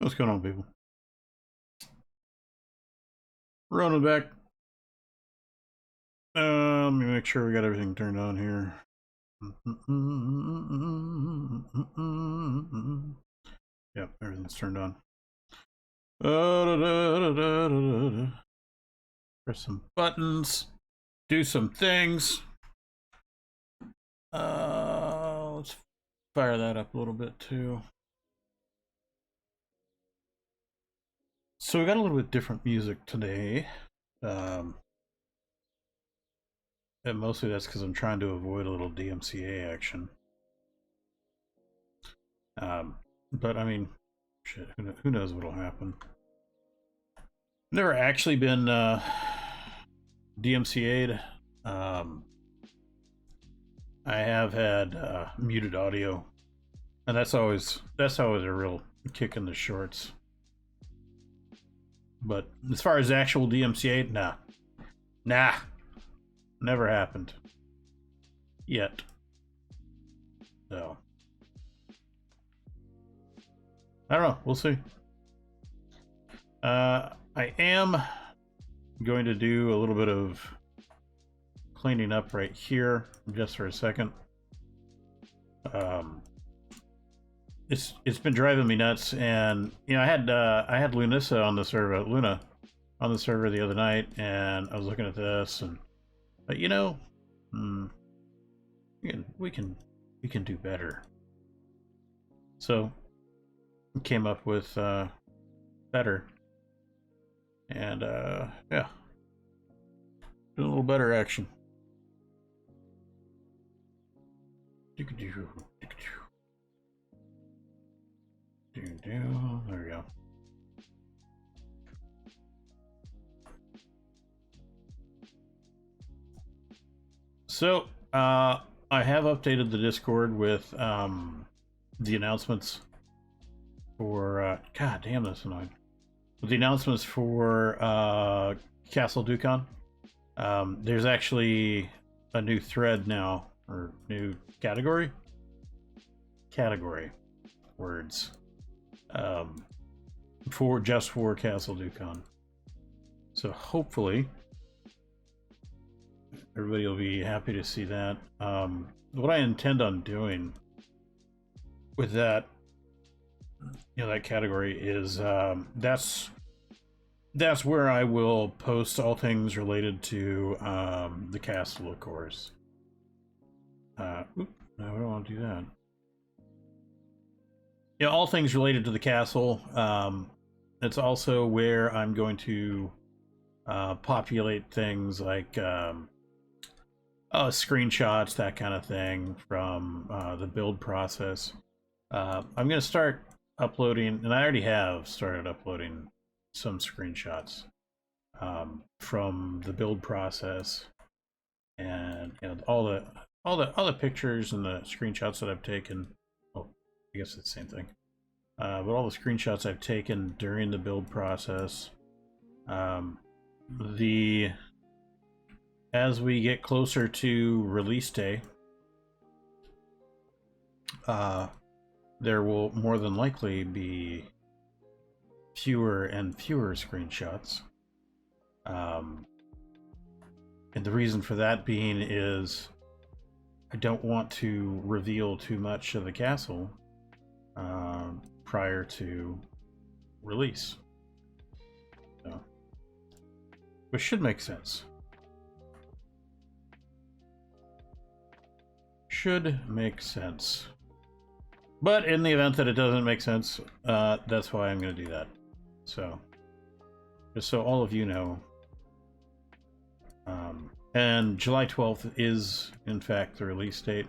What's going on, people? Running back. Let me make sure we got everything turned on here. Yep, everything's turned on. Press some buttons. Do some things. Let's fire that up a little bit too. So we got a little bit different music today. And mostly that's because I'm trying to avoid a little DMCA action. But I mean, shit, who knows what'll happen. Never actually been DMCA'd. I have had muted audio, and that's always a real kick in the shorts. But as far as actual DMCA, nah, never happened yet. So I don't know. We'll see. I am going to do a little bit of cleaning up right here just for a second. It's been driving me nuts, and you know I had Lunissa on the server, Luna, on the server the other night, and I was looking at this, and but you know, we can do better. So came up with better, and yeah, do a little better action. There we go. So I have updated the Discord with the announcements for god damn, that's annoying. With the announcements for Castle Dukan. There's actually a new thread now, or new category words for Castle Dukan. So hopefully everybody will be happy to see that. What I intend on doing with that, you know, that category is that's where I will post all things related to the castle, of course. No, I don't want to do that. Yeah, all things related to the castle. It's also where I'm going to populate things like screenshots, that kind of thing from the build process. I'm going to start uploading, and I already have started uploading some screenshots from the build process, and you know, all the pictures and the screenshots that I've taken. Oh, I guess it's the same thing. But all the screenshots I've taken during the build process. As we get closer to release day, there will more than likely be fewer and fewer screenshots. And the reason for that being is I don't want to reveal too much of the castle prior to release. So, which should make sense. Should make sense. But in the event that it doesn't make sense, that's why I'm going to do that. So, just so all of you know. And July 12th is, in fact, the release date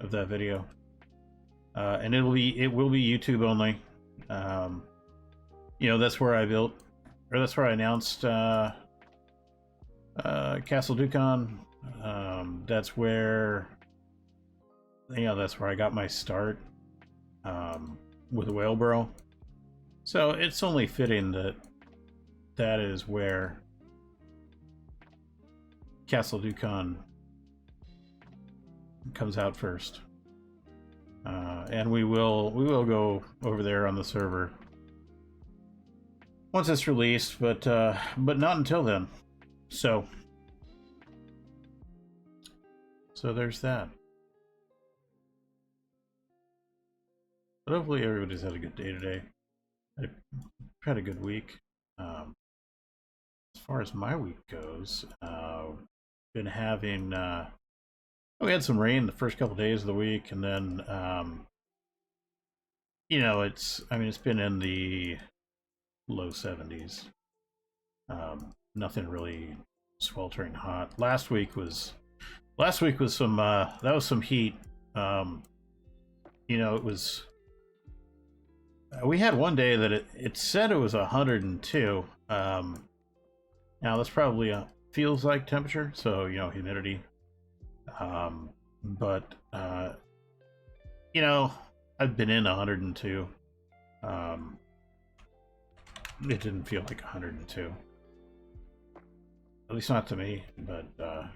of that video. And it will be YouTube only. You know, that's where I that's where I announced Castle Dukan. That's where, you know, that's where I got my start with Whaleboro. So it's only fitting that that is where Castle Dukan comes out first. And we will go over there on the server once it's released, but not until then. So there's that. But hopefully everybody's had a good day today. I've had a good week. As far as my week goes, been having we had some rain the first couple of days of the week, and then it's been in the low 70s. Nothing really sweltering hot. Last week was some that was some heat. It was we had one day that it said it was 102. Now that's probably a feels like temperature, so humidity. But I've been in 102. It didn't feel like 102. At least not to me, but I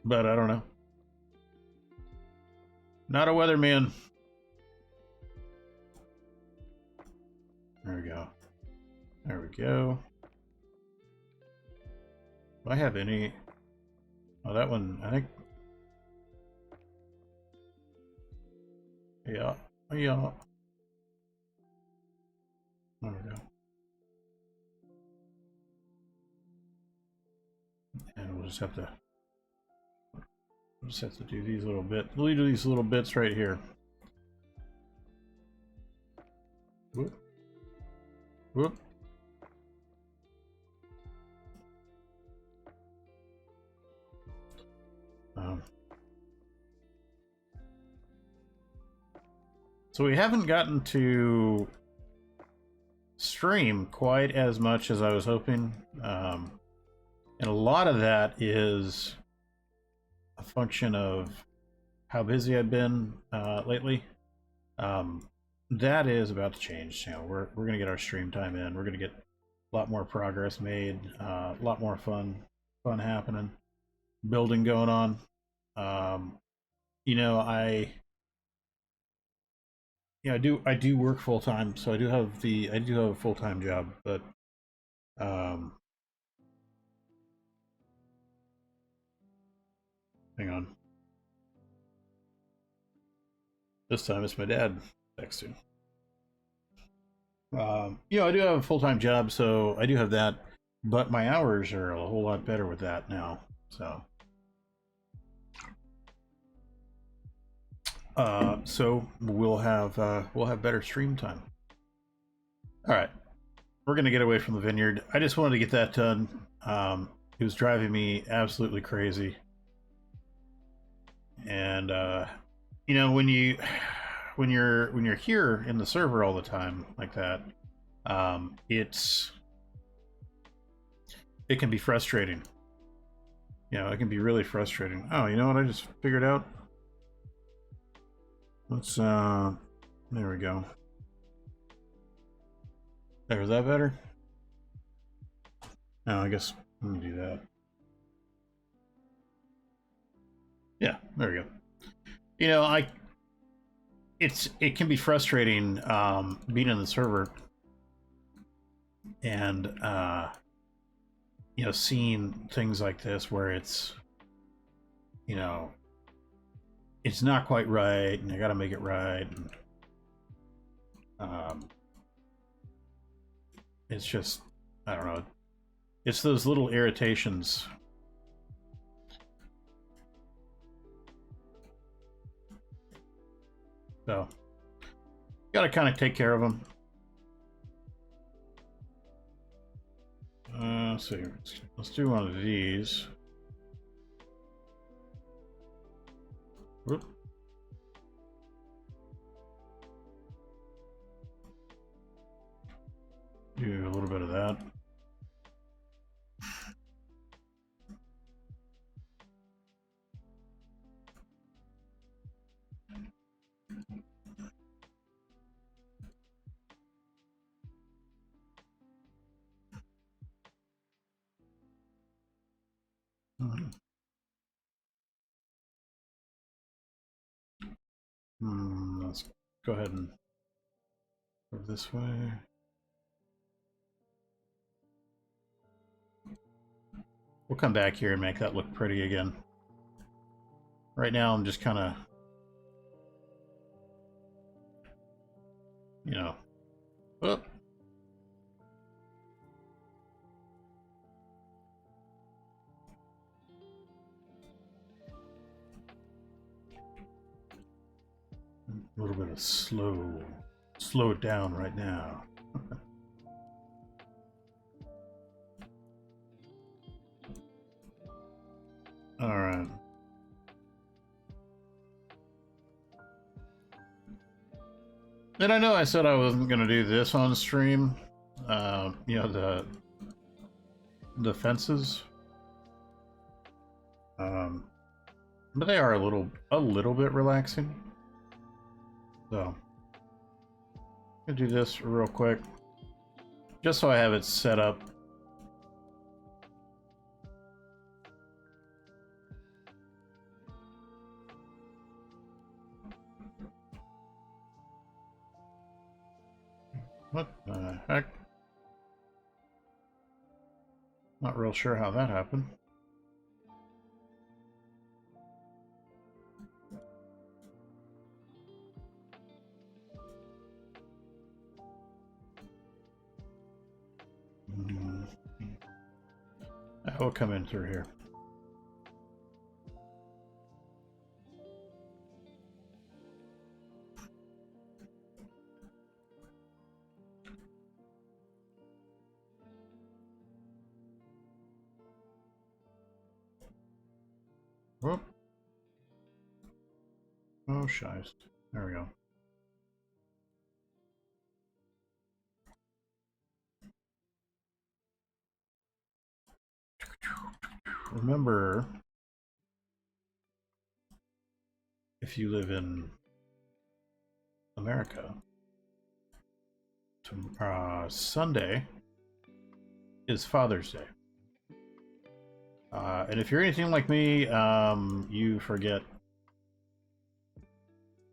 don't know. Not a weatherman. There we go. There we go. Do I have any? Oh, that one, I think. Yeah. Yeah. There we go. And we'll just have to do these little bits. We'll do these little bits right here. Whoop. Whoop. So we haven't gotten to stream quite as much as I was hoping. And a lot of that is a function of how busy I've been lately. That is about to change. We're gonna get our stream time in. We're gonna get a lot more progress made, a lot more fun happening, building going on. I do work full time, so I do have a full time job, but hang on. This time it's my dad texting. I do have a full time job, so I do have that, but my hours are a whole lot better with that now. So we'll have better stream time. All right, we're gonna get away from the vineyard. I just wanted to get that done. It was driving me absolutely crazy, and when you're here in the server all the time like that, it can be frustrating. It can be really frustrating. Oh, you know what I just figured out? Let's there we go. There, is that better? No, I guess let me do that. Yeah, there we go. It can be frustrating being in the server and seeing things like this where it's it's not quite right, and I got to make it right. And, it's just, I don't know. It's those little irritations. So, got to kind of take care of them. Let's see. Let's do one of these. Whoop. Do a little bit of that. Let's go ahead and Go this way. We'll come back here and make that look pretty again. Right now I'm just kind of, you know, oh. A little bit of slow it down right now. All right. And I know I said I wasn't going to do this on stream. You know, the fences. But they are a little bit relaxing. So, I'm going to do this real quick. Just so I have it set up. What the heck? Not real sure how that happened. That will come in through here. Whoop. Oh, shiest. There we go. Remember, if you live in America, Sunday is Father's Day. And if you're anything like me, you forget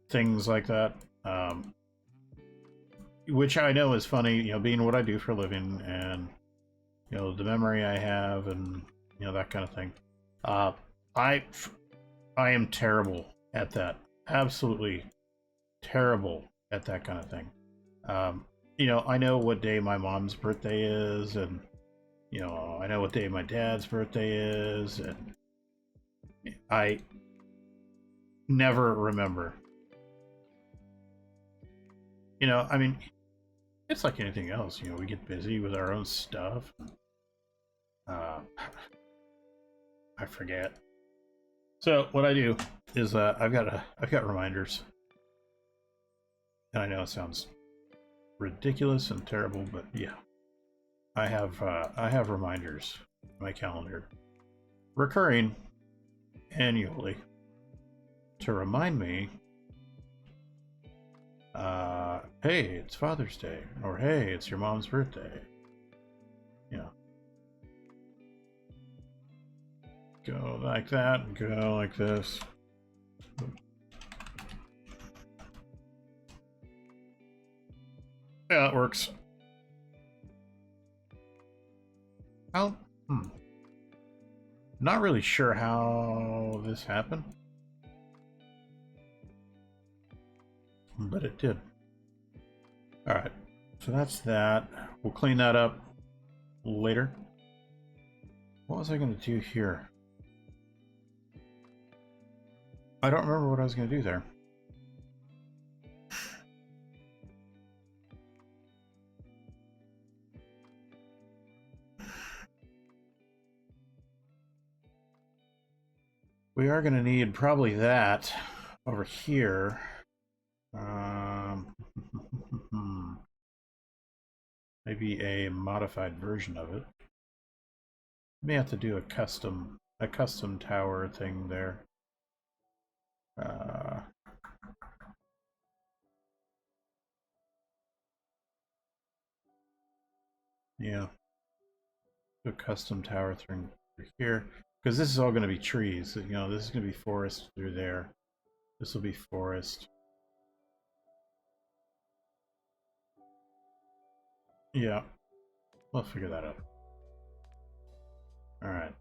things like that. Which I know is funny, you know, being what I do for a living and, you know, the memory I have and, you know, that kind of thing. I am terrible at that. Absolutely terrible at that kind of thing. You know, I know what day my mom's birthday is, and, you know, I know what day my dad's birthday is, and I never remember. You know, I mean, it's like anything else. You know, we get busy with our own stuff. I forget. So what I do is I've got reminders, and I know it sounds ridiculous and terrible, but yeah, I have reminders in my calendar, recurring annually, to remind me, hey, it's Father's Day, or hey, it's your mom's birthday. Yeah. Go like that, and go like this. Yeah, it works. How? Not really sure how this happened, but it did. Alright, so that's that. We'll clean that up later. What was I going to do here? I don't remember what I was going to do there. We are going to need probably that over here. Maybe a modified version of it. May have to do a custom tower thing there. Yeah, do a custom tower thing through here, because this is all going to be trees. You know, this is going to be forest through there. This will be forest. Yeah, we'll figure that out. All right.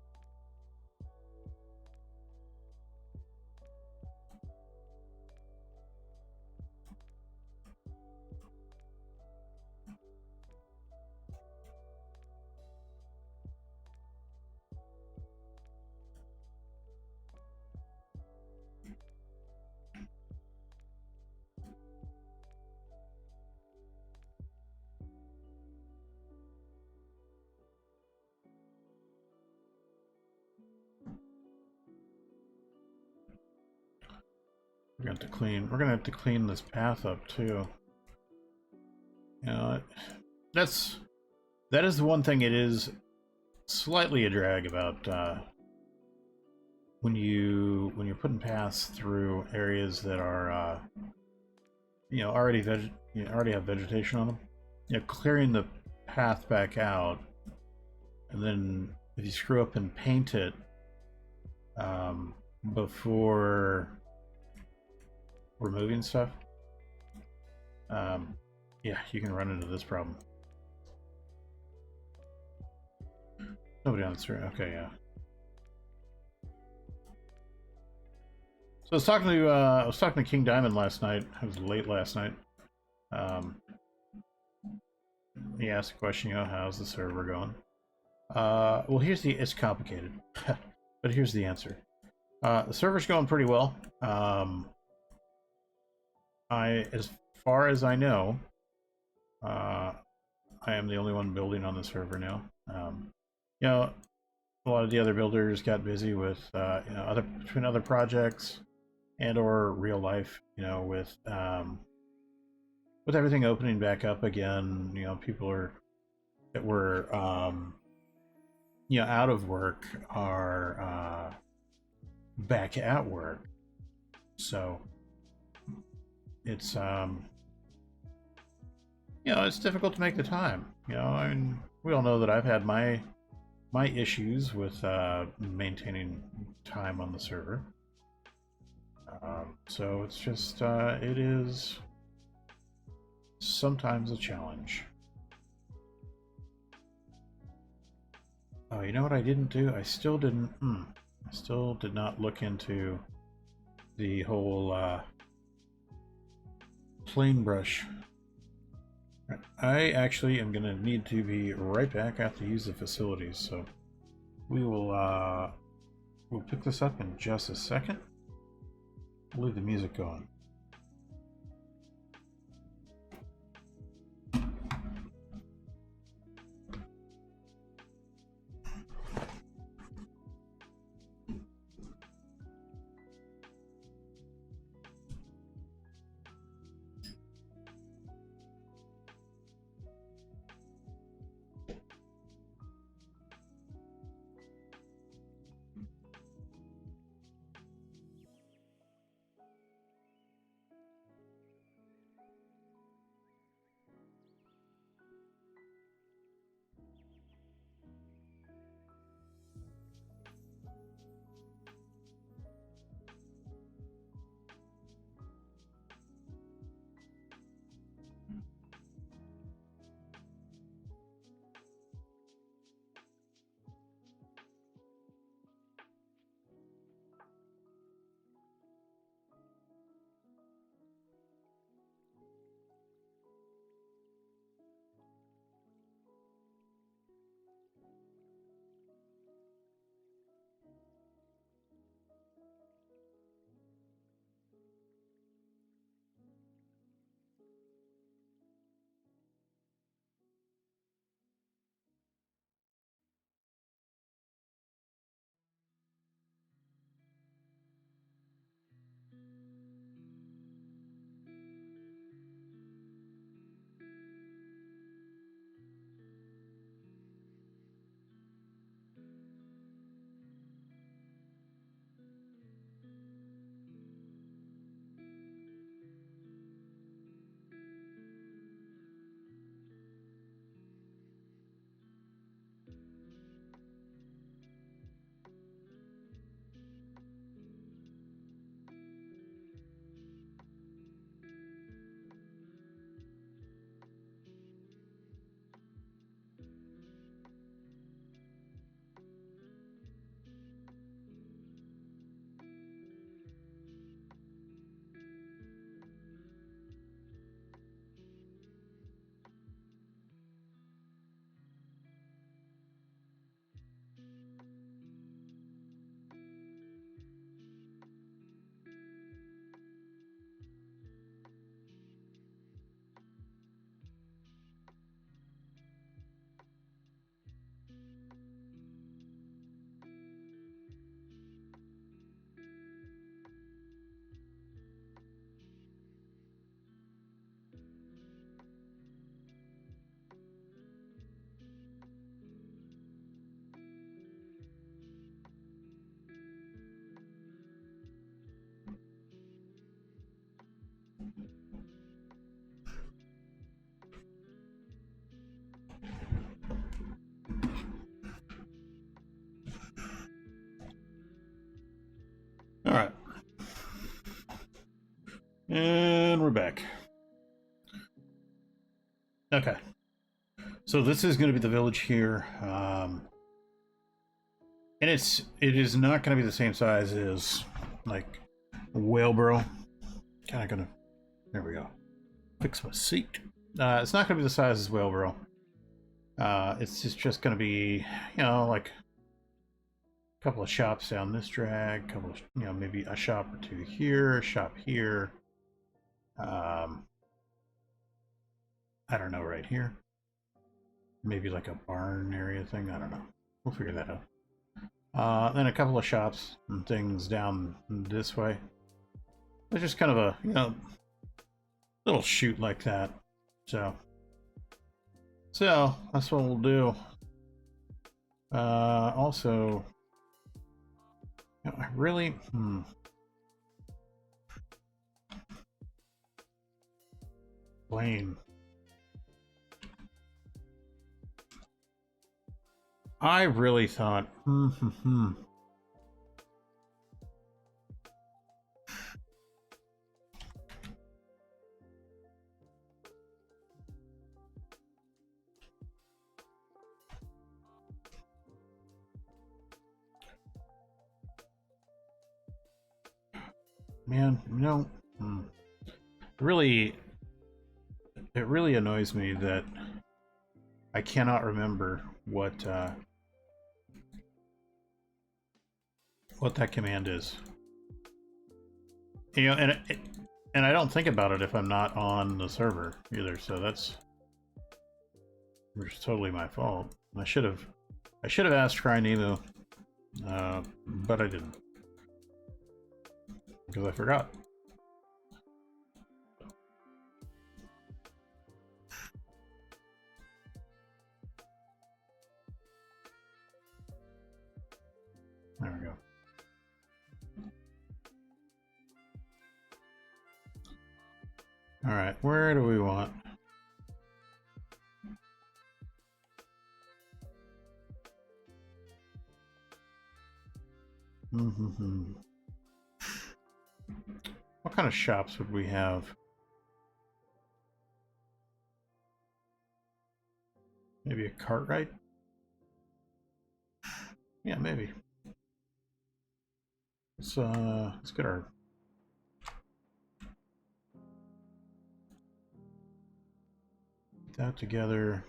We're gonna have to clean. We're gonna have to clean this path up too. You know, that is the one thing. It is slightly a drag about when you're putting paths through areas that are already have vegetation on them. Clearing the path back out, and then if you screw up and paint it before removing stuff, yeah, you can run into this problem. Nobody on the street. Okay, yeah. So I was talking to King Diamond last night. It was late last night. He asked a question, how's the server going? Well, it's complicated, but here's the answer. The server's going pretty well. As far as I know, I am the only one building on the server now. A lot of the other builders got busy with between other projects and or real life. With everything opening back up again, people that were out of work are back at work. So it's it's difficult to make the time. I mean, we all know that I've had my issues with maintaining time on the server. So it's just it is sometimes a challenge. Oh, you know what I didn't do? I still didn't. I still did not look into the whole plane brush. I actually am going to need to be right back after use the facilities, so we will we'll pick this up in just a second. We'll leave the music going. All right. And we're back. Okay. So this is going to be the village here. And it is not going to be the same size as, like, Whaleboro. Kind of going to... There we go. Fix my seat. It's not going to be the size as Whaleboro. It's just going to be, you know, like a couple of shops down this drag, a couple of, you know, maybe a shop or two here, a shop here. I don't know, right here. Maybe like a barn area thing. I don't know. We'll figure that out. Then a couple of shops and things down this way. It's just kind of a, you know, little shoot like that. So that's what we'll do. Also, you know, I really, Blaine. I really thought, man, you know, it really annoys me that I cannot remember what that command is. You know, and I don't think about it if I'm not on the server either. So that's totally my fault. I should have asked Cryinemu, but I didn't because I forgot. There we go. All right, where do we want? What kind of shops would we have? Maybe a Cartwright? Yeah, maybe. Let's get our that together.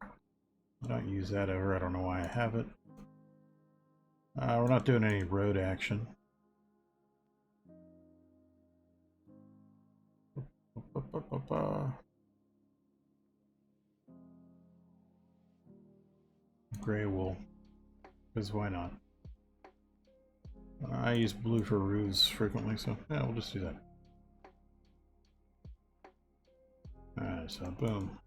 I don't use that ever. I don't know why I have it. We're not doing any road action. Gray wool. Because why not? I use blue for roofs frequently, so yeah, we'll just do that. Alright, so boom.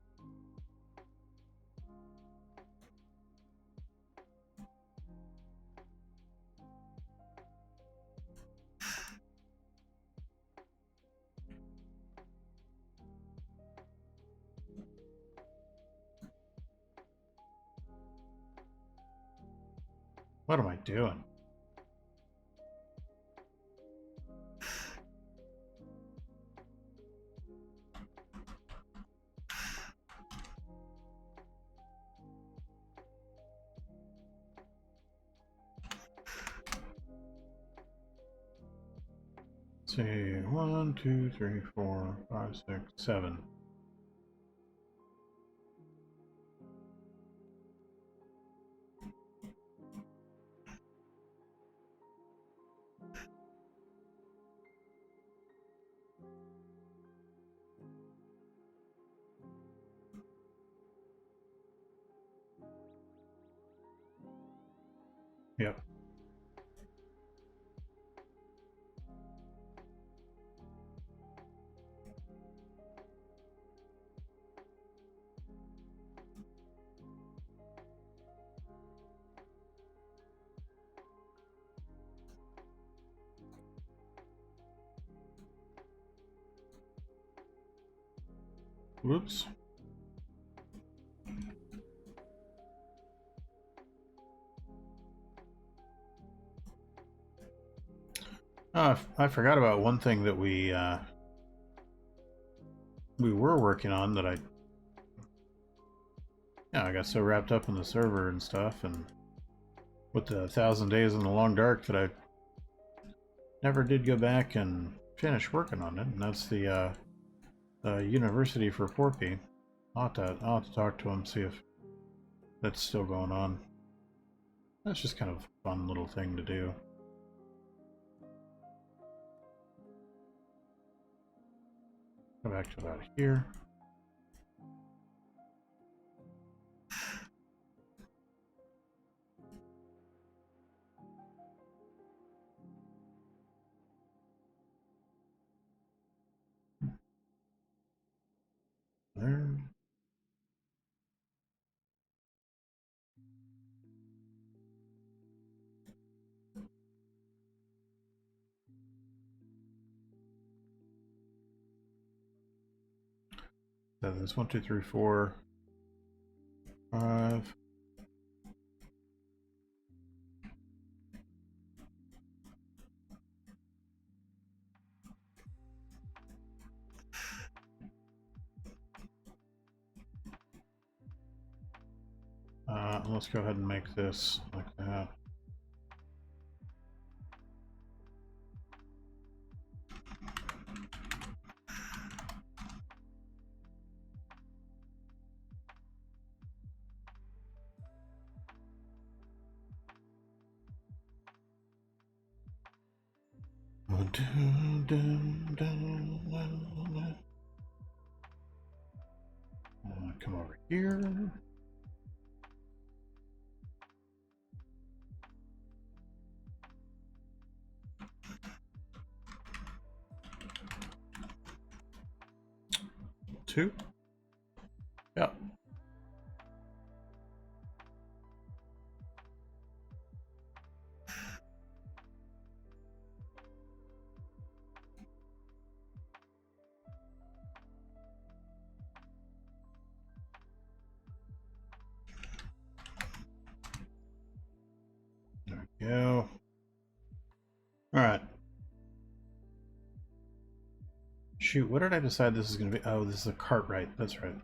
What am I doing? Let's see, 1, 2, 3, 4, 5, 6, 7. Yep. Whoops. I forgot about one thing that we were working on that I got so wrapped up in the server and stuff, and with the 1,000 Days in the Long Dark that I never did go back and finish working on it, and that's the University for Porpy. I'll have to talk to him, see if that's still going on. That's just kind of a fun little thing to do. Go back to about here. There. So there's 1, 2, 3, 4, 5. Let's go ahead and make this like that. Come over here. Two. Yep. There we go. All right. Shoot, what did I decide this is going to be? Oh, this is a Cartwright. That's right.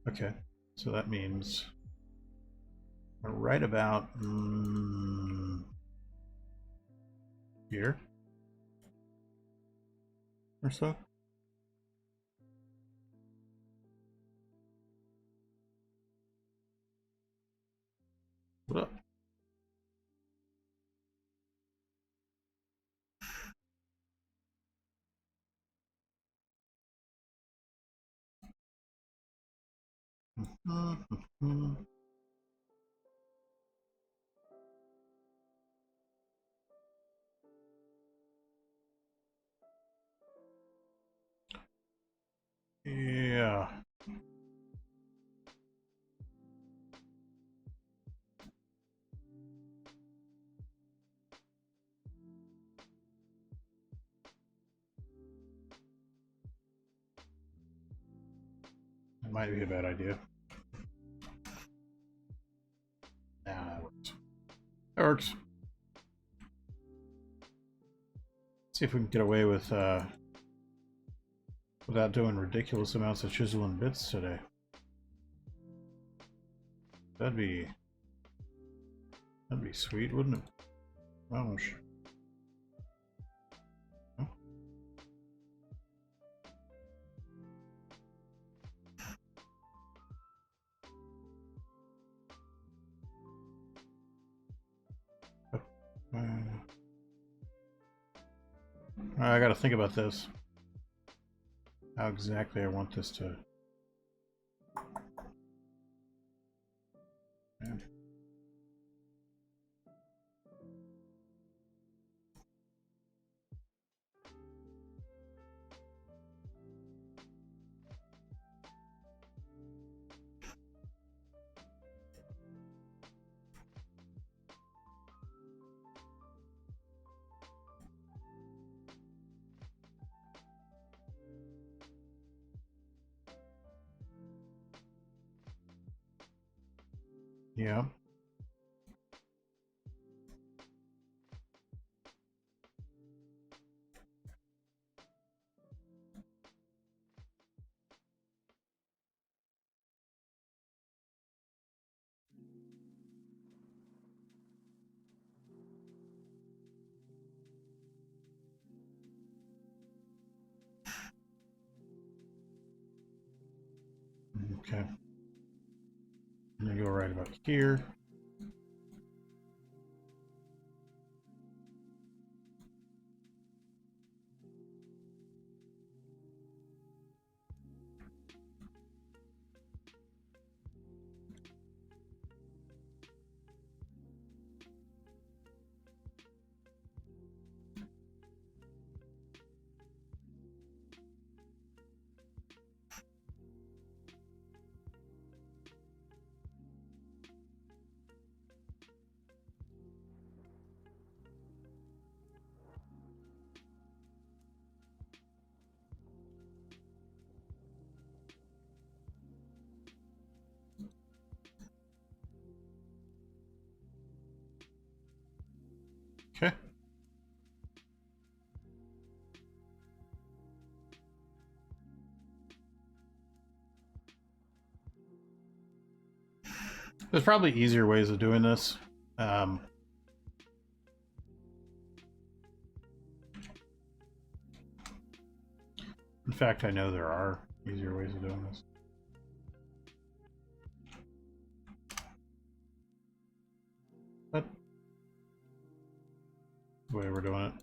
Okay, so that means we're right about here or so. What up? Yeah. That might be a bad idea. Nah, that works. That works. See if we can get away with without doing ridiculous amounts of chiseling bits today. That'd be sweet, wouldn't it? Oh, sure. I gotta think about this. How exactly I want this to... Yeah. Yeah. Okay. I'm gonna go right about here. Okay. There's probably easier ways of doing this. In fact, I know there are easier ways of doing this. But the way we're doing it.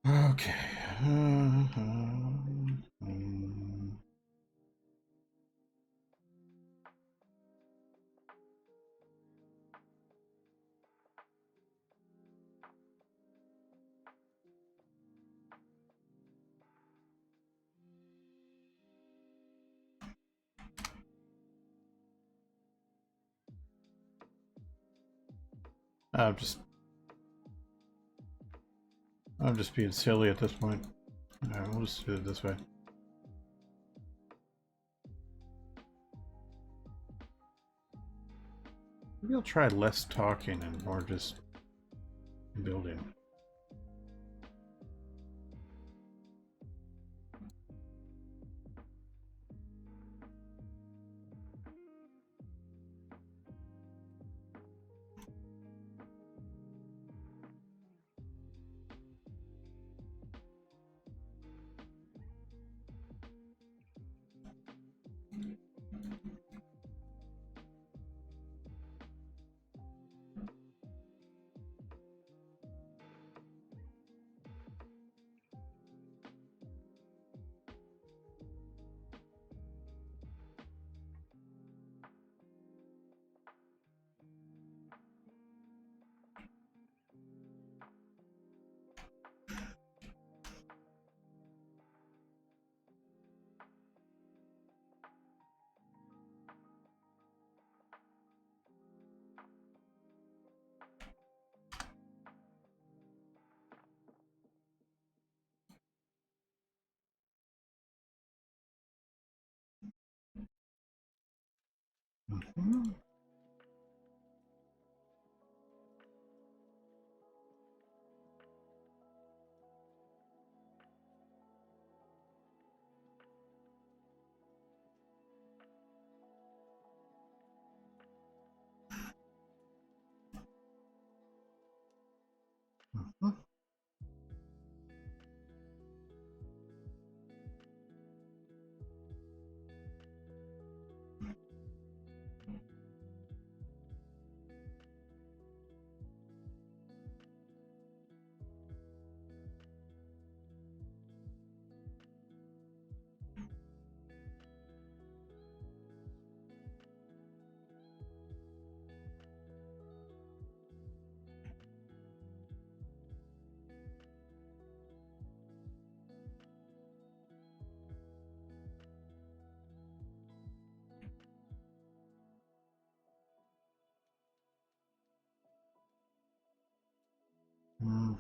Okay. I'm just being silly at this point. Alright, we'll just do it this way. Maybe I'll try less talking and more just building. Mhm. Mhm. Hmm.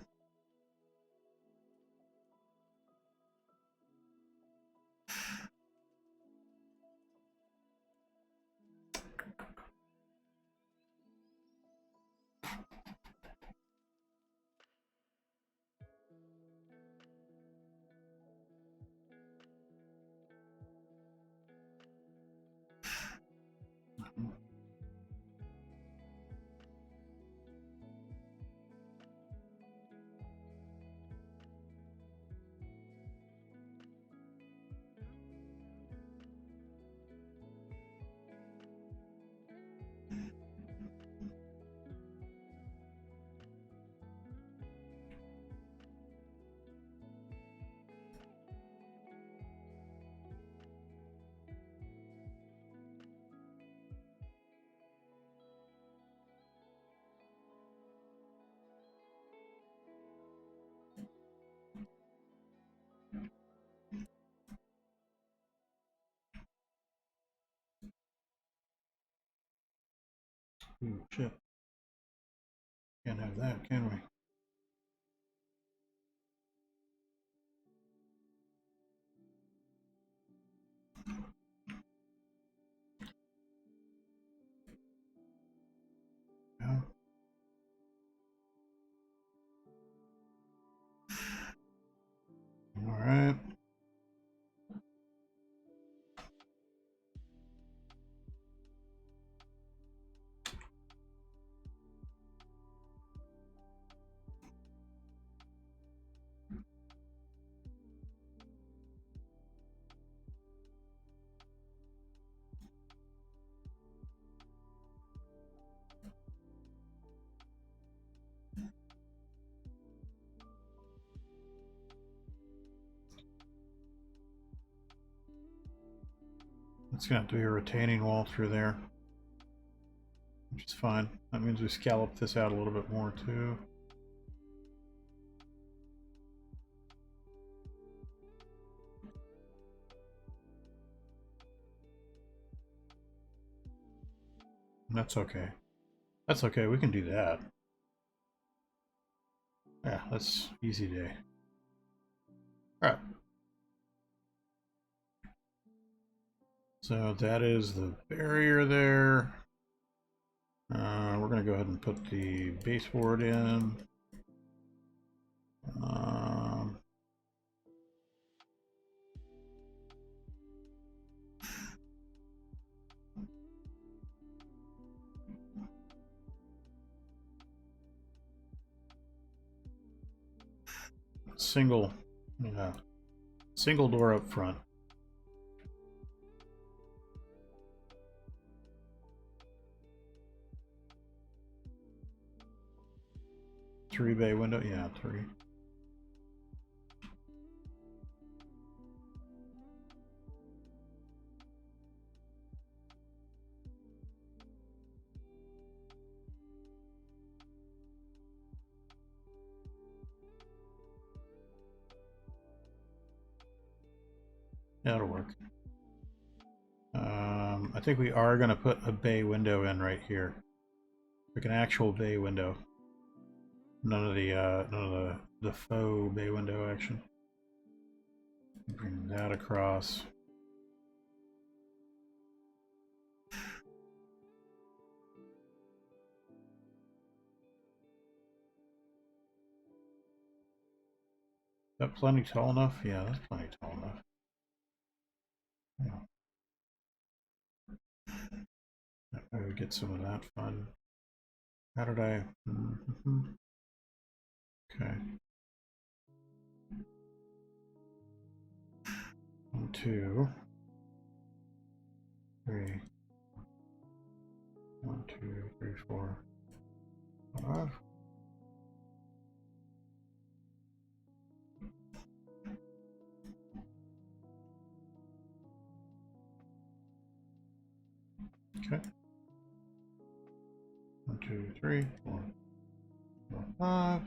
Ooh, shit. Can't have that, can we? Yeah. All right. It's gonna have to be a retaining wall through there, which is fine. That means we scallop this out a little bit more too. That's okay. That's okay. We can do that. Yeah, that's easy day. All right. So that is the barrier there. We're going to go ahead and put the baseboard in. Um, single, yeah, single door up front. Three bay window, yeah, three. That'll work. I think we are going to put a bay window in right here, like an actual bay window. None of the faux bay window action. Bring that across. Is that plenty tall enough? Yeah, that's plenty tall enough. Yeah. I would get some of that fun. How did I? Okay. 1, 2, 3. 1, 2, 3, 4, 5. Okay. 1, 2, 3, 4, 4, 5.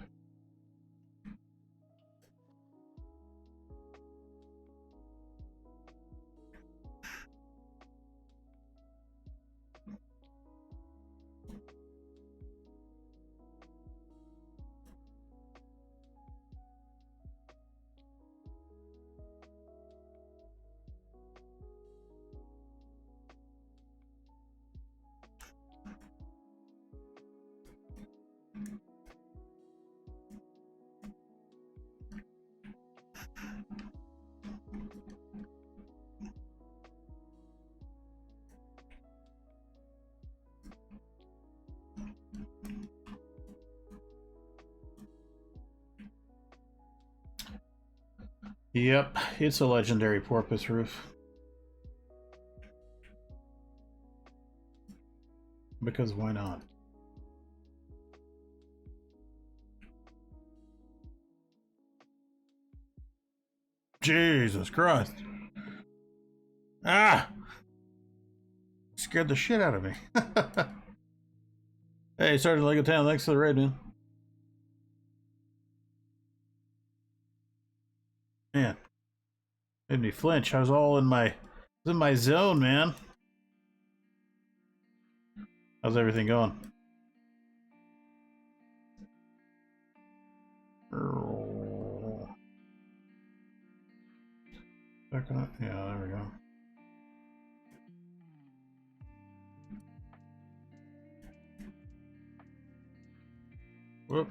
Yep, it's a legendary porpoise roof. Because why not? Jesus Christ. Ah! Scared the shit out of me. Hey, Sergeant Lego Town, thanks for the raid, man. Man, made me flinch. I was all in my zone, man. How's everything going? Back on it? Yeah, there we go. Whoop.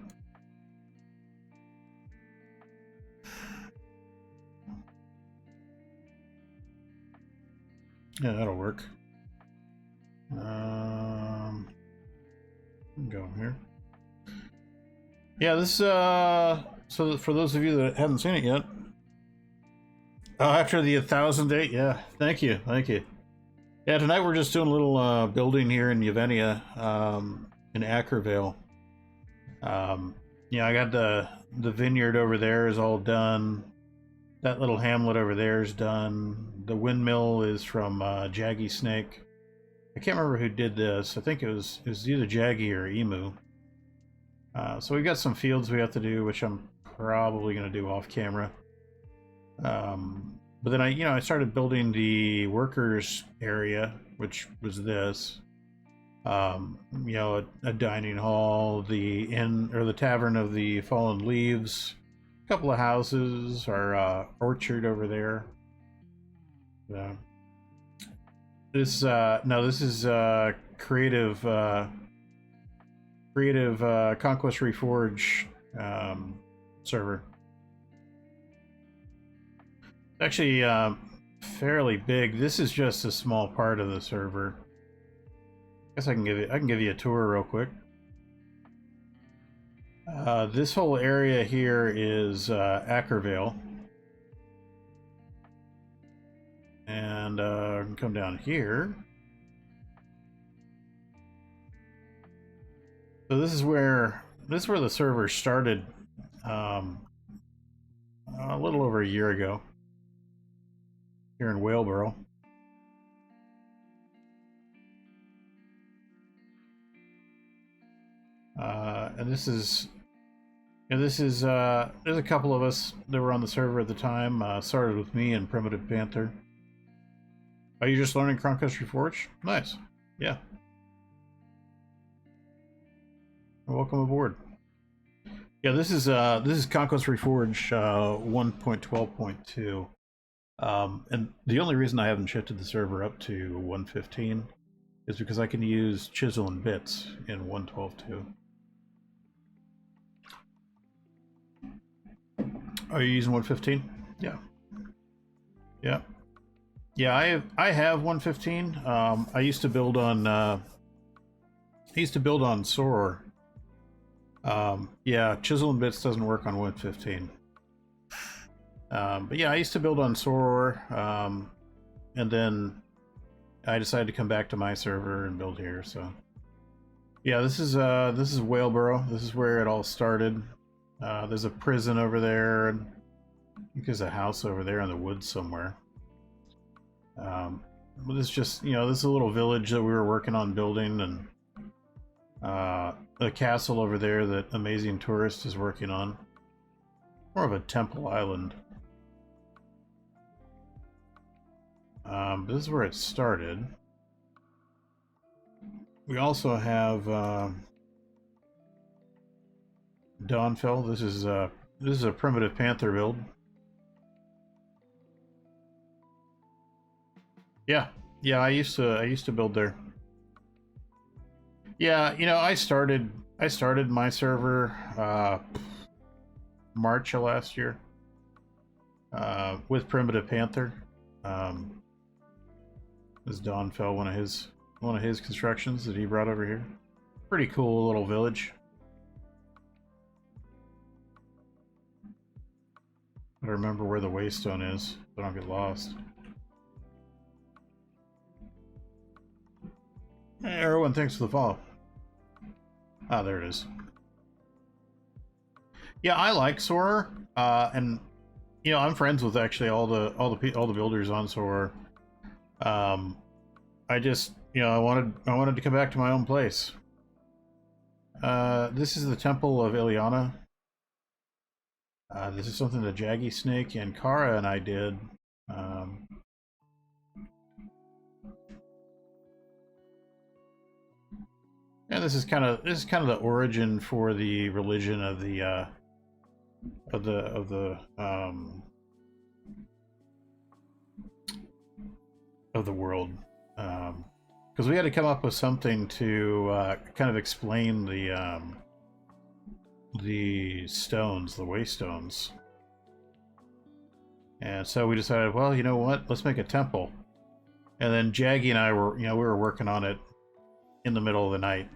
Yeah, that'll work. Go here. Yeah, this so for those of you that haven't seen it yet, after the 1,000 date, yeah, thank you. Yeah, tonight we're just doing a little building here in Yevenia, in Ackervale. Yeah, I got the vineyard over there is all done. That little hamlet over there is done. The windmill is from Jaggy Snake. I can't remember who did this. I think it was either Jaggy or Emu. So we got some fields we have to do, which I'm probably going to do off camera. But then I started building the workers area, which was this. A dining hall, the inn or the tavern of the Fallen Leaves, a couple of houses, our orchard over there. This is creative Conquest Reforged server. Actually, fairly big. This is just a small part of the server. I guess I can give you a tour real quick. This whole area here is Ackervale. And come down here. So this is where the server started a little over a year ago here in Whaleboro. And there's a couple of us that were on the server at the time. Started with me and Primitive Panther. Are you just learning Conquest Reforged? Nice. Yeah. Welcome aboard. Yeah, this is Conquest Reforged 1.12.2. And the only reason I haven't shifted the server up to 115 is because I can use chisel and bits in 1.12.2. Are you using 115? Yeah. Yeah. Yeah, I have 115. I used to build on Soror. Yeah, chisel and bits doesn't work on 115. But yeah, I used to build on Soror, and then I decided to come back to my server and build here. So yeah, this is Whaleboro. This is where it all started. There's a prison over there, and I think there's a house over there in the woods somewhere. But this is just, this is a little village that we were working on building, and a castle over there that Amazing Tourist is working on. More of a temple island. But this is where it started. We also have Dawnfell. This is a Primitive Panther build. Yeah, I used to build there. Yeah, I started my server March of last year with Primitive Panther. This Dawnfell, one of his constructions that he brought over here. Pretty cool little village. Gotta remember where the waystone is, so I don't get lost. Hey, everyone, thanks for the follow. Ah, there it is. Yeah, I like Soarer, and you know, I'm friends with actually all the builders on Soarer. I just, you know, I wanted to come back to my own place. This is the Temple of Ileana. This is something that Jaggy Snake and Kara and I did. And this is kind of the origin for the religion of the world, because we had to come up with something to kind of explain the stones, the waystones. And so we decided, well, you know what? Let's make a temple. And then Jaggy and I were, you know, we were working on it in the middle of the night.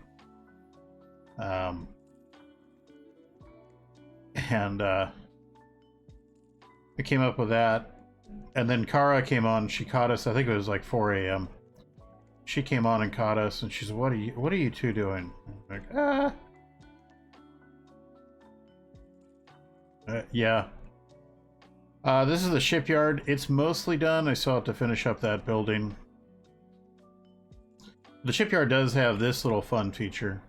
We came up with that. And then Kara came on. She caught us. I think it was like 4 a.m. She came on and caught us, and she said, "What are you two doing?" I'm like, yeah. This is the shipyard. It's mostly done. I still have to finish up that building. The shipyard does have this little fun feature.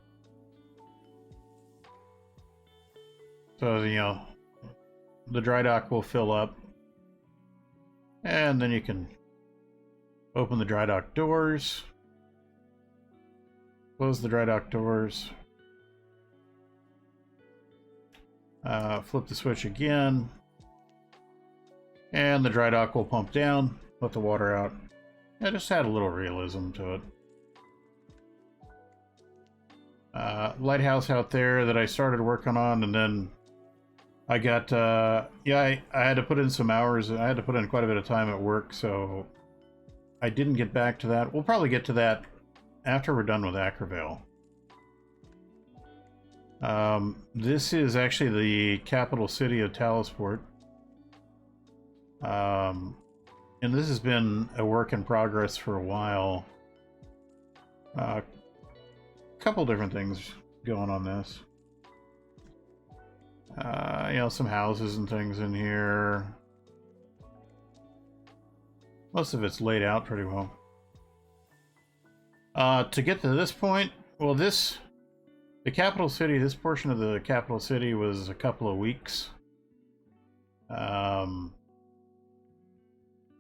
So, you know, the dry dock will fill up. And then you can open the dry dock doors. Close the dry dock doors. Flip the switch again. And the dry dock will pump down, let the water out. I just add a little realism to it. Lighthouse out there that I started working on, and then I got, yeah, I had to put in some hours. I had to put in quite a bit of time at work, so I didn't get back to that. We'll probably get to that after we're done with Ackervale. This is actually the capital city of Talisport. And this has been a work in progress for a while. Couple different things going on this. You know, some houses and things in here. Most of it's laid out pretty well. To get to this point, well, the capital city, this portion of the capital city was a couple of weeks.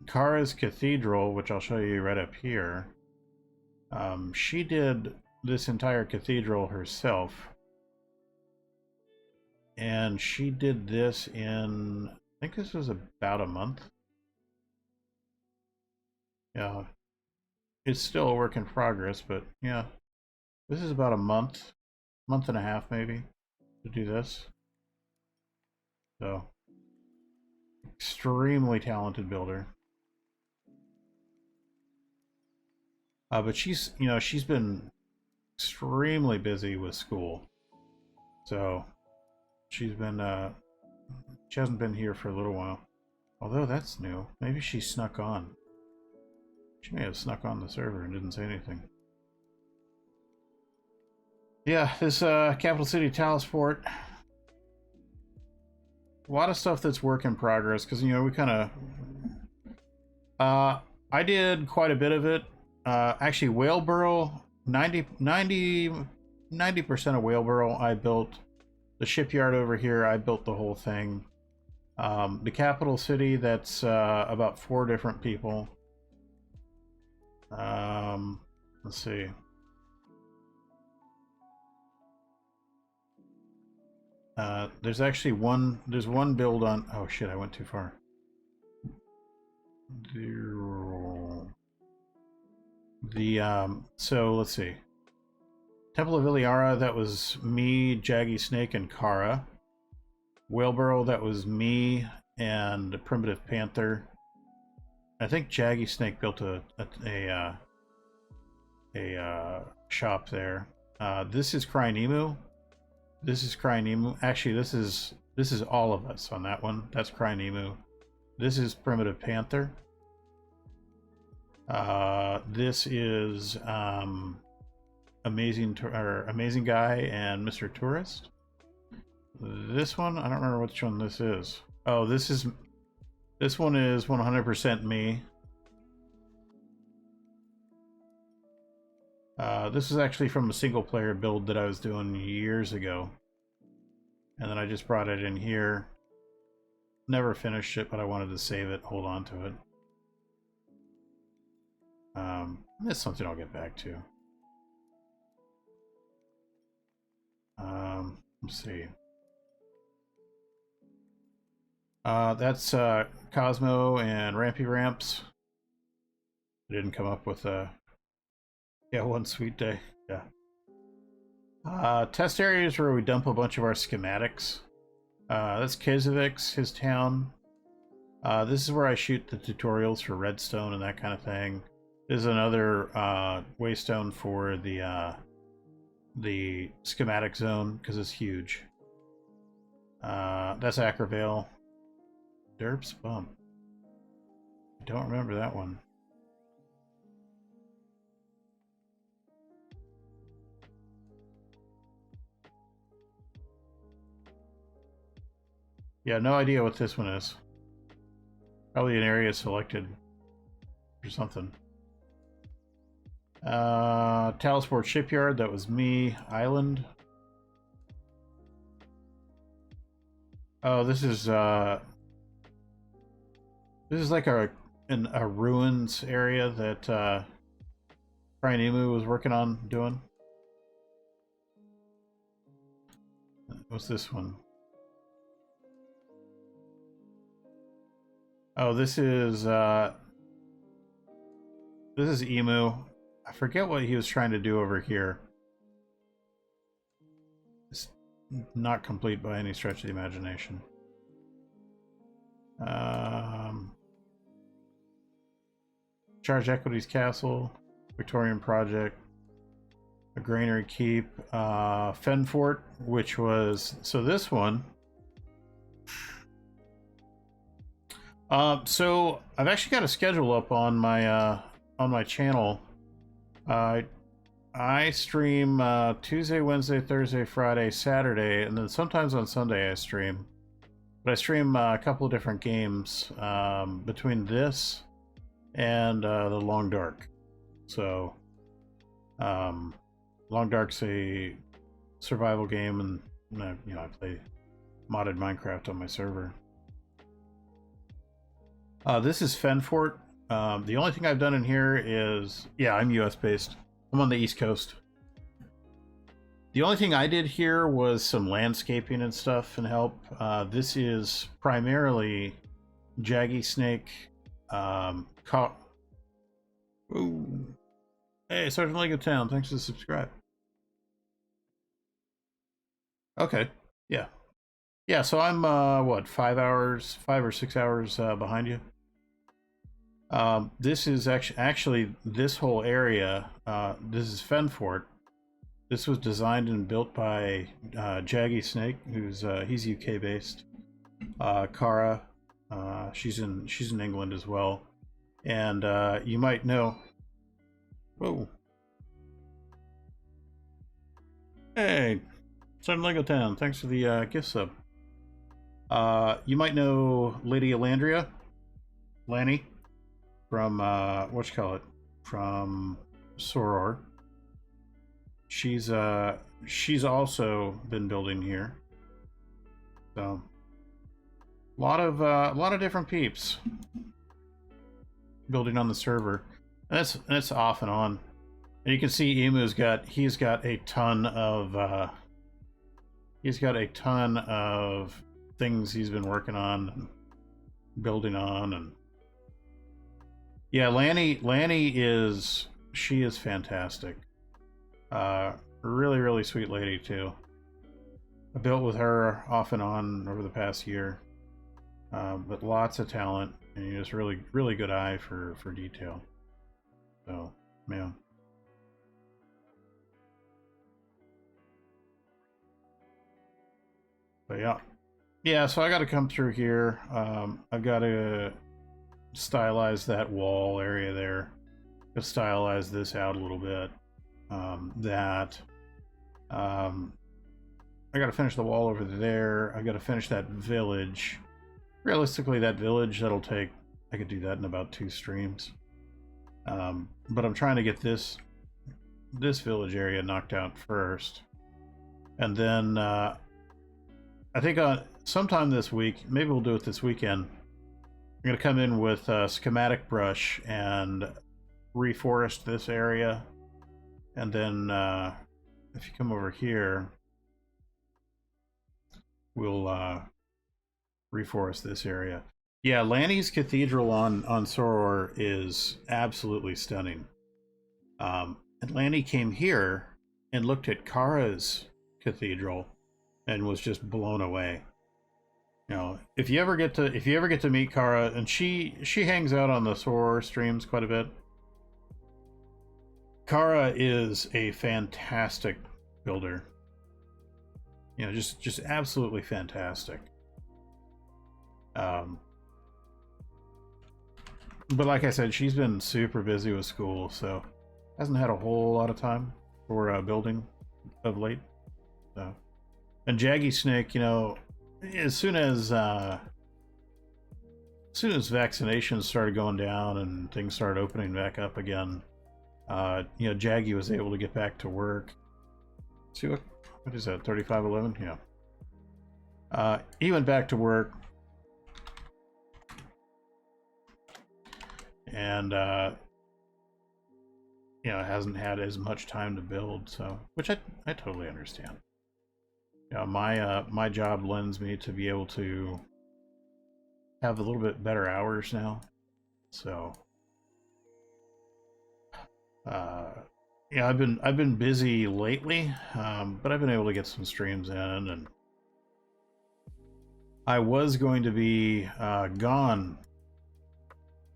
Kara's cathedral, which I'll show you right up here, she did this entire cathedral herself. And she did this in, I think this was about a month. Yeah. It's still a work in progress, but yeah. This is about a month and a half maybe, to do this. So, extremely talented builder. But she's, you know, she's been extremely busy with school. So, she hasn't been here for a little while. Although that's new. Maybe she snuck on. She may have snuck on the server and didn't say anything. Yeah, this capital city Talisport. A lot of stuff that's work in progress, because, you know, we kind of... I did quite a bit of it. Actually, Whaleboro, 90% of Whaleboro I built. The shipyard over here, I built the whole thing. The capital city, that's about 4 different people. Let's see. There's actually one build on, oh shit, I went too far. So let's see. Temple of Iliara, that was me, Jaggy Snake, and Kara. Whaleboro, that was me and Primitive Panther. I think Jaggy Snake built a shop there. This is Crying Emu. This is Crying Emu. Actually, this is This is all of us on that one. That's Crying Emu. This is Primitive Panther. This is Amazing Guy and Mr. Tourist. This one, I don't remember which one this is. Oh, this one is 100% me. This is actually from a single player build that I was doing years ago. And then I just brought it in here. Never finished it, but I wanted to save it, hold on to it. That's something I'll get back to. Let's see. That's Cosmo and Rampy Ramps. I didn't come up with a... Yeah, one sweet day. Yeah. Test areas where we dump a bunch of our schematics. That's Kizovic's, his town. This is where I shoot the tutorials for redstone and that kind of thing. This is another waystone for the schematic zone because it's huge. That's Ackervale. Derps Bump. I don't remember that one. Yeah, no idea what this one is. Probably an area selected or something. Talisport Shipyard, that was me. Island. Oh, this is like a ruins area that Brian Emu was working on doing. What's this one? Oh, this is Emu. I forget what he was trying to do over here. It's not complete by any stretch of the imagination. Charge Equities Castle, Victorian Project, a Granary Keep, Fenfort, which was... So this one... so I've actually got a schedule up on my channel. I stream Tuesday, Wednesday, Thursday, Friday, Saturday, and then sometimes on Sunday I stream. But I stream a couple of different games between this and the Long Dark. So Long Dark's a survival game, and you know, I play modded Minecraft on my server. This is Fenfort. The only thing I've done in here is, yeah, I'm US based. I'm on the East Coast. The only thing I did here was some landscaping and stuff and help. This is primarily Jaggy Snake. Ooh. Hey, Sergeant Leg of Town, thanks for the subscribe. Okay, yeah. Yeah, so I'm, what, 5 or 6 hours behind you? This is actually this whole area. This is Fenfort. This was designed and built by Jaggy Snake, who's he's UK based. Cara, she's in England as well, and you might know. Whoa! Hey, Sun Lego Town, thanks for the gift sub. You might know Lady Elandria, Lanny, from whatchamacallit, from Soror. She's also been building here. So a lot of different peeps building on the server. And that's off and on. And you can see Emu's he's got a ton of things he's been working on, building on, and yeah, Lanny is fantastic. Really sweet lady too. I built with her off and on over the past year, but lots of talent and just really good eye for detail. So yeah. But yeah. Yeah, so I got to come through here. I've got to stylize that wall area there. Just stylize this out a little bit. That. I got to finish the wall over there. I got to finish that village. Realistically, that village, that'll take... I could do that in about 2 streams. But I'm trying to get this village area knocked out first. And then I think sometime this week, maybe we'll do it this weekend, I'm going to come in with a schematic brush and reforest this area. And then if you come over here, we'll reforest this area. Yeah, Lanny's Cathedral on Soror is absolutely stunning. And Lanny came here and looked at Kara's cathedral and was just blown away. You know, if you ever get to meet Kara, and she hangs out on the Soror streams quite a bit. Kara is a fantastic builder. You know, just absolutely fantastic. But like I said, she's been super busy with school, so hasn't had a whole lot of time for building of late. So, and Jaggy Snake, you know, as soon as vaccinations started going down and things started opening back up again, you know, Jaggy was able to get back to work. See what is that? 3511? Yeah. He went back to work. And you know, hasn't had as much time to build, so which I totally understand. You know, my job lends me to be able to have a little bit better hours now, so yeah, I've been busy lately, but I've been able to get some streams in, and I was going to be gone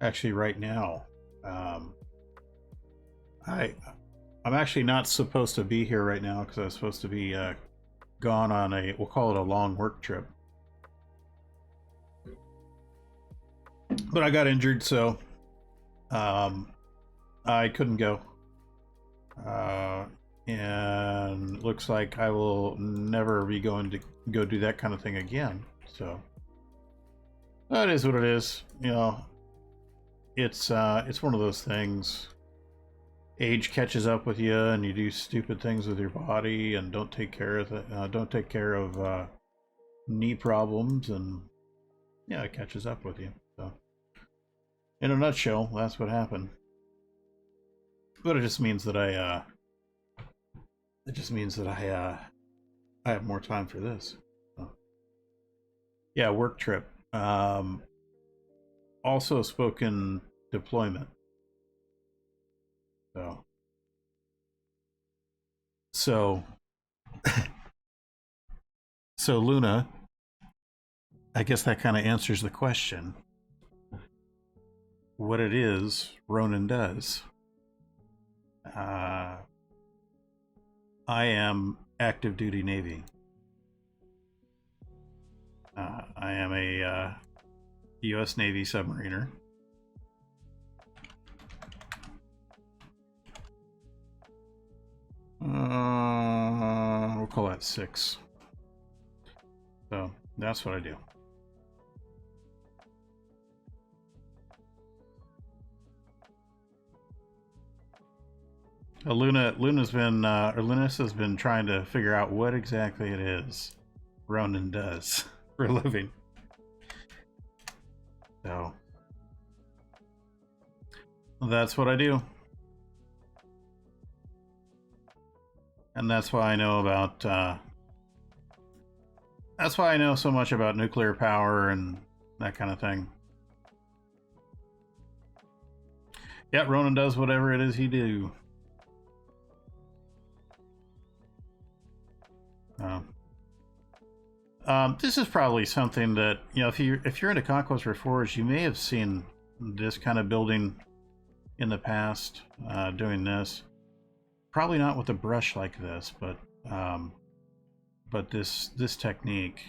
actually right now. I'm actually not supposed to be here right now because I was supposed to be gone on we'll call it a long work trip. But I got injured, so I couldn't go. And looks like I will never be going to go do that kind of thing again. So that is what it is. You know, it's one of those things. Age catches up with you, and you do stupid things with your body, and don't take care of knee problems, and yeah, it catches up with you. So, in a nutshell, that's what happened. But it just means that I have more time for this. So, yeah, work trip. Also spoken deployment. So Luna, I guess that kind of answers the question. What it is Ronan does. I am active duty Navy. I am a U.S. Navy submariner. We'll call that 6. So that's what I do. Luna's been or Lunas has been trying to figure out what exactly it is Ronan does for a living. So that's what I do. And that's why I know about that's why I know so much about nuclear power and that kind of thing. Yeah, Ronan does whatever it is he do. This is probably something that, you know, if you're into Conquest Reforged, you may have seen this kind of building in the past, doing this. Probably not with a brush like this, but this technique.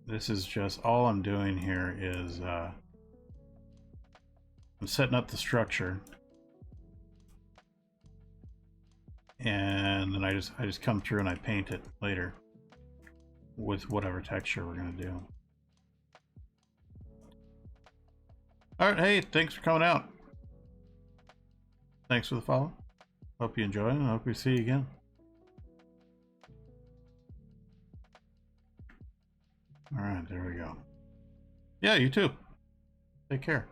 this is just all I'm doing here is I'm setting up the structure, and then I just come through and I paint it later with whatever texture we're gonna do. All right, hey, thanks for coming out. Thanks for the follow. Hope you enjoy, and I hope we see you again. All right, there we go. Yeah, you too. Take care.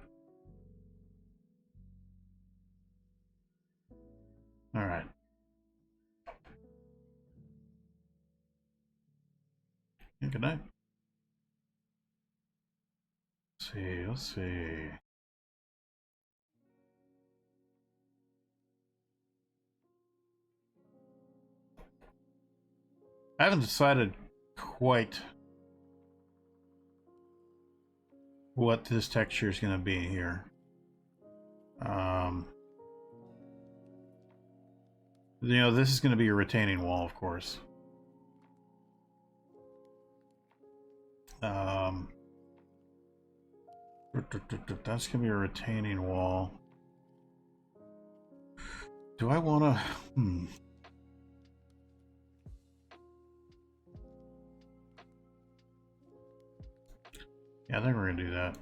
All right. Yeah, good night. Let's see. I haven't decided quite what this texture is going to be here. You know, this is going to be a retaining wall, of course. That's going to be a retaining wall. Do I want to... Yeah, I think we're going to do that.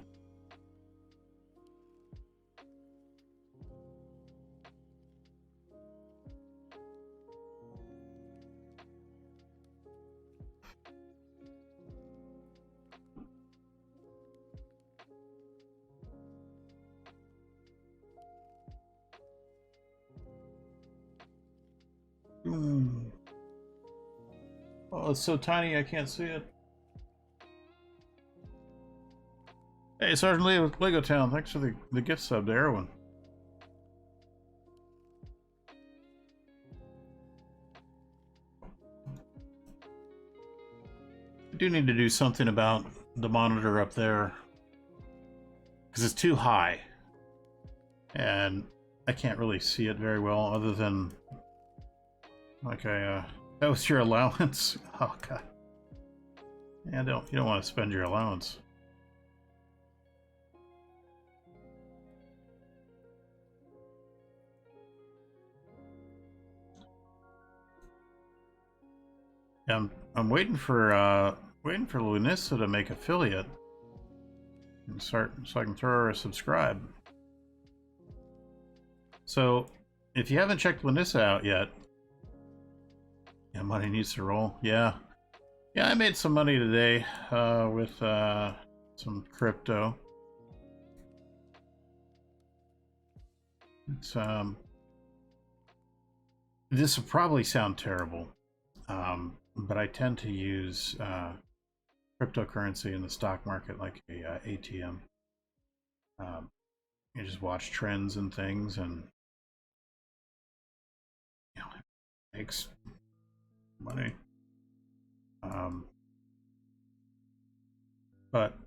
Oh, it's so tiny I can't see it. Hey, Sergeant Lee with Lego Town, thanks for the gift sub to Erwin. I do need to do something about the monitor up there, because it's too high. And I can't really see it very well, other than like that was your allowance. Oh god. Yeah, you don't want to spend your allowance. Yeah, I'm waiting for Lunissa to make affiliate and start, so I can throw her a subscribe. So if you haven't checked Lunissa out yet, yeah, money needs to roll. Yeah, I made some money today with some crypto. It's this will probably sound terrible, but I tend to use cryptocurrency in the stock market like a ATM. You just watch trends and things, and you know, it makes money. But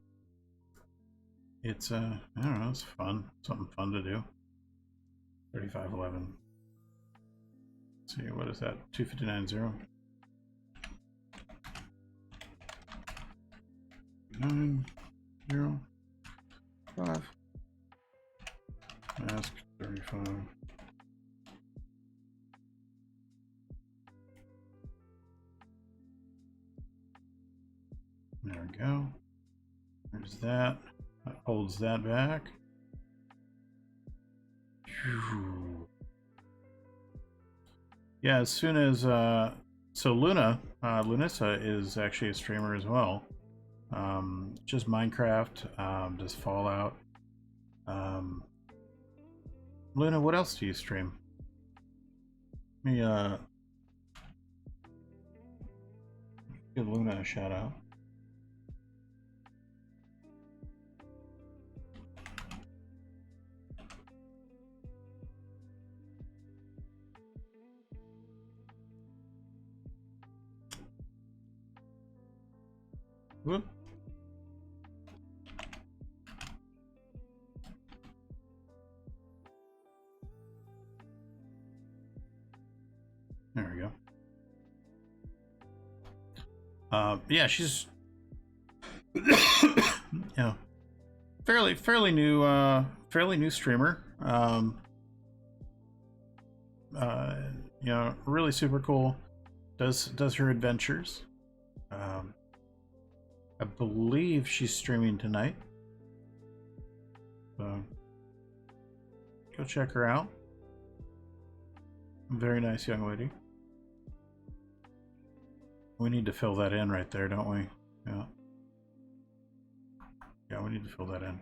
it's I don't know, it's fun, something fun to do. 3511. Let's see, what is that? 2590. 905. Mask 35. There we go. There's that. That holds that back. Yeah, as soon as so Lunissa is actually a streamer as well. Just Minecraft, just Fallout. Luna, what else do you stream? Let me give Luna a shout out. Whoop. There we go. Yeah, she's Yeah, fairly new streamer. Uh, you know, really super cool. Does her adventures. Um, I believe she's streaming tonight. So go check her out. Very nice young lady. We need to fill that in right there, don't we? Yeah. Yeah, we need to fill that in.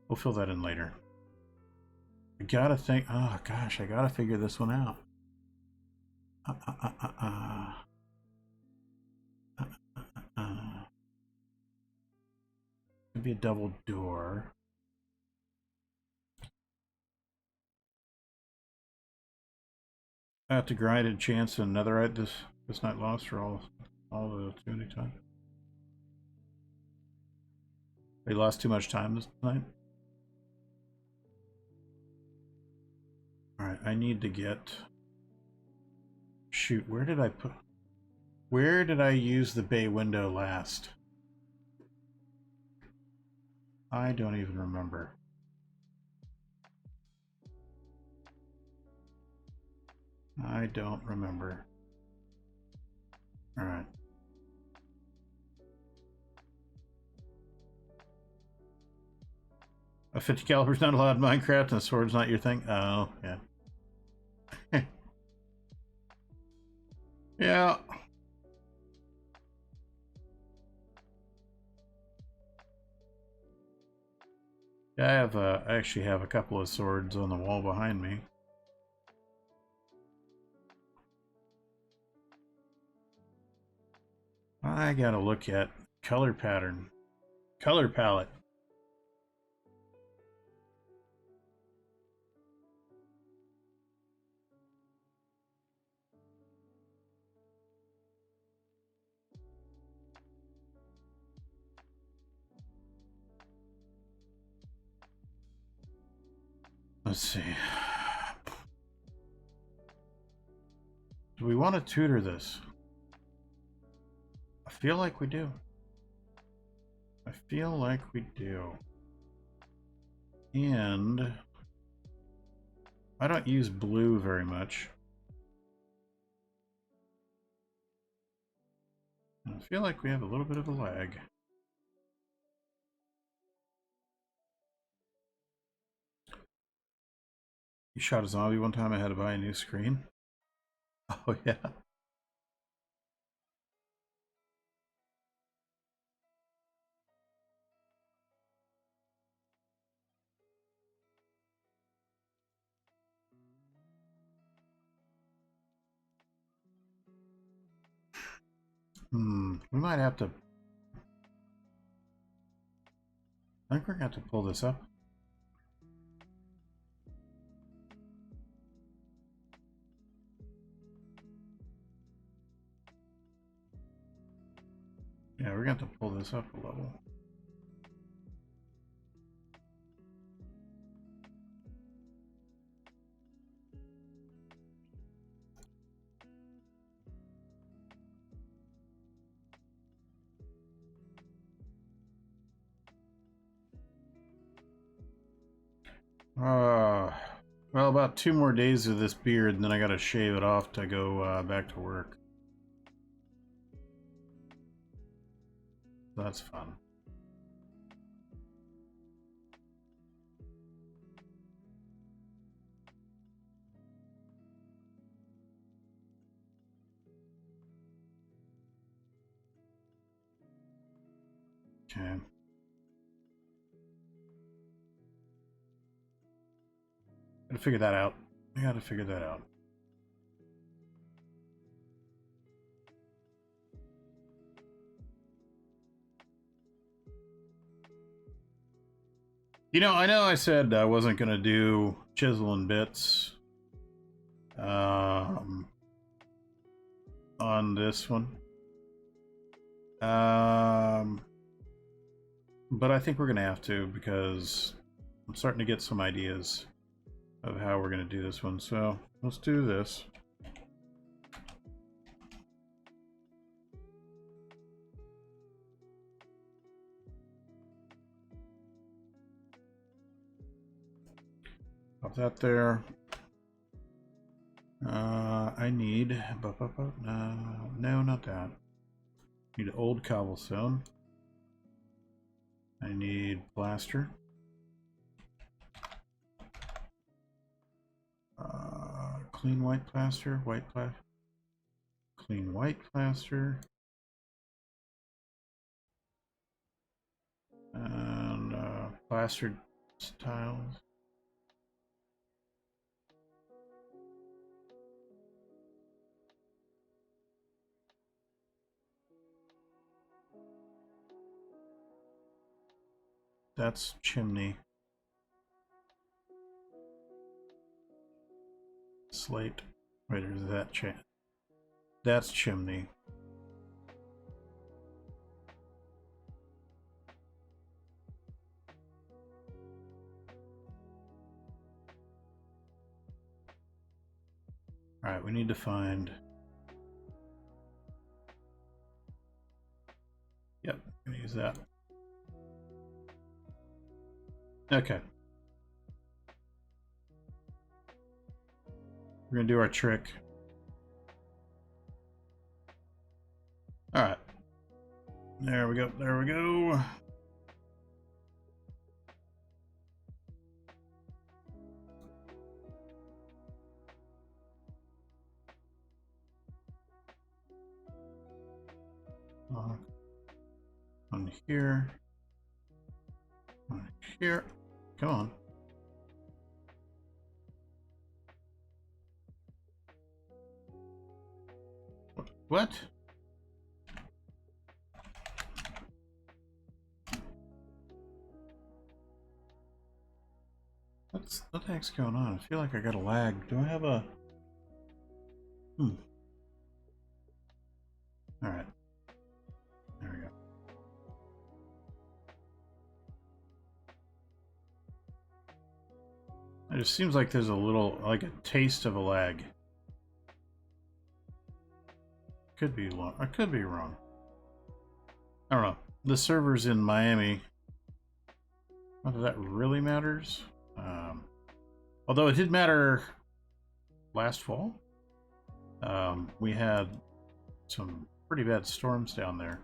We'll fill that in later. I gotta think. Oh gosh, I gotta figure this one out. Could be a double door. I have to grind a chance and netherite this night lost for all the too many times. We lost too much time this night. All right, I need to get. Shoot, where did I put? Where did I use the bay window last? I don't even remember. I don't remember. All right. A 50 caliber's not allowed in Minecraft, and a sword's not your thing. Oh, yeah. Yeah. Yeah, I actually have a couple of swords on the wall behind me. I gotta look at color pattern. Color palette. Let's see. Do we want to tutor this? I feel like we do. I feel like we do. And I don't use blue very much. And I feel like we have a little bit of a lag. You shot a zombie one time, I had to buy a new screen. Oh, yeah. We might have to. I think we're gonna have to pull this up. Yeah, we're gonna have to pull this up a level. Well, about 2 more days of this beard, and then I gotta shave it off to go back to work. That's fun. Okay. Gotta figure that out. I gotta figure that out. You know I said I wasn't gonna do chisel and bits on this one. But I think we're gonna have to, because I'm starting to get some ideas of how we're gonna do this one. So let's do this. Pop that there. I need... no, not that. Need old cobblestone. I need plaster. Clean white plaster, clean white plaster. And plastered tiles. That's chimney. Slate. Wait, is that that's chimney. Alright, we need to find... Yep, I'm gonna use that. Okay. We're gonna do our trick. Alright. There we go, there we go. On here. On here. Come on. What? What the heck's going on? I feel like I got a lag. Do I have a... Alright. There we go. It just seems like there's a little, like a taste of a lag. Could be long. I could be wrong. I don't know. The server's in Miami. Not that that really matters. Although it did matter last fall. We had some pretty bad storms down there.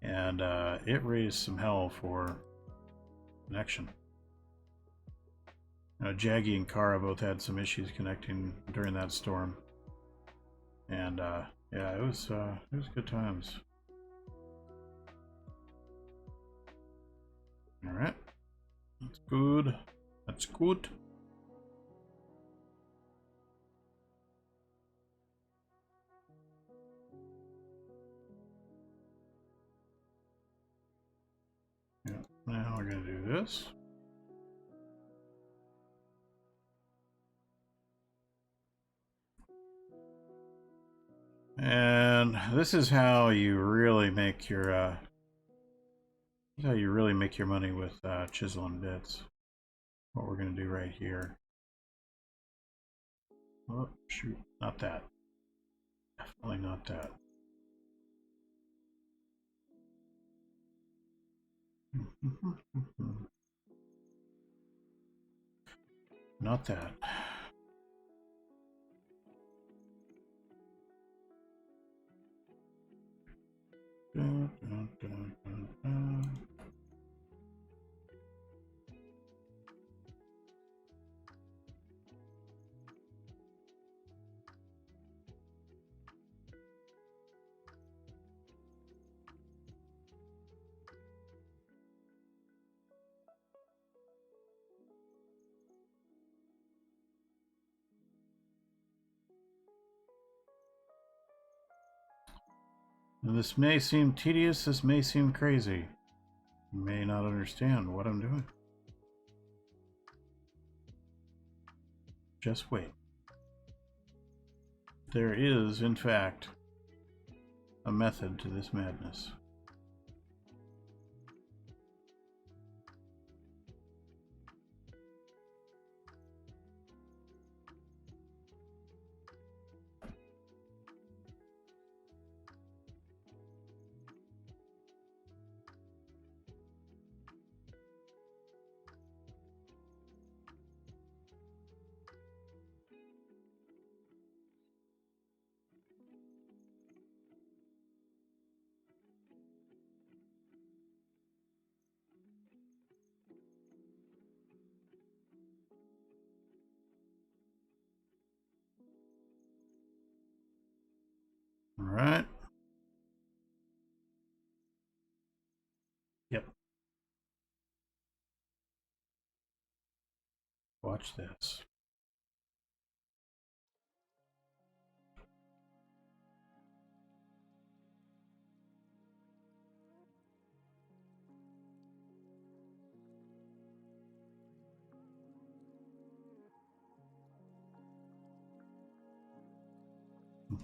And it raised some hell for connection. Jaggy and Kara both had some issues connecting during that storm. And yeah, it was good times. All right, that's good. That's good. Yeah. Now we're gonna do this. And this is how you really make your money with chisel and bits. What we're gonna do right here. Oh shoot, not that. Definitely not that. Not that. Dun, dun, dun, dun, dun. Now, this may seem tedious, this may seem crazy. You may not understand what I'm doing. Just wait. There is, in fact, a method to this madness. right. Yep. Watch this.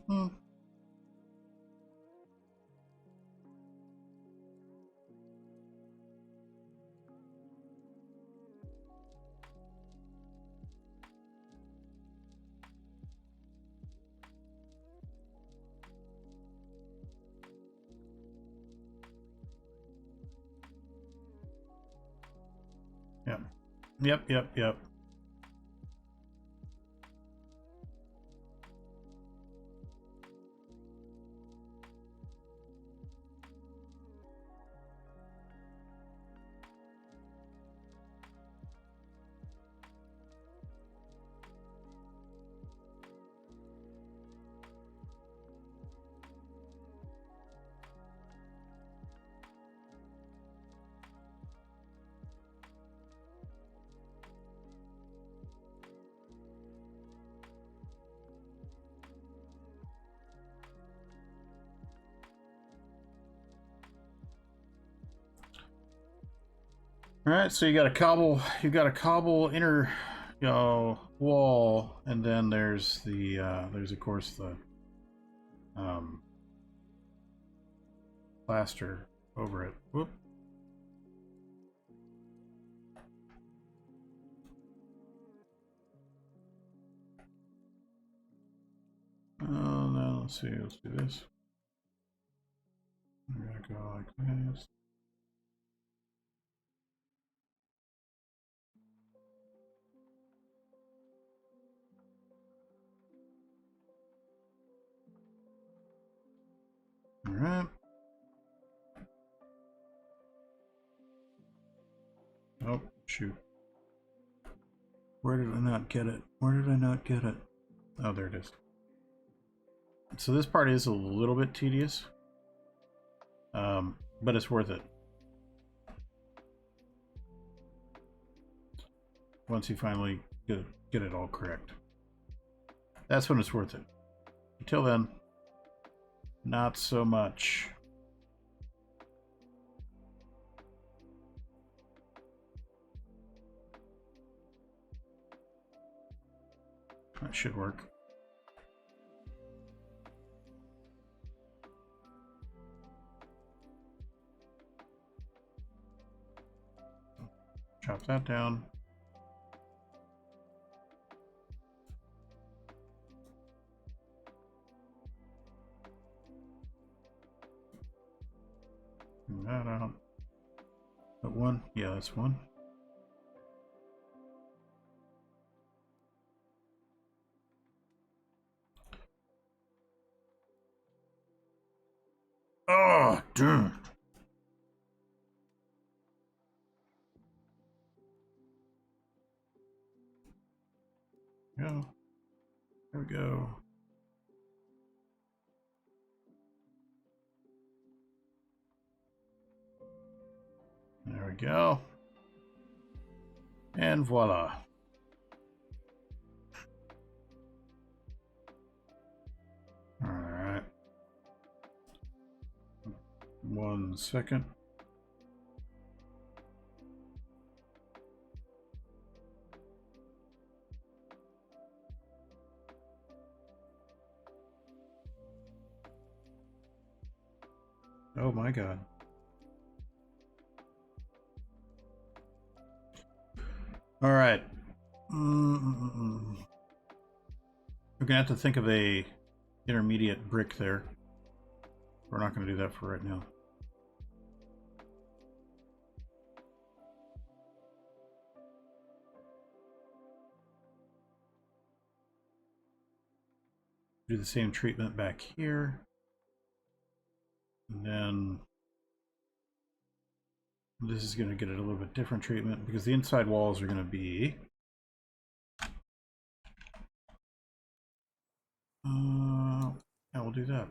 Mm-hmm. Yep. Yep. All right, so you got a cobble inner, wall, and then there's the there's of course the plaster over it. Whoop. Oh no, let's see, let's do this. We're gonna go like this. All right. Oh, shoot. Where did I not get it? Where did I not get it? Oh, there it is. So this part is a little bit tedious, but it's worth it. Once you finally get it all correct. That's when it's worth it. Until then, not so much. That should work. Chop that down. Bring that out. That one? Yeah, that's one. Oh, darn. Go. There we go. There we go. And voila. All right. 1 second. Oh my god. All right. We're gonna have to think of a intermediate brick there. We're not gonna do that for right now. Do the same treatment back here. And then this is going to get a little bit different treatment because the inside walls are going to be yeah, we'll do that.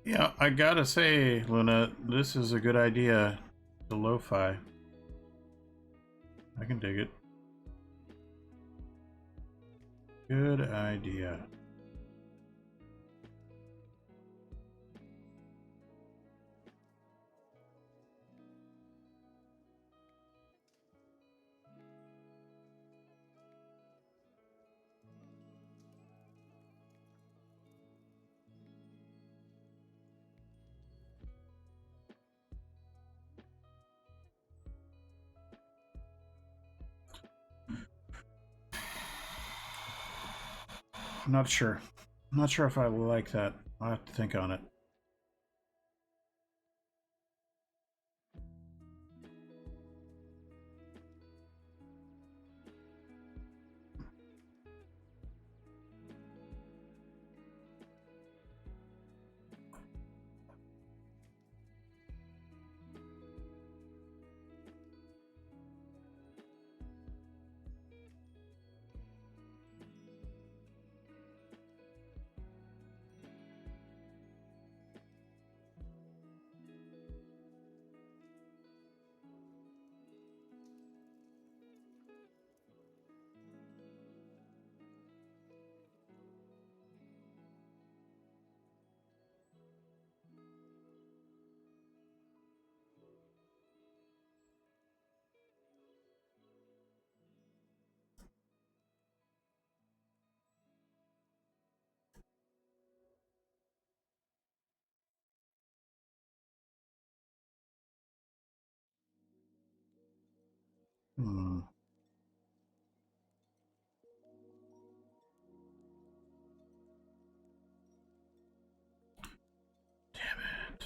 Yeah, I gotta say, Luna, this is a good idea. The lo-fi. I can dig it. Good idea. I'm not sure. I'm not sure if I like that. I'll have to think on it. Hmm. Damn it.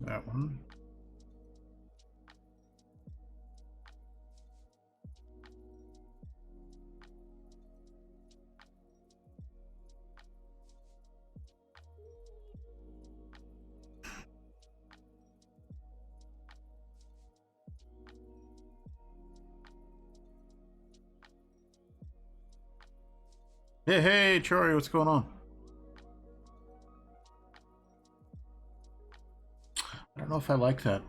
That one. Hey, hey, Troy, what's going on? I don't know if I like that.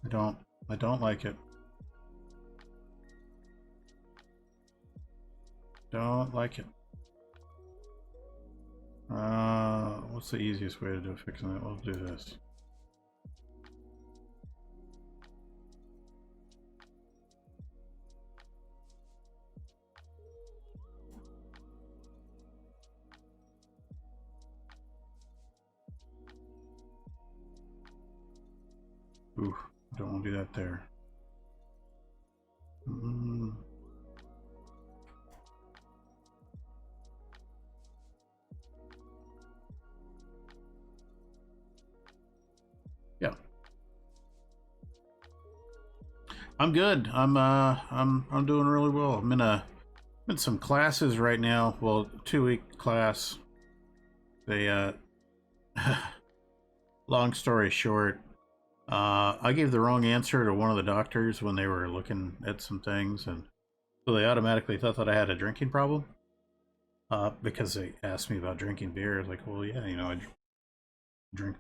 I don't. I don't like it. Don't like it. What's the easiest way to do fixing it? We'll do this. Ooh, don't want to do that there. Mm. Yeah, I'm good. I'm doing really well. I'm in some classes right now. Well, 2 week class. They long story short, I gave the wrong answer to one of the doctors when they were looking at some things, and so they automatically thought that I had a drinking problem. Because they asked me about drinking beer. I was like, well, yeah, I drink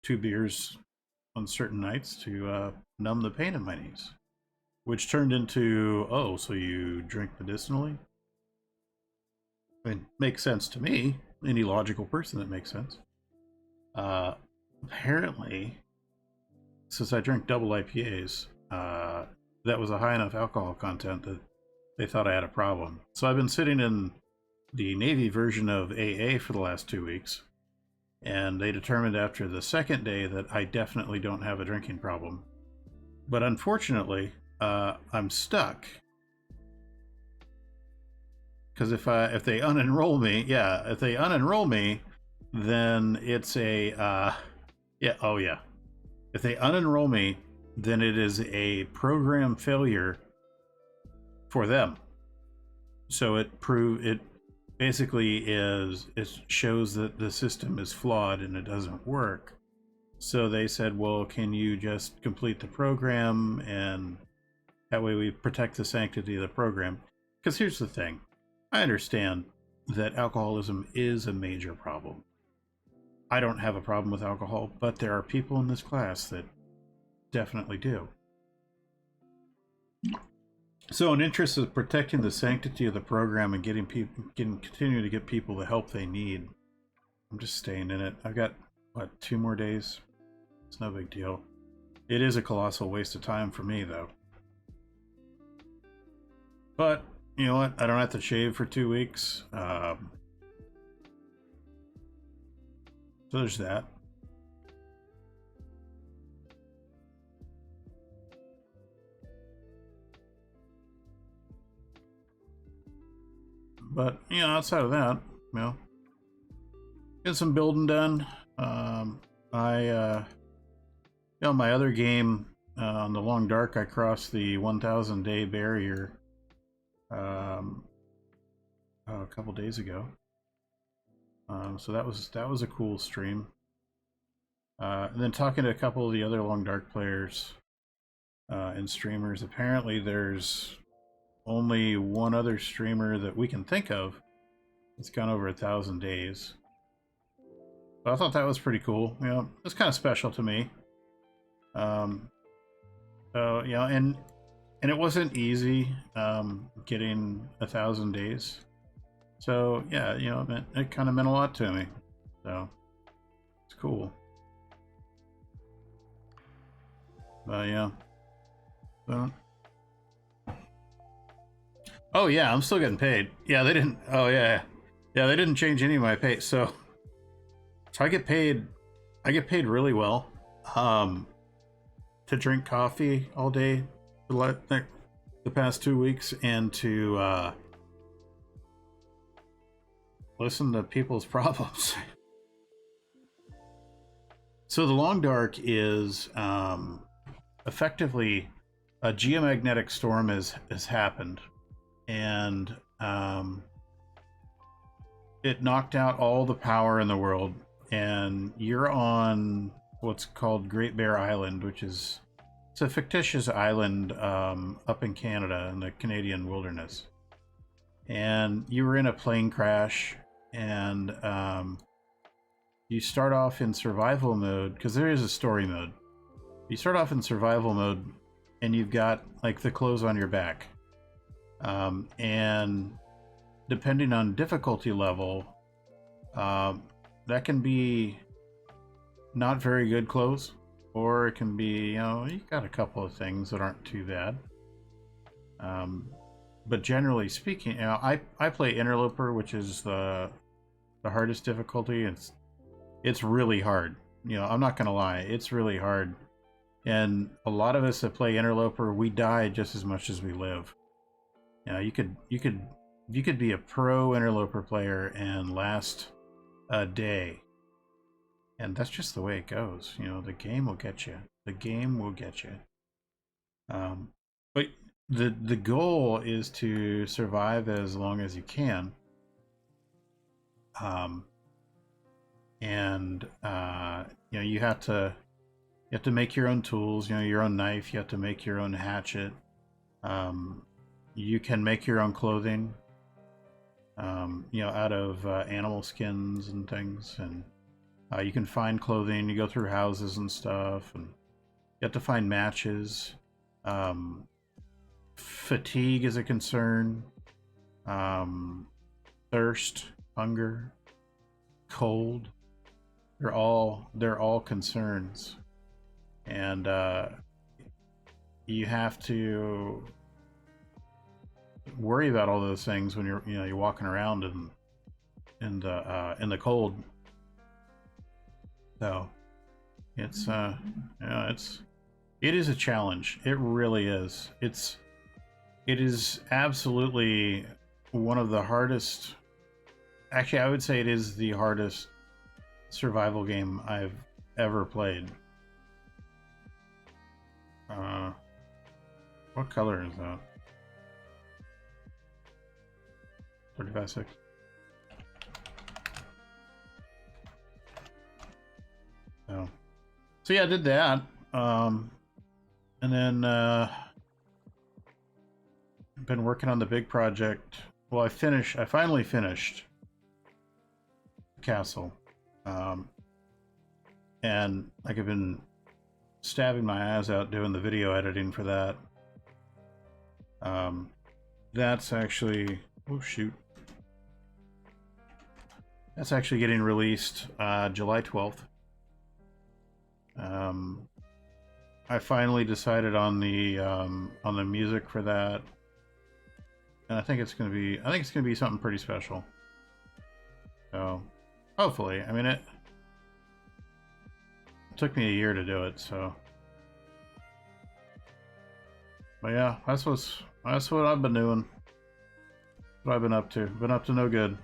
2 beers on certain nights to numb the pain in my knees, which turned into, oh, so you drink medicinally? I mean, makes sense to me. Any logical person, that makes sense. Uh, Apparently, since I drink double IPAs, that was a high enough alcohol content that they thought I had a problem. So I've been sitting in the Navy version of AA for the last 2 weeks, and they determined after the second day that I definitely don't have a drinking problem. But unfortunately, I'm stuck because if they unenroll me, yeah, if they unenroll me, then it's a yeah, oh yeah. If they unenroll me, then it is a program failure for them. So it basically it shows that the system is flawed and it doesn't work. So they said, well, can you just complete the program, and that way we protect the sanctity of the program? Because here's the thing. I understand that alcoholism is a major problem. I don't have a problem with alcohol, but there are people in this class that definitely do. So in interest of protecting the sanctity of the program and continuing to get people the help they need, I'm just staying in it. I've got, what, 2 more days? It's no big deal. It is a colossal waste of time for me, though. But, you know what? I don't have to shave for 2 weeks. So there's that. But, you know, outside of that, you know, get some building done. You know, my other game, on the Long Dark, I crossed the 1,000 day barrier a couple days ago. So that was a cool stream. And then talking to a couple of the other Long Dark players and streamers, apparently there's only one other streamer that we can think of that's gone over 1,000 days. So I thought that was pretty cool. You know, it's kind of special to me. So you know, and it wasn't easy getting 1,000 days. So yeah, you know, it kind of meant a lot to me. So it's cool. But yeah. So. Oh yeah, I'm still getting paid. Yeah, they didn't. Oh yeah, yeah, they didn't change any of my pay. So I get paid. I get paid really well. To drink coffee all day the past 2 weeks, and to listen to people's problems. So the Long Dark is effectively a geomagnetic storm has happened, and it knocked out all the power in the world, and you're on what's called Great Bear Island, which is, it's a fictitious island up in Canada in the Canadian wilderness. And you were in a plane crash, and you start off in survival mode, because there is a story mode. You start off in survival mode, and you've got like the clothes on your back. And depending on difficulty level, that can be not very good clothes, or it can be, you know, you got a couple of things that aren't too bad. But generally speaking, you know, I play Interloper, which is the hardest difficulty. It's really hard. You know, I'm not gonna lie, it's really hard. And a lot of us that play Interloper, we die just as much as we live. You know, you could be a pro Interloper player and last a day. And that's just the way it goes. You know, the game will get you. The game will get you. But the goal is to survive as long as you can. You know, you have to make your own tools. You know, your own knife. You have to make your own hatchet. You can make your own clothing. You know, out of animal skins and things, and you can find clothing. You go through houses and stuff, and you have to find matches. Fatigue is a concern. Thirst, hunger, cold. They're all concerns, and you have to worry about all those things when you're walking around in the cold. So it's it is a challenge. It really is. It is absolutely one of the hardest. Actually, I would say it is the hardest survival game I've ever played. What color is that? 35.6. So yeah, I did that. And then been working on the big project. Well, I finally finished the castle. And like I've been stabbing my eyes out doing the video editing for that. That's actually, oh shoot. That's actually getting released July 12th. I finally decided on the music for that. And I think it's gonna be something pretty special. So hopefully. I mean, it took me a year to do it, so. But yeah, that's what I've been doing. What I've been up to. Been up to no good.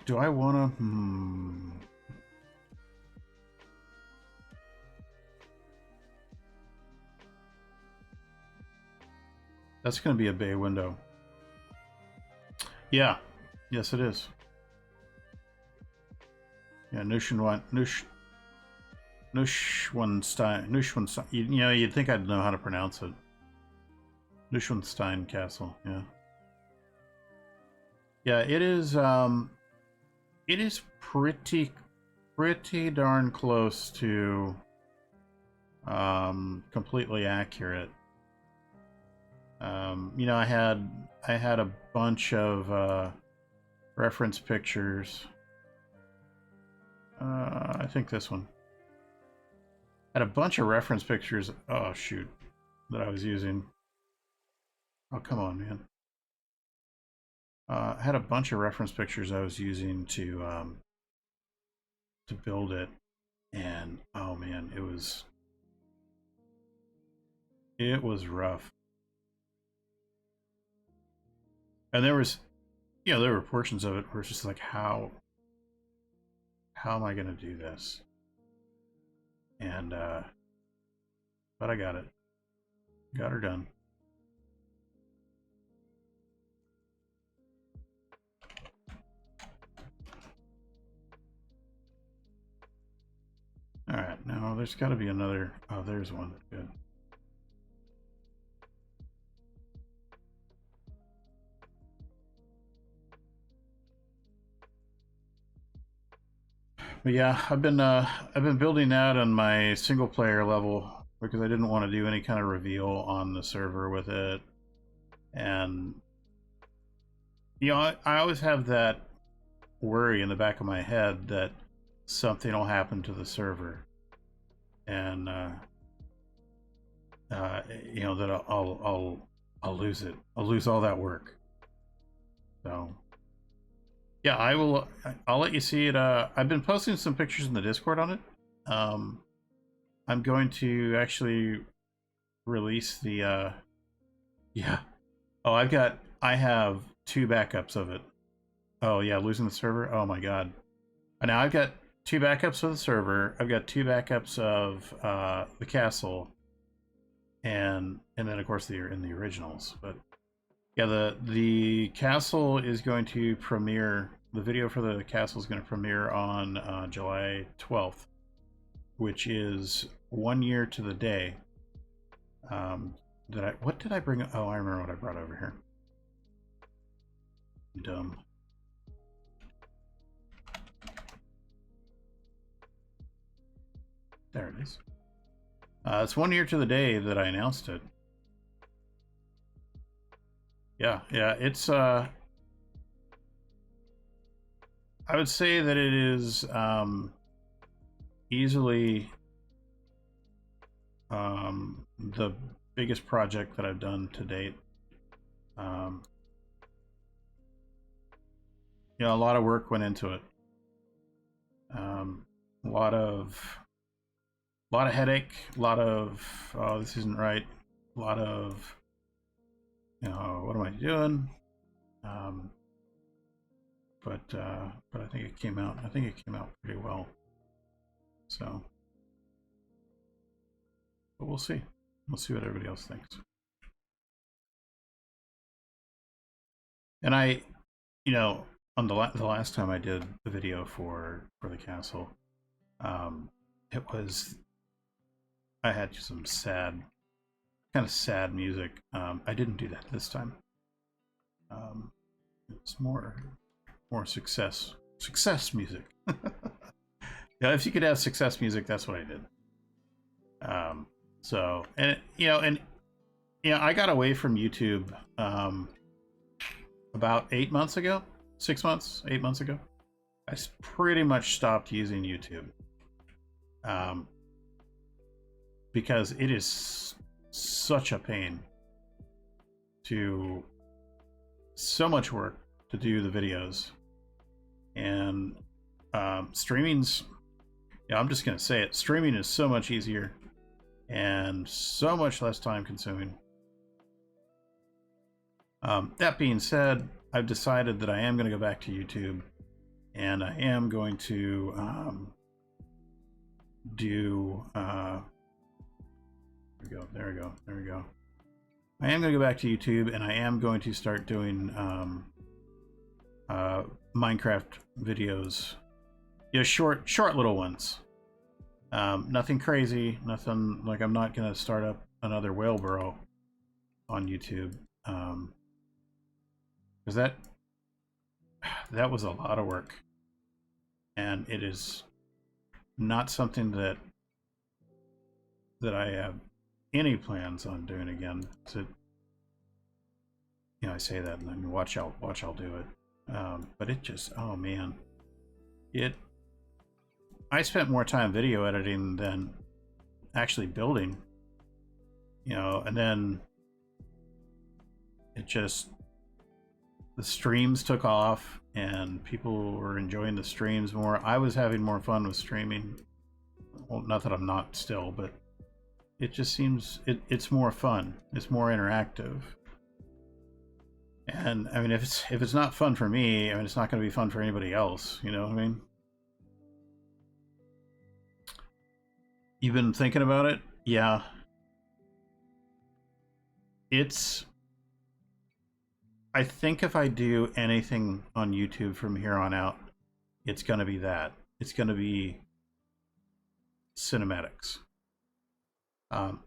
Do I wanna? That's gonna be a bay window. Yeah. Yes, it is. Yeah, Neuschwanstein. You know, you'd think I'd know how to pronounce it. Neuschwanstein Castle. Yeah. Yeah, it is. It is pretty darn close to completely accurate. You know, I had a bunch of reference pictures. I think this one. Had a bunch of reference pictures. Oh shoot, that I was using. Oh come on, man. Had a bunch of reference pictures I was using to build it, and oh man, it was rough. And there was, you know, there were portions of it where it's just like, how am I gonna do this? And but I got it. Got her done. Alright, now there's gotta be another. Oh, there's one. Good. But yeah, I've been building out on my single player level because I didn't want to do any kind of reveal on the server with it. And you know, I always have that worry in the back of my head that something will happen to the server, and you know, that I'll lose it. I'll lose all that work. So yeah, I'll let you see it. I've been posting some pictures in the Discord on it. I'm going to actually release the yeah. Oh, I have 2 backups of it. Oh yeah, losing the server. Oh my god. And now I've got 2 backups of the server. I've got 2 backups of the castle, and then of course they're in the originals. But yeah, the castle is going to premiere. The video for the castle is going to premiere on July 12th, which is 1 year to the day. What did I bring? Oh, I remember what I brought over here. Dumb. There it is. It's 1 year to the day that I announced it. Yeah, it's I would say that it is easily the biggest project that I've done to date. You know, a lot of work went into it. A lot of headache, a lot of, oh, this isn't right, a lot of, you know, what am I doing? But I think it came out. I think it came out pretty well. So But we'll see. We'll see what everybody else thinks. And I, you know, on the last time I did the video for the castle, it was, I had some sad, kind of sad music. I didn't do that this time. It's more success music. Yeah, if you could have success music, that's what I did. So, and I got away from YouTube about 8 months ago, 6 months, 8 months ago. I pretty much stopped using YouTube because it is such a pain to, so much work to do the videos, and streaming's, I'm just gonna say it, streaming is so much easier and so much less time consuming. That being said, I've decided that I am going to go back to YouTube, and I am going to there we go. I am going to go back to YouTube, and I am going to start doing Minecraft videos, short little ones. Nothing crazy, nothing like, I'm not going to start up another whale burrow on YouTube, because that was a lot of work, and it is not something that I have any plans on doing again. So, I say that, and then watch I'll do it. But it just, oh man, I spent more time video editing than actually building, and then it just, the streams took off and people were enjoying the streams more. I was having more fun with streaming. Well, not that I'm not still, but it just seems it's more fun. It's more interactive. And I mean, if it's not fun for me, I mean, it's not going to be fun for anybody else. You know what I mean? You've been thinking about it? Yeah. I think if I do anything on YouTube from here on out, it's going to be that. It's going to be cinematics.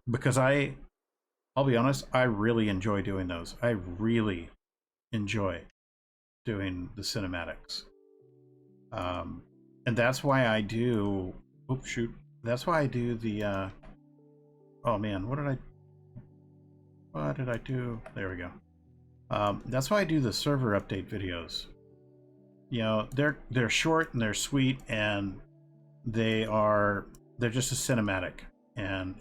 Because I'll be honest, I really enjoy doing those. I really enjoy doing the cinematics. And that's why I do, oops, shoot. That's why I do the, oh man, what did I do? There we go. That's why I do the server update videos. They're short and they're sweet, and they're just a cinematic, and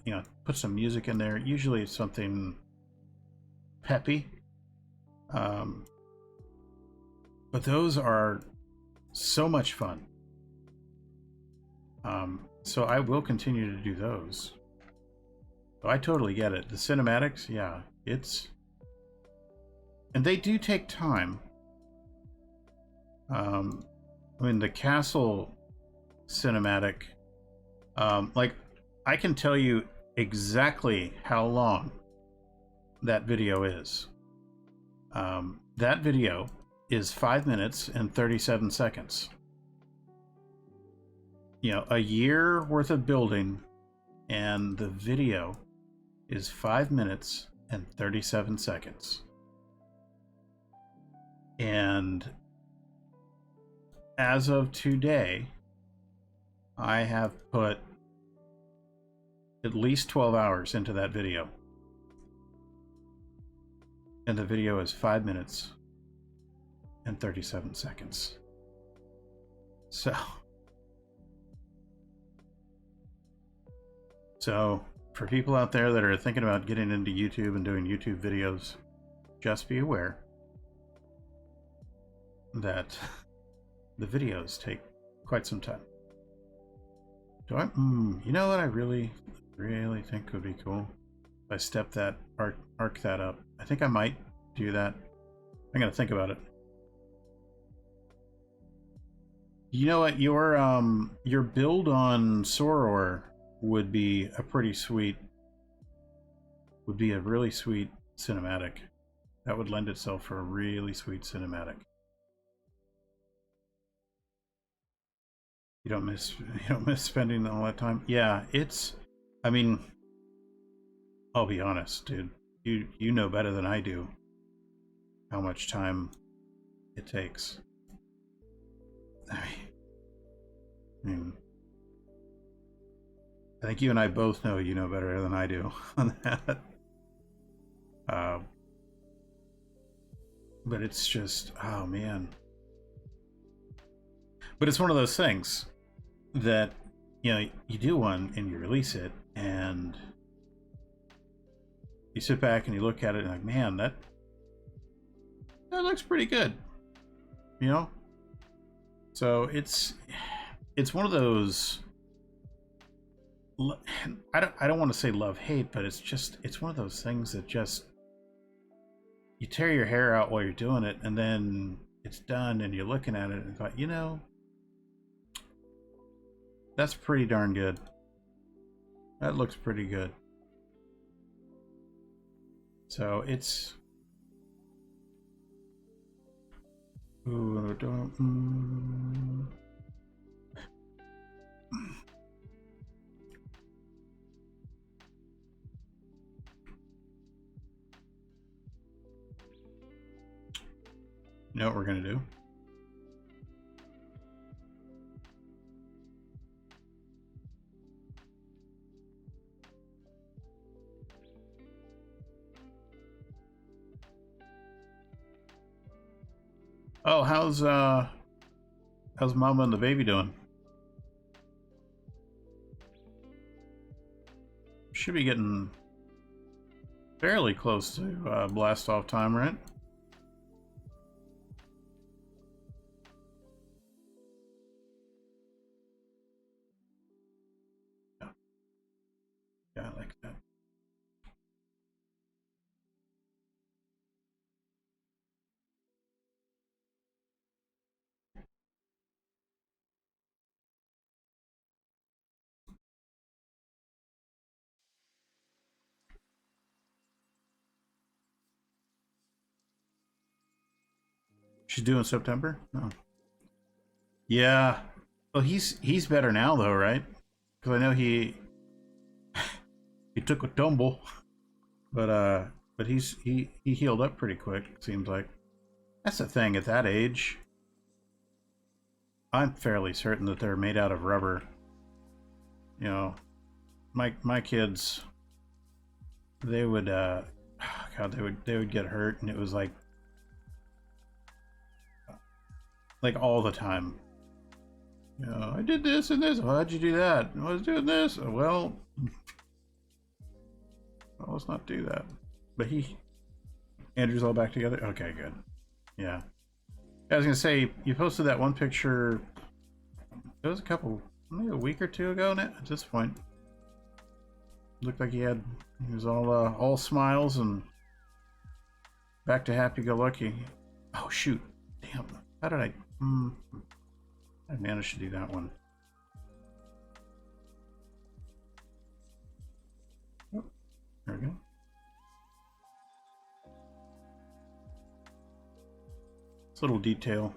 put some music in there. Usually it's something peppy. But those are so much fun. So I will continue to do those. So I totally get it. The cinematics, yeah, and they do take time. I mean, the castle cinematic, like, I can tell you exactly how long that video is. That video is 5 minutes and 37 seconds. A year worth of building, and the video is 5 minutes and 37 seconds. And as of today, I have put at least 12 hours into that video. And the video is 5 minutes and 37 seconds. So for people out there that are thinking about getting into YouTube and doing YouTube videos, just be aware that the videos take quite some time. You know what I really think would be cool? If I step that, arc that up. I think I might do that. I'm gonna think about it. You know what? Your build on Soror would be a pretty sweet would be a really sweet cinematic. That would lend itself for a really sweet cinematic. You don't miss spending all that time? Yeah, it's, I mean, I'll be honest, dude. You know better than I do how much time it takes. I mean, I think you and I both know you know better than I do on that. But it's just, oh man. But it's one of those things that, you know, you do one and you release it and you sit back and you look at it and like, man, that looks pretty good, you know? So it's one of those, I don't want to say love-hate, but it's one of those things that just, you tear your hair out while you're doing it, and then it's done, and you're looking at it and thought, you know, that's pretty darn good. That looks pretty good. So it's, ooh, don't. You know what we're gonna do? Oh, how's Mama and the baby doing? Should be getting fairly close to blast off time, right? Yeah, I like that. She's due in September? Oh. Yeah. Well, he's better now though, right? Because I know he took a tumble, but he healed up pretty quick. It seems like that's the thing at that age. I'm fairly certain that they're made out of rubber. You know, my kids, they would God, they would get hurt, and it was like all the time. You know, I did this and this. Why'd you do that? I was doing this. Well, let's not do that. But Andrew's all back together. Okay, good. Yeah. I was gonna say, you posted that one picture. It was maybe a week or two ago. At this point, looked like he was all smiles and back to happy-go-lucky. Oh shoot! Damn! How did I managed to do that one. Oh, there we go. It's a little detail.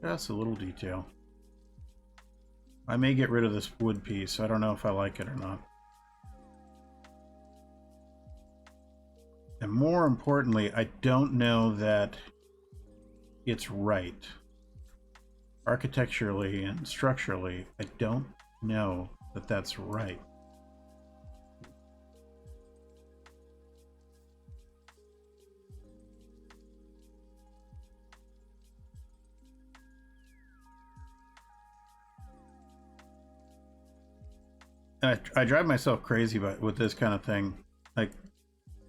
Just a little detail. I may get rid of this wood piece. I don't know if I like it or not. And more importantly, I don't know that it's right. Architecturally and structurally, I don't know that that's right. And I drive myself crazy with this kind of thing. Like,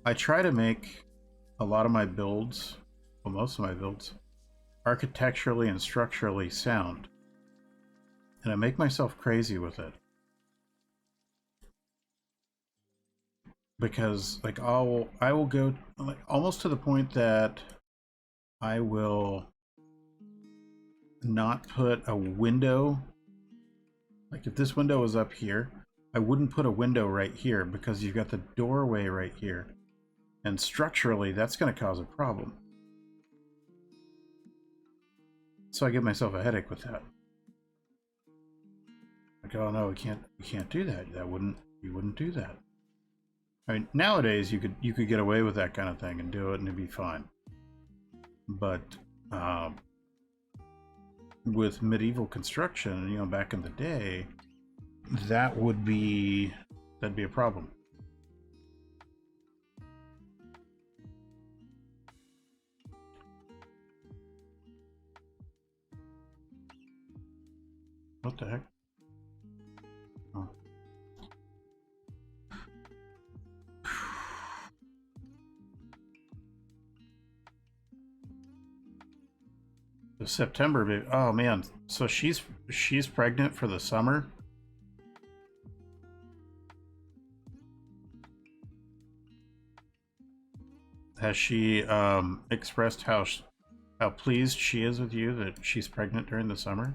I try to make a lot of my builds, well, most of my builds, architecturally and structurally sound. And I make myself crazy with it. Because, like, I will go, like, almost to the point that I will not put a window. Like, if this window is up here, I wouldn't put a window right here because you've got the doorway right here. And structurally, that's going to cause a problem. So I give myself a headache with that. Like, oh no, we can't do that. You wouldn't do that. I mean, nowadays you could get away with that kind of thing and do it and it'd be fine. But with medieval construction, you know, back in the day, that'd be a problem. What the heck? Oh. September, baby. Oh man, so she's pregnant for the summer. Has she expressed how pleased she is with you that she's pregnant during the summer?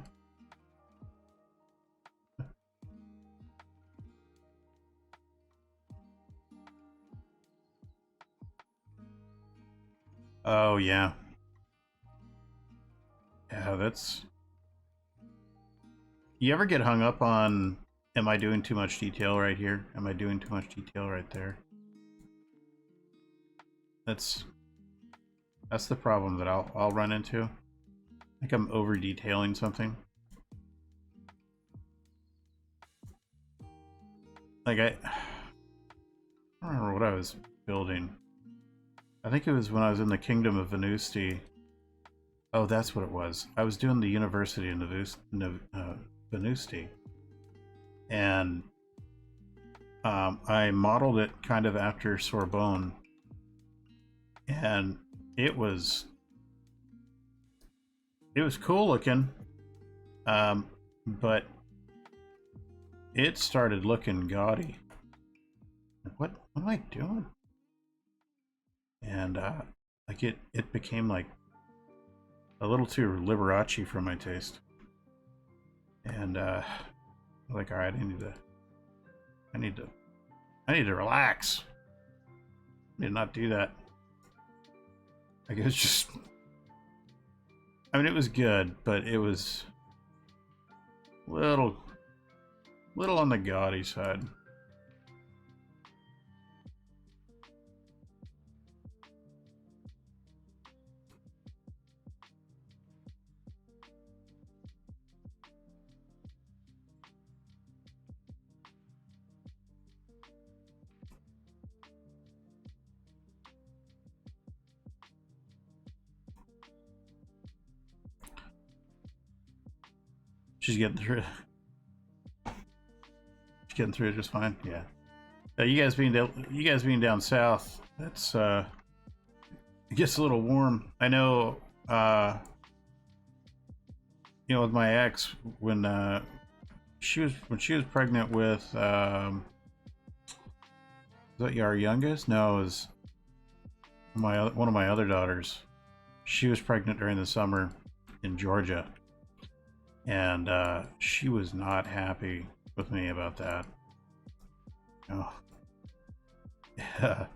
Oh yeah. Yeah, that's... You ever get hung up on, am I doing too much detail right here? Am I doing too much detail right there? That's the problem that I'll run into. I think I'm over detailing something. Like I don't remember what I was building. I think it was when I was in the Kingdom of Venusti. Oh, that's what it was. I was doing the University in Venusti. And I modeled it kind of after Sorbonne. And it was cool looking. But it started looking gaudy. What am I doing? And like it became like a little too Liberace for my taste. And like, all right, I need to relax. I did not do that. Like, it was just, I mean, it was good, but it was little on the gaudy side. She's getting through it. She's getting through it just fine. Yeah. You guys being down south, that's it gets a little warm. I know. You know, with my ex, when she was pregnant with was that our youngest? No, it was one of my other daughters. She was pregnant during the summer in Georgia. And she was not happy with me about that. Oh. Yeah.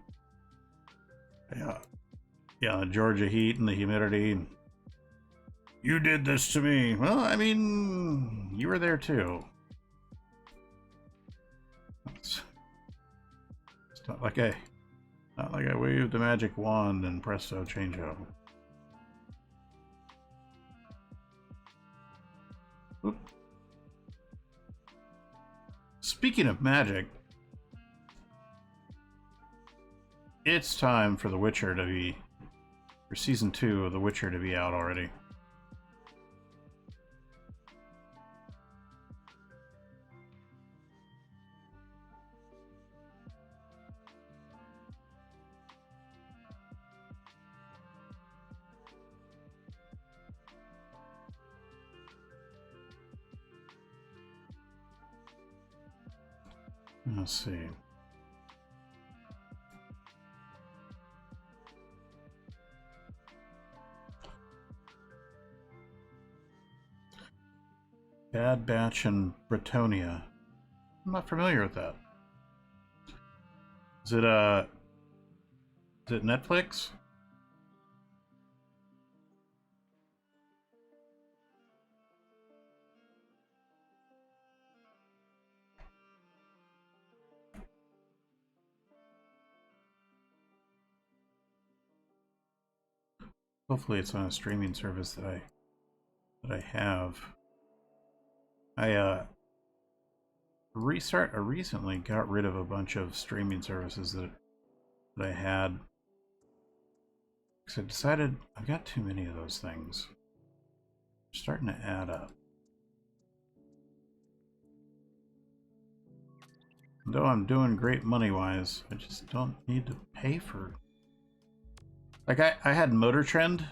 Yeah, the Georgia heat and the humidity. You did this to me. Well, I mean, you were there too. It's not like I waved a magic wand and presto changeo. Oop. Speaking of magic, it's time for season 2 of The Witcher to be out already. Let's see. Bad Batch and Bretonia. I'm not familiar with that. Is it Netflix? Hopefully it's on a streaming service that I have. I recently got rid of a bunch of streaming services that I had, because I decided I've got too many of those things. They're starting to add up. Though I'm doing great money-wise, I just don't need to pay for... Like, I had Motor Trend,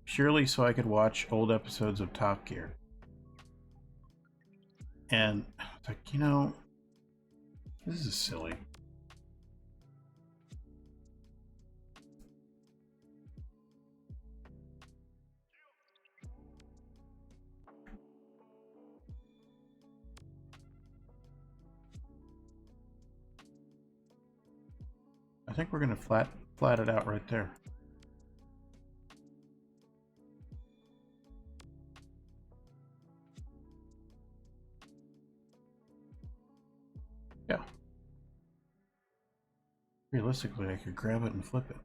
purely so I could watch old episodes of Top Gear. And it's like, you know, this is silly. I think we're gonna flat it out right there. Yeah. Realistically, I could grab it and flip it.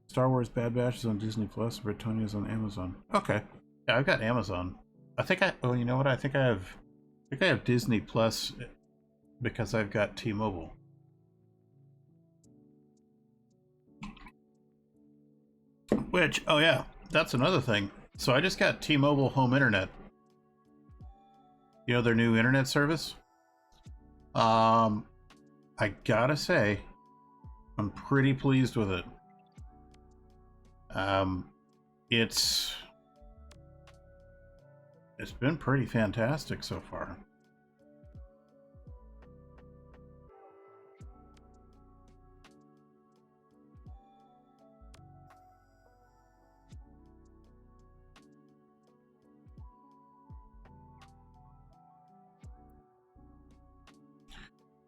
Star Wars Bad Batch is on Disney Plus. Britonia's on Amazon. Okay. Yeah, I've got Amazon. I think oh, you know what? I think I have Disney Plus because I've got T-Mobile. Which, oh yeah, that's another thing. So I just got T-Mobile Home Internet. You know, their new internet service? I gotta say, I'm pretty pleased with it. It's been pretty fantastic so far.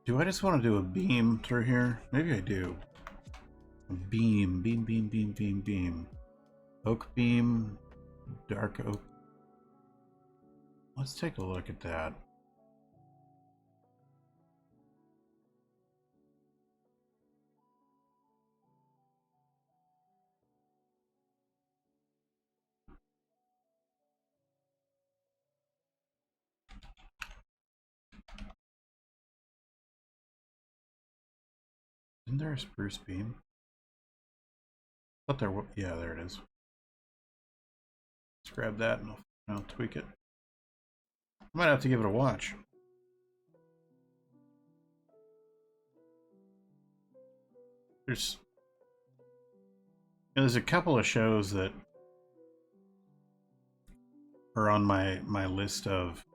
Do I just want to do a beam through here? Maybe I do. Beam, beam, beam, beam, beam, beam. Oak beam, dark oak. Let's take a look at that. Isn't there a spruce beam? But there, yeah, there it is. Let's grab that and I'll tweak it. I might have to give it a watch. There's a couple of shows that are on my list of,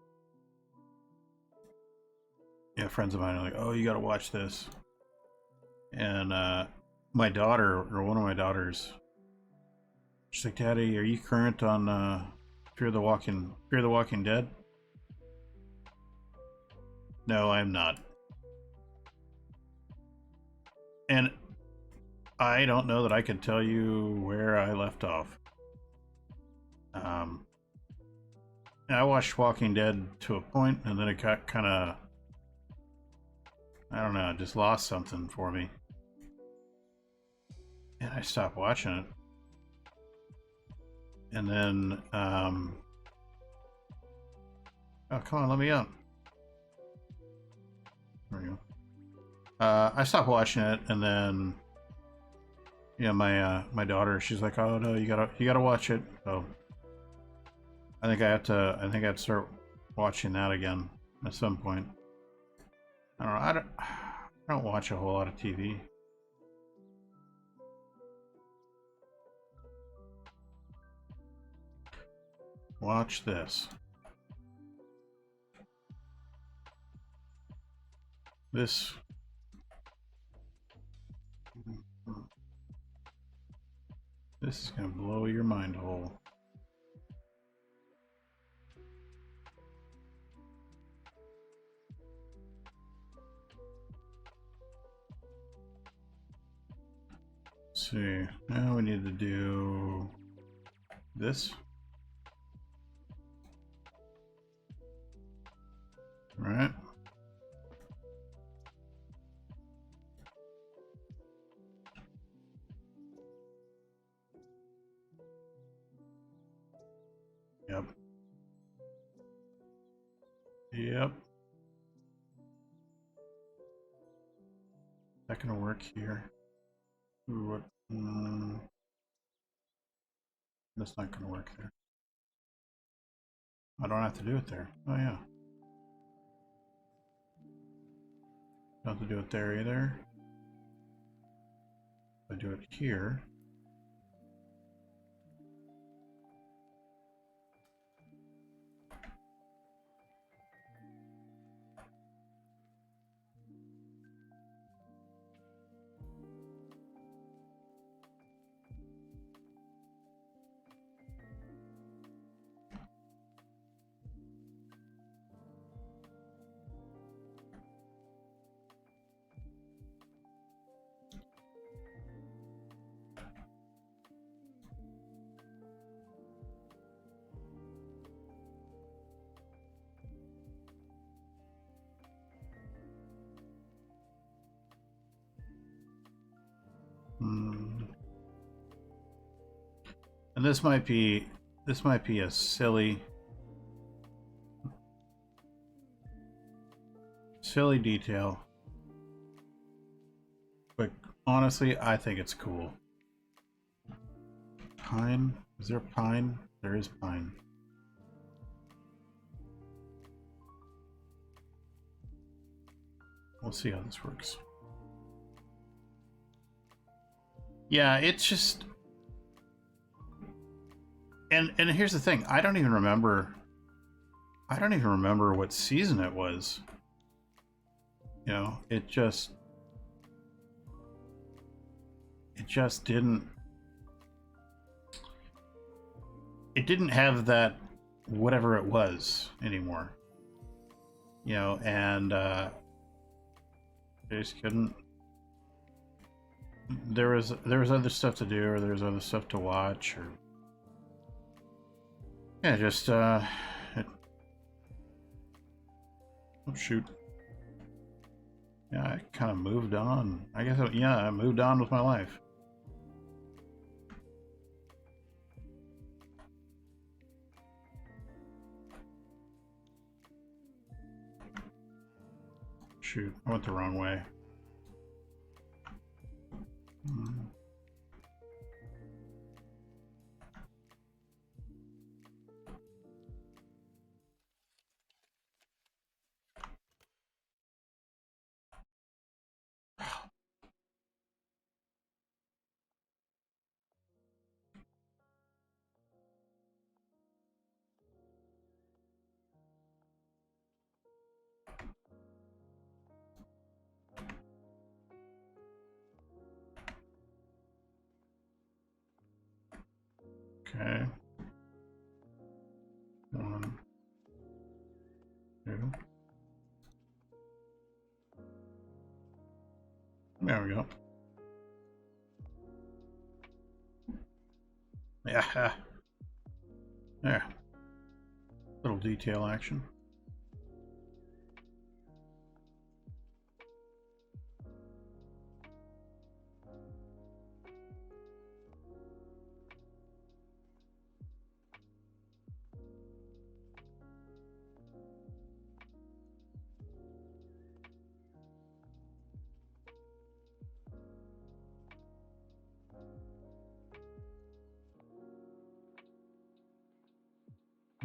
yeah, friends of mine are like, oh, you gotta watch this. And my daughter, or one of my daughters, she's like, Daddy, are you current on Fear the Walking Dead? No, I'm not. And I don't know that I can tell you where I left off. I watched Walking Dead to a point, and then it got kind of, I don't know, just lost something for me. And I stopped watching it. And then, oh, come on, let me out. There we go. I stopped watching it, and then, yeah, my daughter, she's like, oh no, you gotta watch it. So I think I have to start watching that again at some point. I don't know. I don't watch a whole lot of TV. Watch this. This is gonna blow your mind hole. Let's see. Now we need to do this. Right. Yep. Yep. That gonna work here. Ooh, what? That's not gonna work there. I don't have to do it there. Oh yeah. Don't have to do it there either. I do it here. And this might be a silly detail, but honestly, I think it's cool. Pine? Is there pine? There is pine. We'll see how this works. Yeah, it's just... And here's the thing, I don't even remember what season it was. You know, it just didn't have that whatever it was anymore. You know, and I just couldn't. There was other stuff to do, or there was other stuff to watch, or yeah, just oh shoot. Yeah, I kind of moved on. I guess, yeah, I moved on with my life. Shoot, I went the wrong way. Okay. 1, 2. There we go. Yeah. There. Little detail action.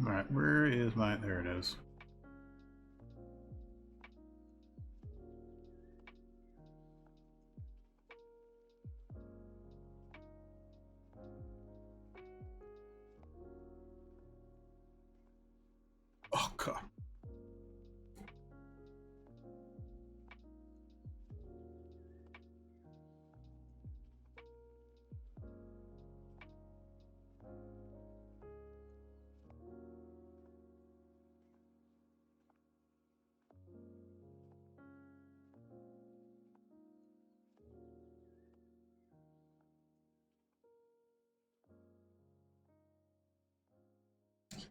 Alright, where is my... There it is. Oh, God.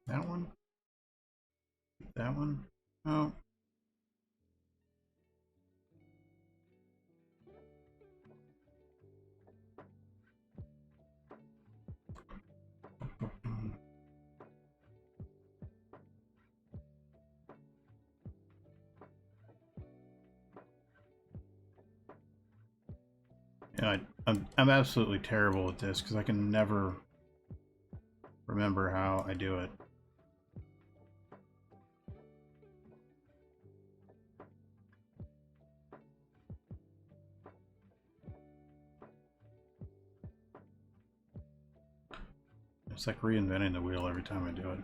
That one? That one? Oh. Yeah, I'm absolutely terrible at this because I can never remember how I do it. It's like reinventing the wheel every time I do it.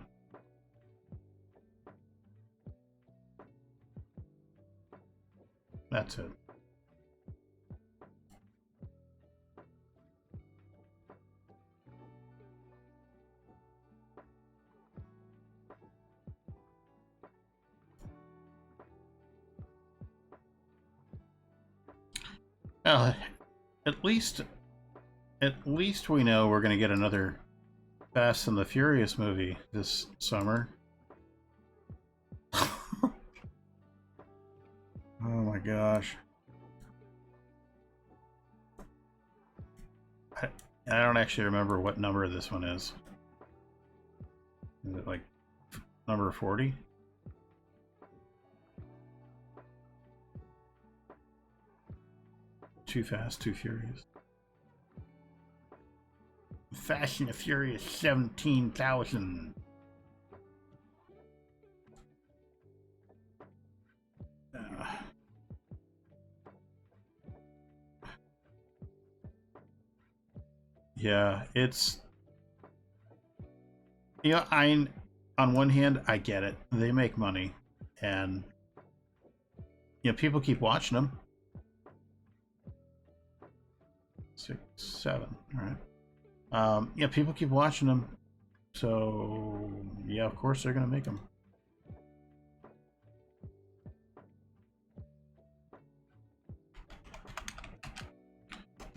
That's it. Well, at least we know we're going to get another Fast and the Furious movie this summer. Oh my gosh. I don't actually remember what number this one is. Is it like number 40? Too Fast, Too Furious. Fast and the Furious 17,000. Yeah, it's, you know, on one hand I get it. They make money, and you know people keep watching them. 6, 7. All right. Yeah, people keep watching them, so yeah, of course they're gonna make them.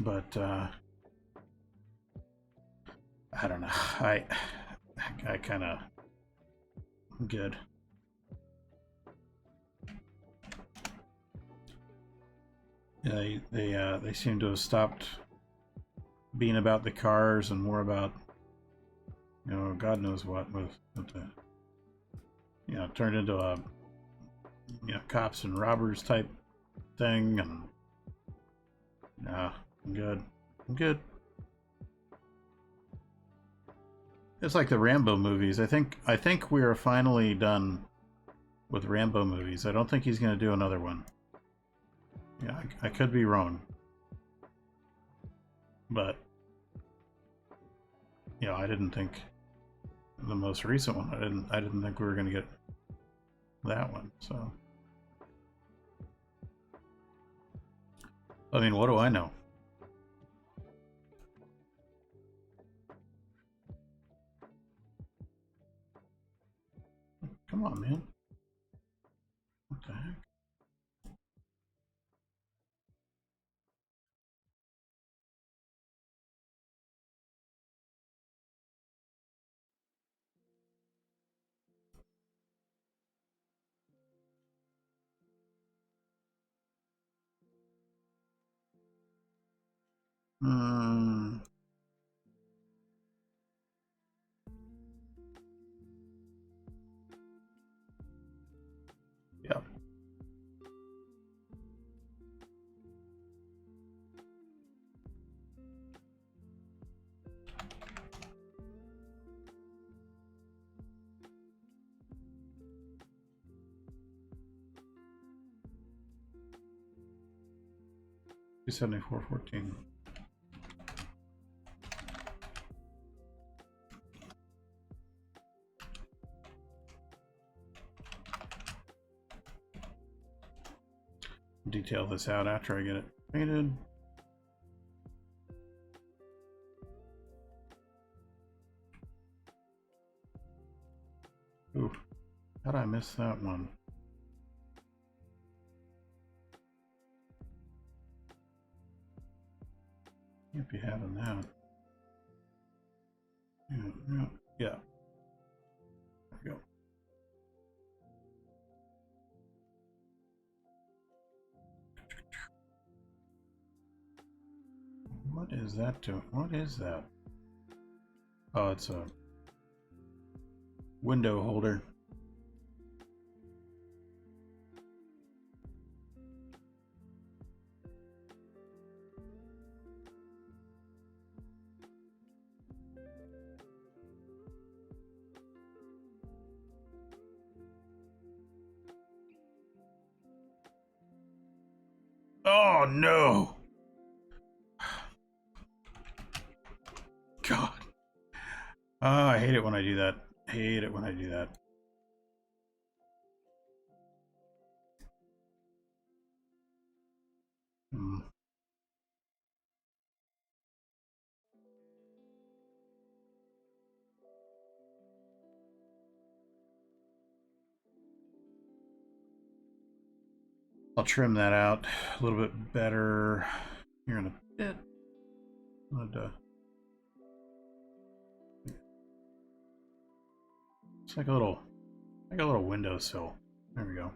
But I don't know. I kind of good. Yeah, they seem to have stopped being about the cars and more about, you know, God knows what with the, you know, turned into a, you know, cops and robbers type thing. And nah, I'm good. I'm good. It's like the Rambo movies. I think we are finally done with Rambo movies. I don't think he's going to do another one. Yeah, I could be wrong, but you know, I didn't think the most recent one. I didn't think we were going to get that one. So, I mean, what do I know? Come on, man. What the heck? Hmm. Yep. $274.14. Detail this out after I get it painted. Ooh, how'd I miss that one? Can't be having that. Yeah, yeah, yeah. What is that doing? What is that? Oh, it's a window holder. Oh no! God. Oh, I hate it when I do that. Hate it when I do that. Hmm. I'll trim that out a little bit better here in a bit. It's like a little windowsill. There we go.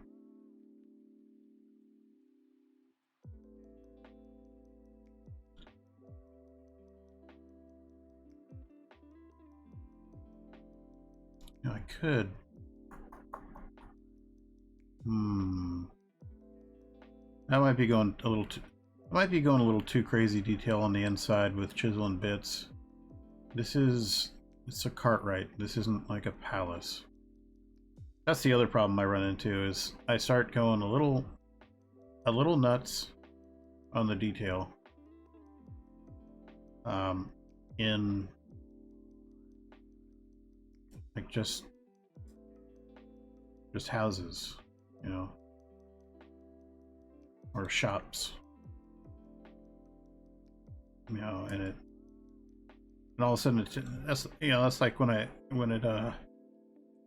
Now I could. That might be going a little too. I might be going a little too crazy detail on the inside with chisel and bits. It's a Cartwright. This isn't like a palace. That's the other problem I run into is I start going a little nuts on the detail. In like just houses, you know, or shops, you know, and all of a sudden that's like when I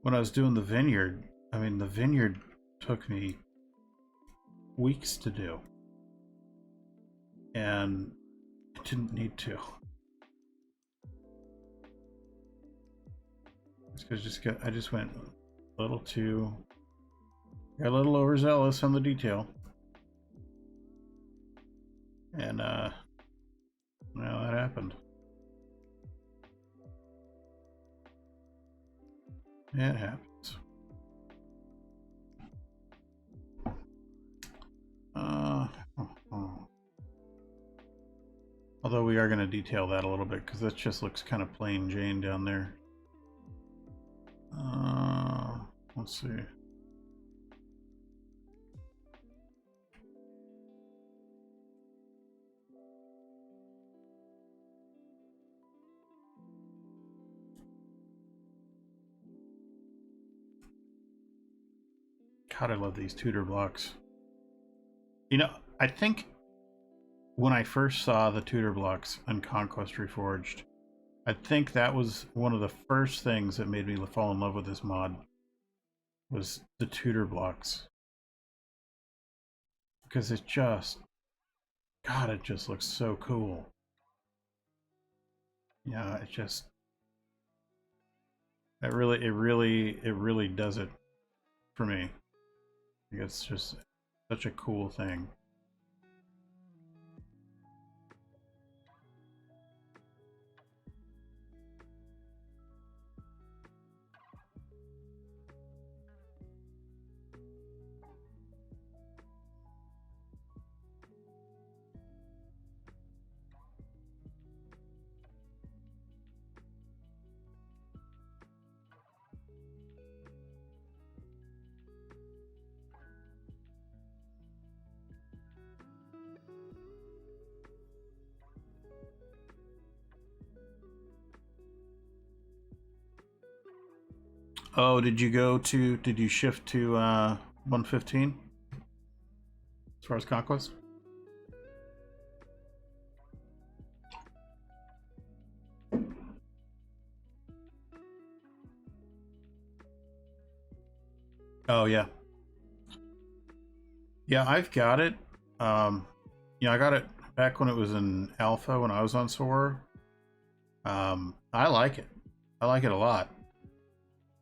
was doing the vineyard. I mean, the vineyard took me weeks to do, and it didn't need to. I just went a little too, got a little overzealous on the detail, and well, that happened. Yeah, it happens. Although we are going to detail that a little bit because that just looks kind of plain Jane down there. Let's see. God, I love these Tudor blocks. You know, I think when I first saw the Tudor blocks on Conquest Reforged, I think that was one of the first things that made me fall in love with this mod, was the Tudor blocks. Because it just, God, it just looks so cool. Yeah, it just, it really does it for me. It's just such a cool thing. Oh, did you shift to 115 as far as Conquest? Oh yeah. Yeah, I've got it. I got it back when it was in alpha when I was on Sora. I like it. I like it a lot.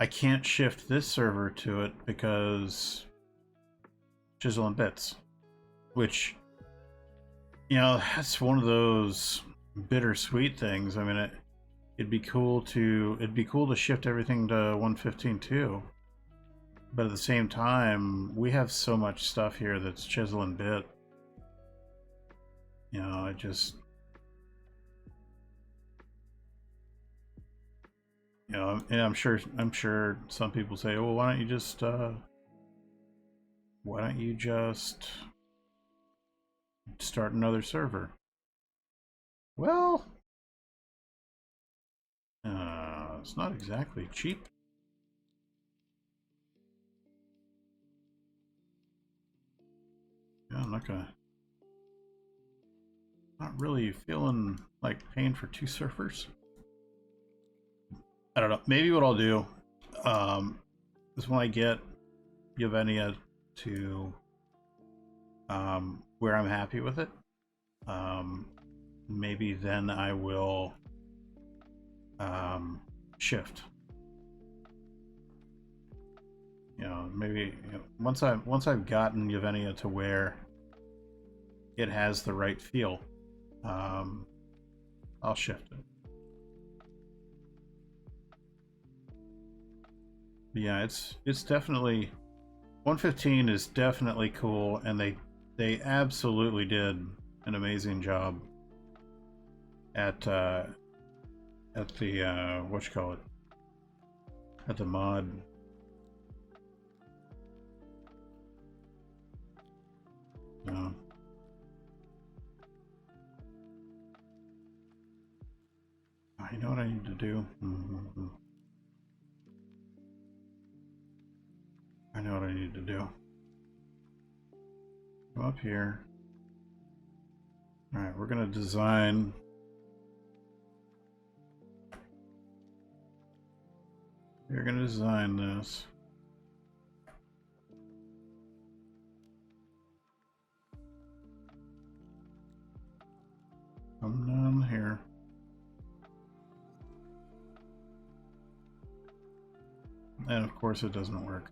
I can't shift this server to it because chisel and bits, which, that's one of those bittersweet things. I mean, it'd be cool to shift everything to 115 too. But at the same time, we have so much stuff here that's chisel and bit. You know, and I'm sure some people say, well, why don't you just start another server? Well, it's not exactly cheap. Yeah, not really feeling like paying for 2 servers. I don't know. Maybe what I'll do is when I get Yevenia to where I'm happy with it, maybe then I will shift. You know, maybe once I've gotten Yevenia to where it has the right feel, I'll shift it. But yeah, it's definitely 115 is definitely cool, and they absolutely did an amazing job at the what you call it, at the mod. No. I know what I need to do. I know what I need to do. Come up here. All right, we're gonna design. We're gonna design this. Come down here. And of course it doesn't work.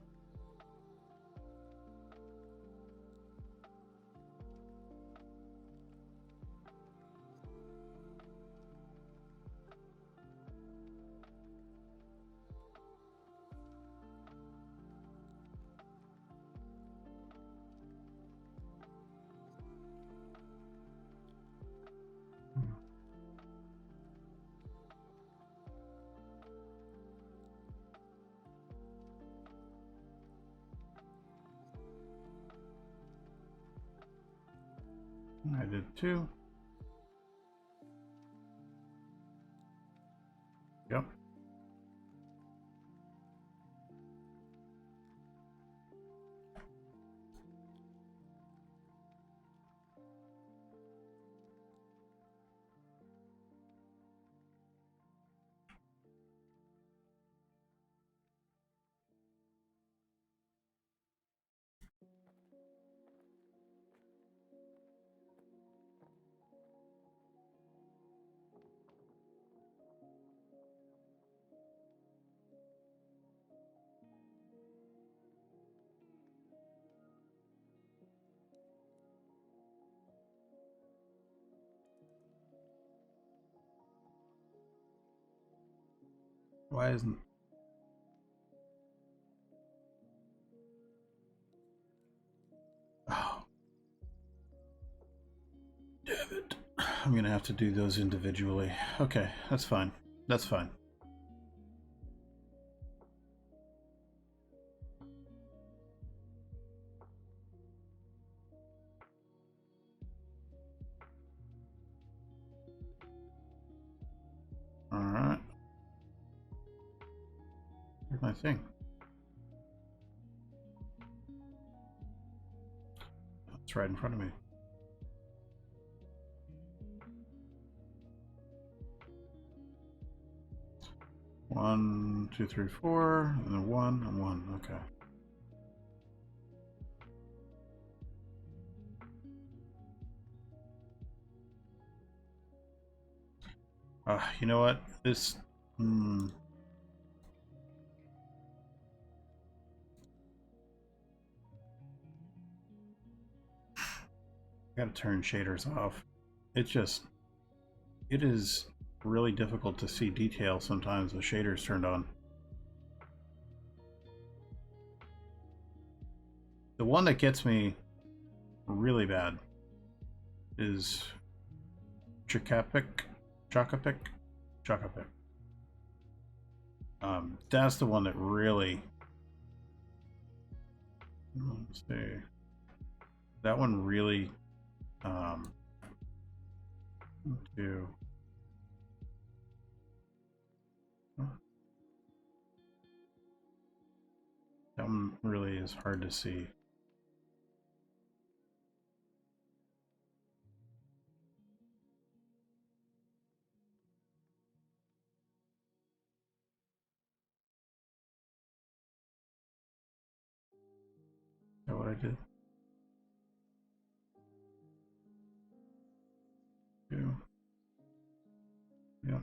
I did 2. Yep. Why isn't... Oh. Damn it. I'm gonna have to do those individually. Okay, that's fine. That's fine. Alright. Where's my thing? It's right in front of me. One, two, three, four, and then 1 and 1. Okay. You know what? This... Gotta turn shaders off. It's just... it is really difficult to see detail sometimes with shaders turned on. The one that gets me really bad is Chocapic. That's the one that really. Let's see. That one really. Do. That one really is hard to see. Is that what I did? Do. Yeah.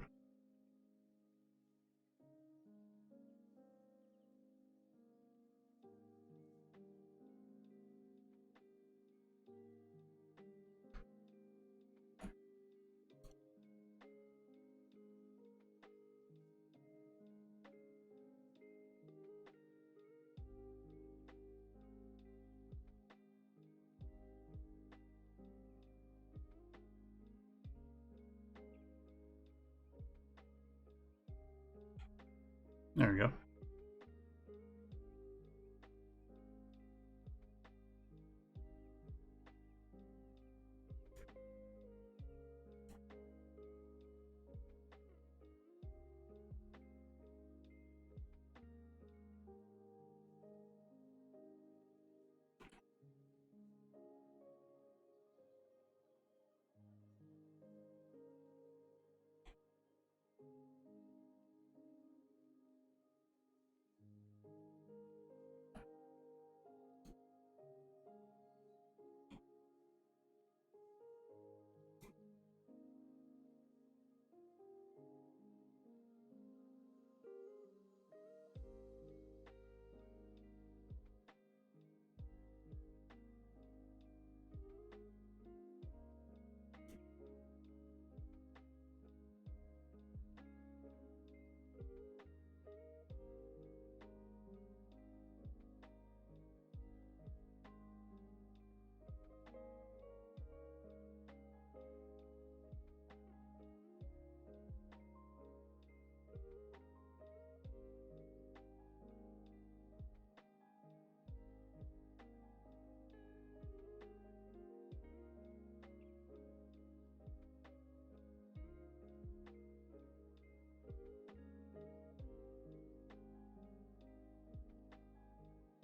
There we go.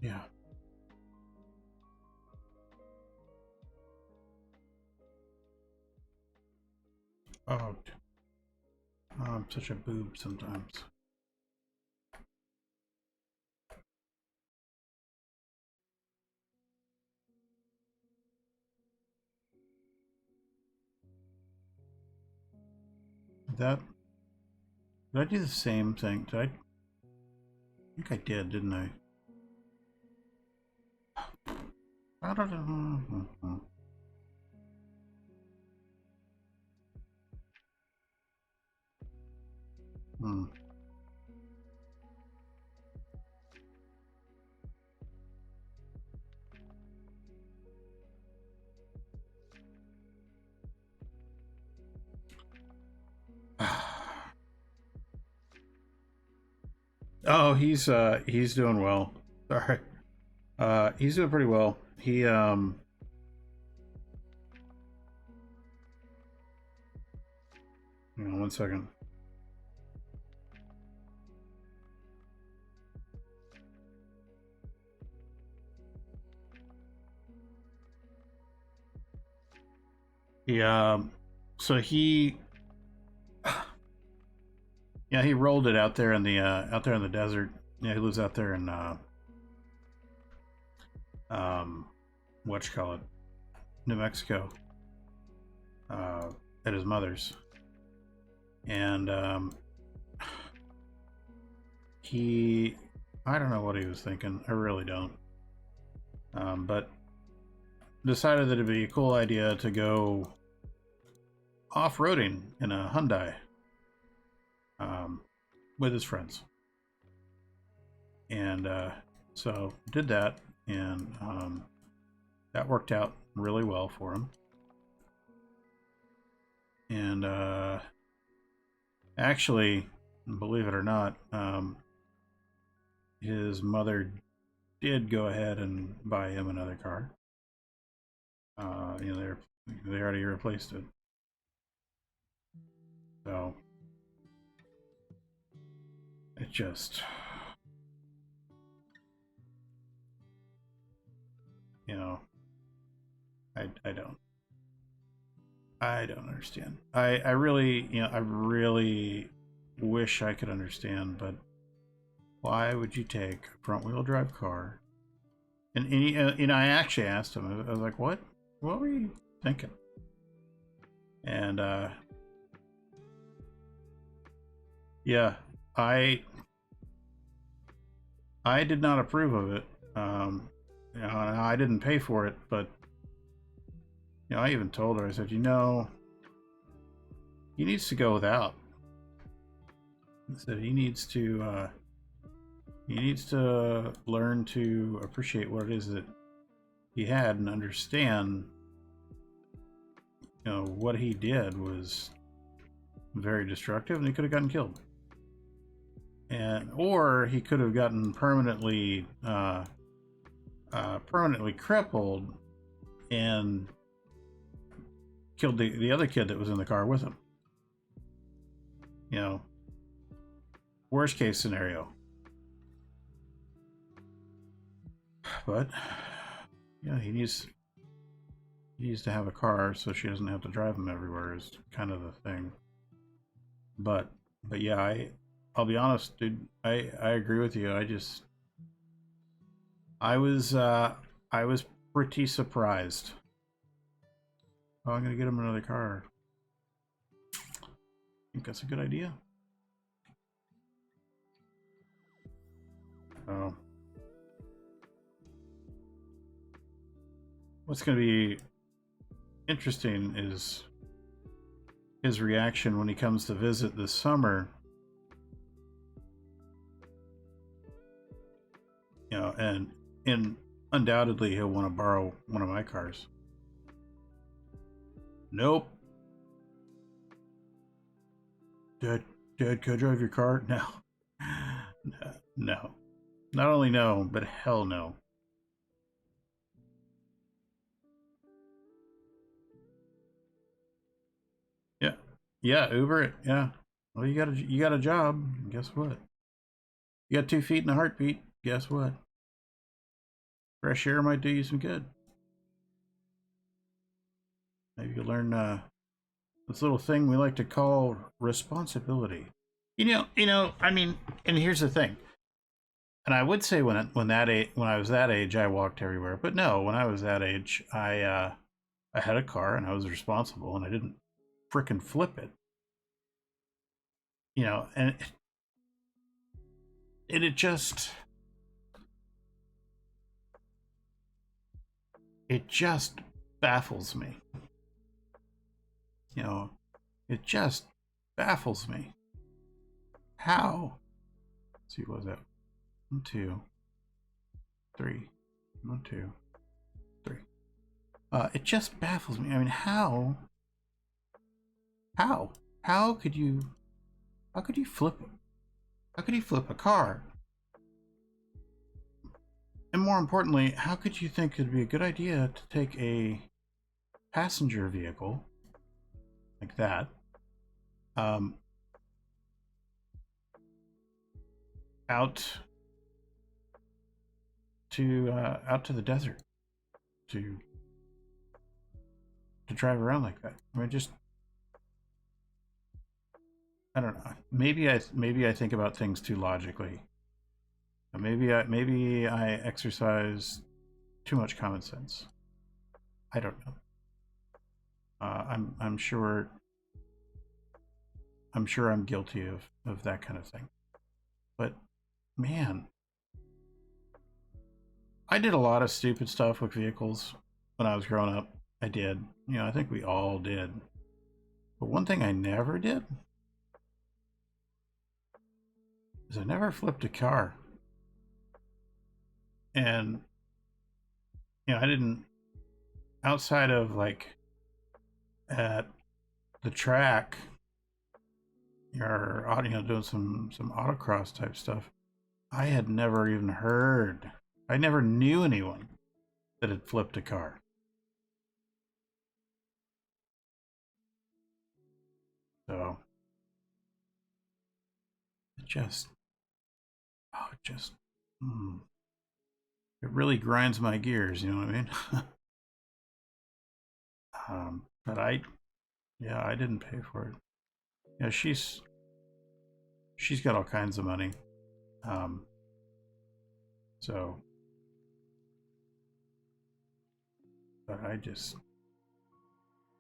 Yeah. Oh, I'm such a boob sometimes. Did I do the same thing? I think I did, didn't I? I don't know. Hmm. Oh, he's doing well. Sorry. He's doing pretty well. Hang on 1 second. He so he yeah, he rolled it out there in the desert. Yeah, he lives out there in um what you call it, New Mexico, at his mother's, and he I don't know what he was thinking. I really don't. But decided that it'd be a cool idea to go off-roading in a Hyundai with his friends. And so did that, and that worked out really well for him. And actually, believe it or not, his mother did go ahead and buy him another car. You know, they already replaced it. So it just, you know, I don't understand. I really, you know, I really wish I could understand, but why would you take a front-wheel drive car? And you know, I actually asked him. I was like, "What were you thinking?" And yeah, I did not approve of it. You know, I didn't pay for it, but you know, I even told her. I said, "You know, he needs to go without." I said he needs to learn to appreciate what it is that he had and understand, you know, what he did was very destructive, and he could have gotten killed, and or he could have gotten permanently crippled and killed the other kid that was in the car with him. You know, worst case scenario. But yeah, he needs to have a car so she doesn't have to drive him everywhere is kind of the thing. But yeah, I'll be honest, dude. I agree with you. I was pretty surprised. Oh, I'm gonna get him another car. I think that's a good idea. Oh. What's gonna be interesting is his reaction when he comes to visit this summer. You know, and undoubtedly he'll want to borrow one of my cars. Nope. Dad, can I drive your car? No. No. Not only no, but hell no. Yeah. Yeah, Uber it. Yeah. Well, you got a job. Guess what? You got 2 feet and a heartbeat. Guess what? Fresh air might do you some good. Maybe you learn this little thing we like to call responsibility. You know. I mean, and here's the thing. And I would say when I was that age, I walked everywhere. But no, when I was that age, I had a car and I was responsible, and I didn't frickin' flip it. You know, and it just baffles me. You know, it just baffles me. How? Let's see, what was that? 1, 2, 3. 1, 2, 3. It just baffles me. I mean, how? How could you? How could you flip? How could you flip a car? And more importantly, how could you think it'd be a good idea to take a passenger vehicle like that, um, out to the desert to drive around like that? I mean, just I don't know. Maybe I think about things too logically. Maybe I exercise too much common sense. I don't know. I'm sure I'm guilty of that kind of thing. But man, I did a lot of stupid stuff with vehicles when I was growing up. I did. You know, I think we all did. But one thing I never did is I never flipped a car. And, you know, I didn't, outside of like at the track, or, you know, doing some autocross type stuff, I had never even heard, I never knew anyone that had flipped a car. So it just, oh, it just, it really grinds my gears, you know what I mean? But yeah, I didn't pay for it. Yeah, she's got all kinds of money. Um, so, but I just,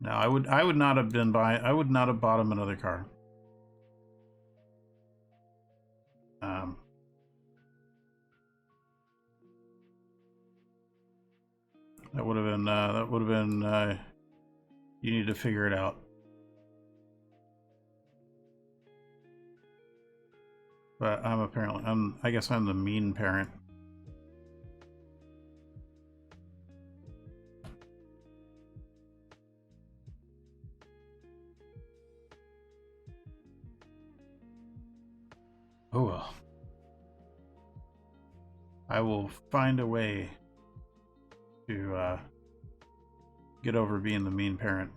no, I would not have been buying, I would not have bought him another car. Um, that would have been, you need to figure it out. But I guess I'm the mean parent. Oh well. I will find a way to get over being the mean parent.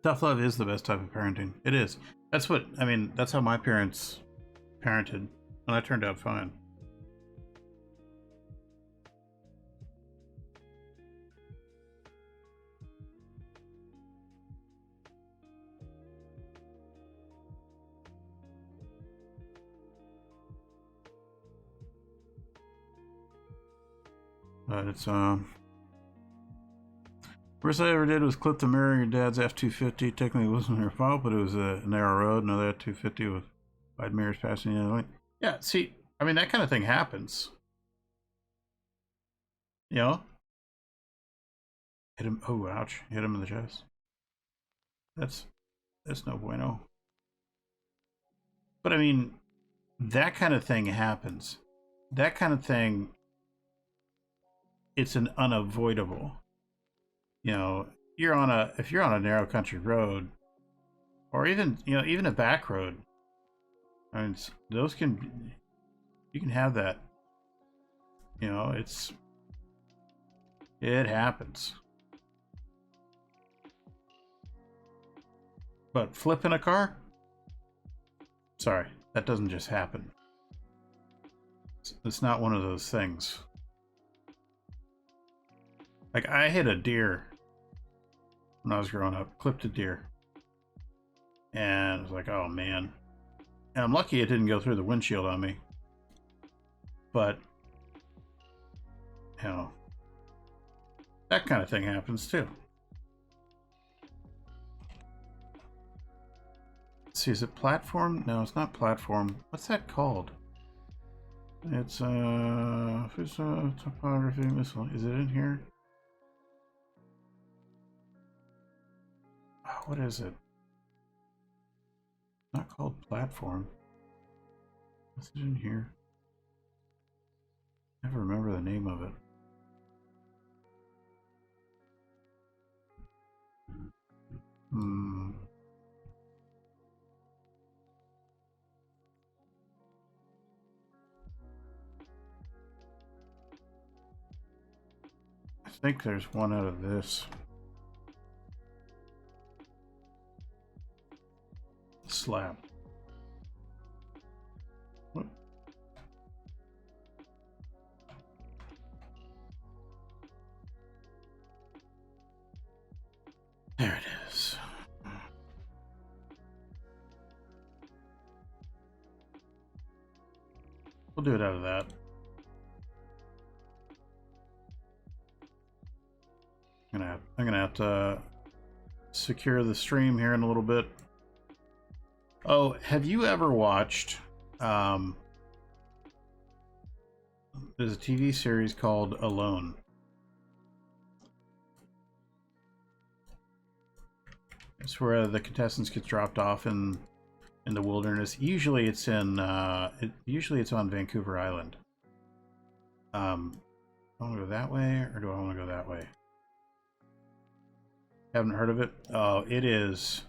Tough love is the best type of parenting. It is. That's what, I mean, that's how my parents parented, and I turned out fine. But it's, worst I ever did was clip the mirror of your dad's F-250. Technically, it wasn't your fault, but it was a narrow road. Another F-250 with wide mirrors passing the other way. Yeah, see, I mean, that kind of thing happens. You know? Hit him. Oh, ouch. Hit him in the chest. That's no bueno. But I mean, that kind of thing happens. That kind of thing, it's an unavoidable. You know, if you're on a narrow country road, or even, you know, even a back road, I mean, you can have that. You know, it happens. But flipping a car? Sorry, that doesn't just happen. It's not one of those things. Like, I hit a deer when I was growing up, clipped a deer. And I was like, oh man. And I'm lucky it didn't go through the windshield on me. But, you know, that kind of thing happens too. Let's see, is it platform? No, it's not platform. What's that called? It's topography missile. Is it in here? Oh, what is it? Not called platform. What's it in here? I never remember the name of it. I think there's one out of this. Slab. What? We'll do it out of that. I'm gonna have to secure the stream here in a little bit. Oh, have you ever watched? There's a TV series called Alone. It's where the contestants get dropped off in the wilderness. Usually, it's in usually it's on Vancouver Island. Do I want to go that way, or do I want to go that way? Haven't heard of it? Oh, it is.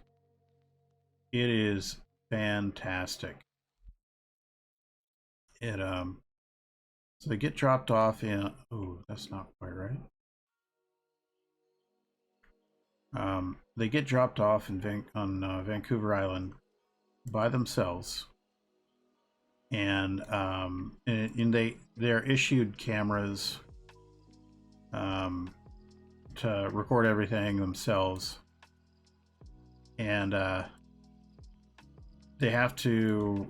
It is fantastic. It so they get dropped off in. Oh, that's not quite right. They get dropped off in Vancouver Island by themselves, and they're issued cameras to record everything themselves, and they have to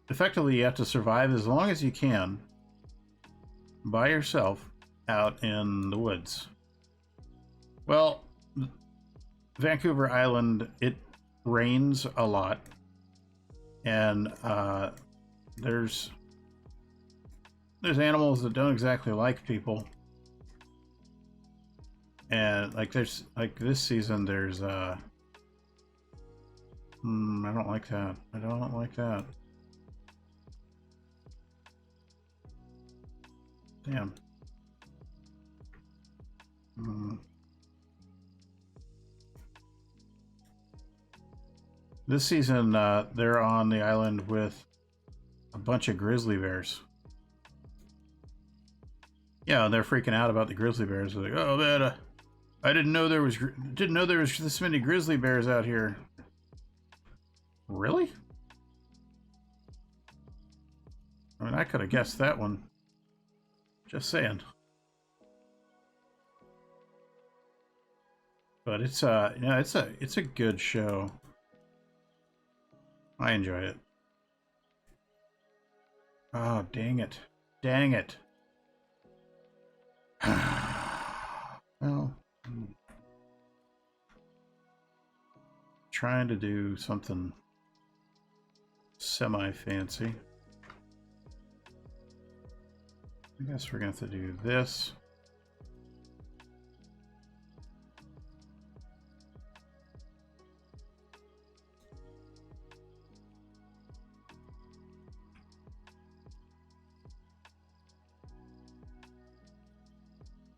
effectively you have to survive as long as you can by yourself out in the woods. Well, Vancouver Island, it rains a lot, and there's animals that don't exactly like people, and like there's like this season there's I don't like that. I don't like that. Damn. This season, they're on the island with a bunch of grizzly bears. Yeah, they're freaking out about the grizzly bears. They're like, "Oh man, I didn't know there was this many grizzly bears out here." Really? I mean, I could have guessed that one. Just saying. But it's yeah, it's a good show. I enjoy it. Oh, dang it. Dang it. Well, I'm trying to do something semi-fancy. I guess we're going to have to do this.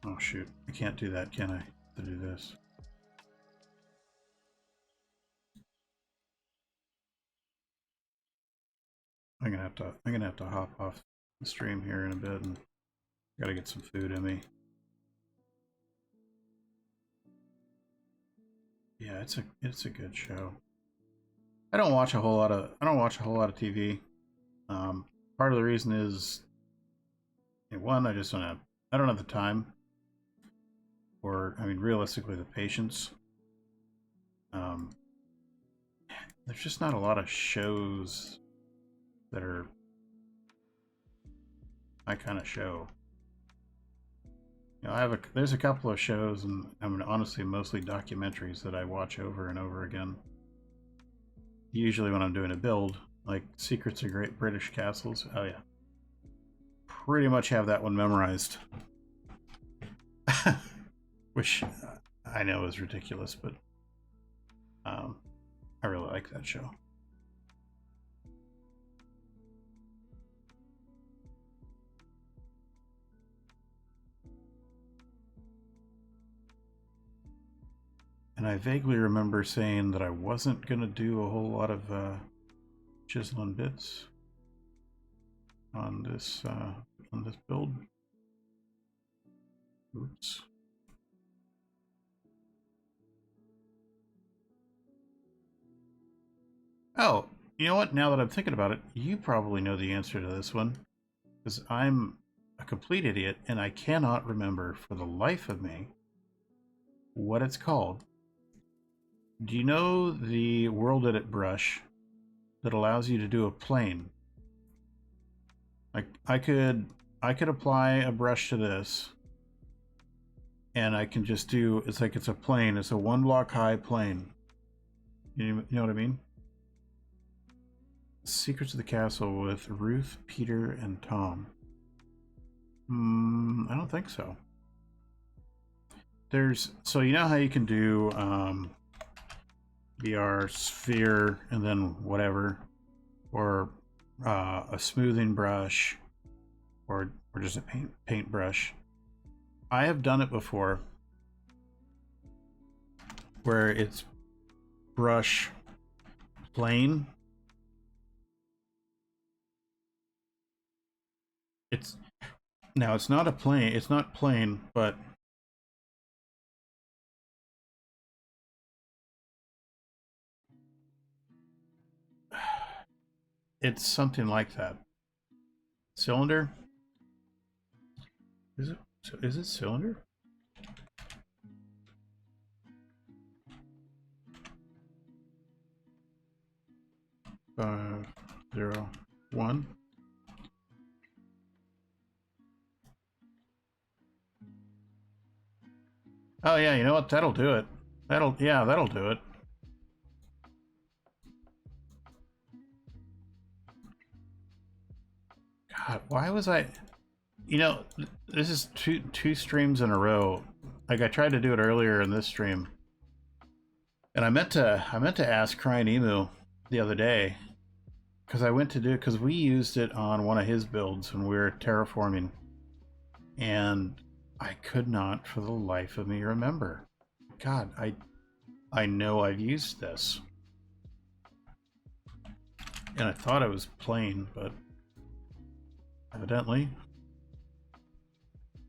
Oh shoot, I can't do that, can I? To do this. I'm gonna have to hop off the stream here in a bit, and gotta get some food in me. Yeah, it's a good show. I don't watch a whole lot of TV. Part of the reason is, one, I don't have the time, or I mean, realistically, the patience. There's just not a lot of shows that are my kind of show. You know, there's a couple of shows, and I mean, honestly, mostly documentaries that I watch over and over again. Usually when I'm doing a build, like Secrets of Great British Castles. Oh yeah, pretty much have that one memorized. Which I know is ridiculous, but I really like that show. And I vaguely remember saying that I wasn't going to do a whole lot of chiseling bits on this build. Oops. Oh, you know what? Now that I'm thinking about it, you probably know the answer to this one, because I'm a complete idiot and I cannot remember for the life of me what it's called. Do you know the World Edit brush that allows you to do a plane? Like I could apply a brush to this, and I can just do. It's like it's a plane. It's a 1 block high plane. You know what I mean? Secrets of the Castle with Ruth, Peter, and Tom. I don't think so. There's, so you know how you can do VR sphere and then whatever, or a smoothing brush, or just a paint brush. I have done it before where it's brush plane. It's now it's not a plane. It's not plain, but it's something like that. Cylinder? Is it? Is it cylinder? Five, 0, 1. Oh yeah, you know what? That'll do it. That'll do it. God, why was I? You know, this is two streams in a row. Like I tried to do it earlier in this stream, and I meant to ask Crying Emu the other day because I went to do it because we used it on one of his builds when we were terraforming, and I could not for the life of me remember. God, I know I've used this, and I thought it was plain, but evidently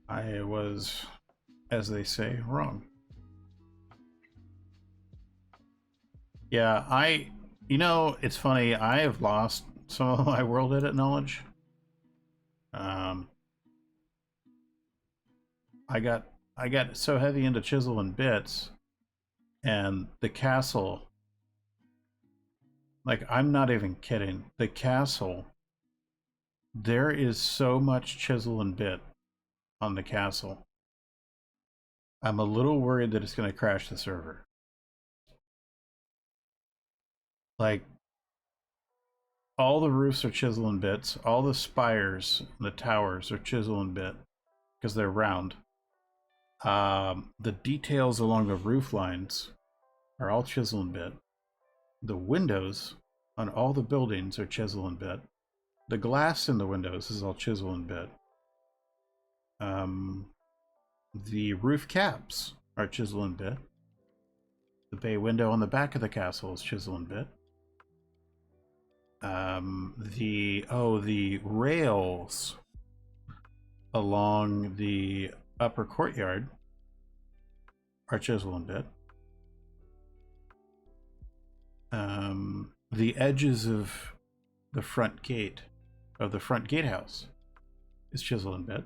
I was, as they say, wrong. Yeah, you know, it's funny, I have lost some of my world edit knowledge. I got so heavy into chisel and bits, and the castle, like I'm not even kidding, the castle, there is so much chisel and bit on the castle. I'm a little worried that it's going to crash the server. Like, all the roofs are chisel and bits, all the spires, the towers are chisel and bit because they're round. The details along the roof lines are all chisel and bit. The windows on all the buildings are chisel and bit. The glass in the windows is all chisel and bit. The roof caps are chisel and bit. The bay window on the back of the castle is chisel and bit. The rails along the upper courtyard are chisel and bit. The edges of the front gate of the front gatehouse is chisel and bit.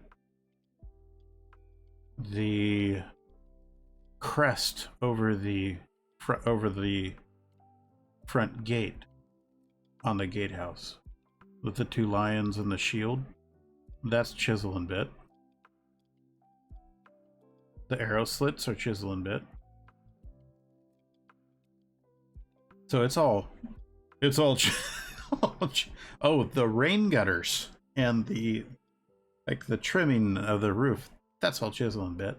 The crest over the front gate on the gatehouse with the 2 lions and the shield, that's chisel and bit. The arrow slits are chisel and bit. So it's all oh, the rain gutters and the trimming of the roof, that's all chisel and bit.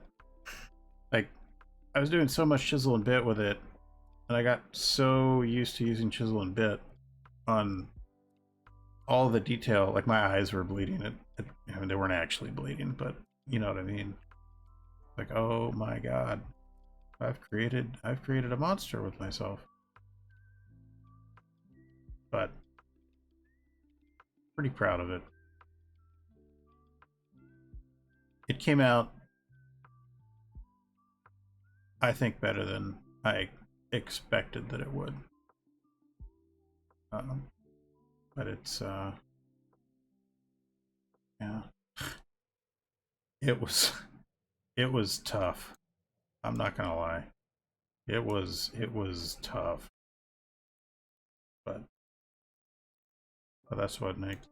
Like, I was doing so much chisel and bit with it, and I got so used to using chisel and bit on all the detail. Like, my eyes were bleeding. I mean, they weren't actually bleeding, but you know what I mean. Like, oh my god, I've created a monster with myself. But pretty proud of it. It came out, I think, better than I expected that it would. But it's yeah, it was tough. I'm not gonna lie, it was tough. But that's what makes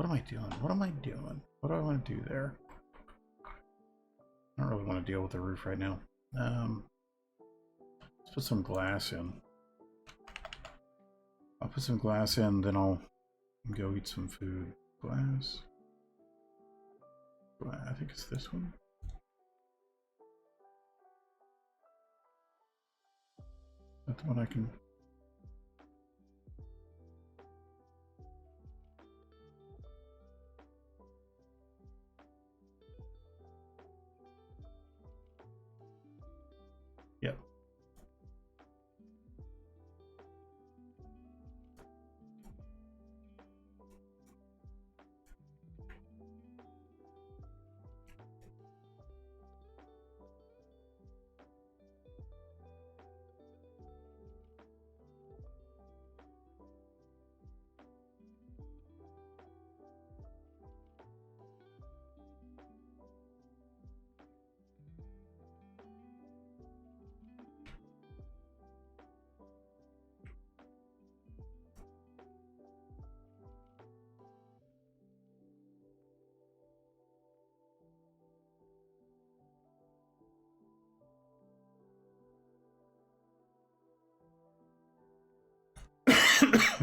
What am I doing? What am I doing? What do I want to do there? I don't really want to deal with the roof right now. Let's put some glass in. I'll put some glass in, then I'll go eat some food. Glass. I think it's this one. That's the one I can. Yep.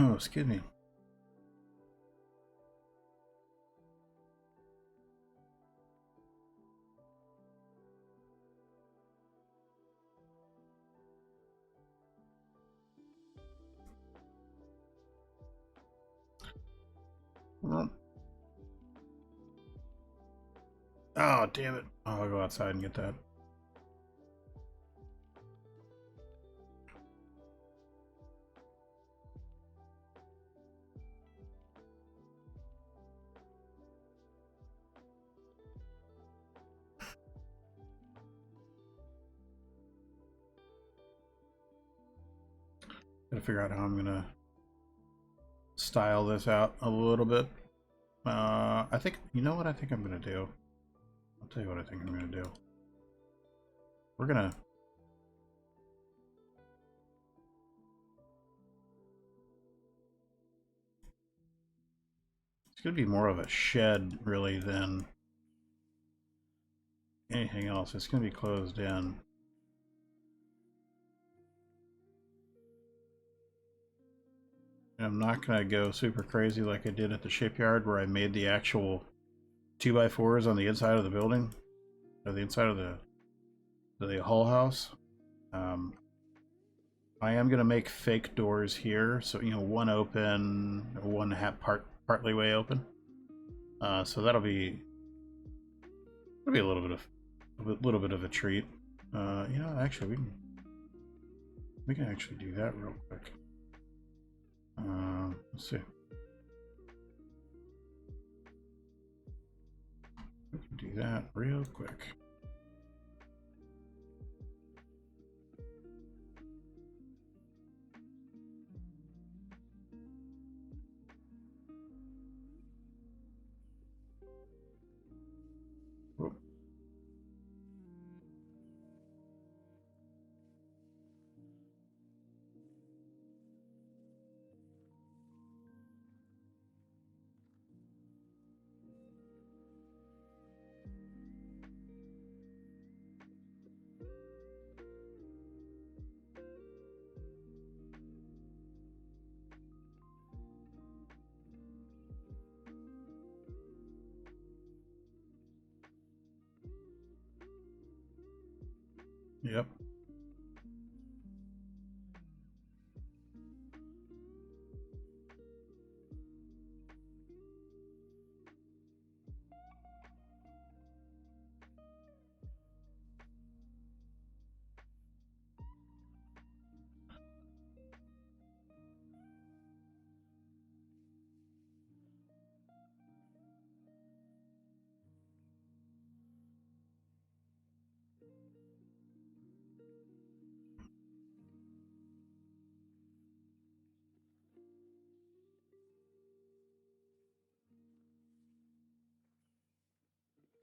Oh, excuse me. Oh, damn it. Oh, I'll go outside and get that. Gotta figure out how I'm gonna style this out a little bit. I think, you know what I think I'm gonna do? I'll tell you what I think I'm gonna do. We're gonna... It's gonna be more of a shed, really, than anything else. It's gonna be closed in. And I'm not gonna go super crazy like I did at the shipyard, where I made the actual 2x4s on the inside of the building, or the inside of the hull house. I am gonna make fake doors here, so you know, one open, one partly way open. So that'll be a little bit of a treat. You know, actually, we can actually do that real quick. Let's see. We can do that real quick. Whoop. Yep.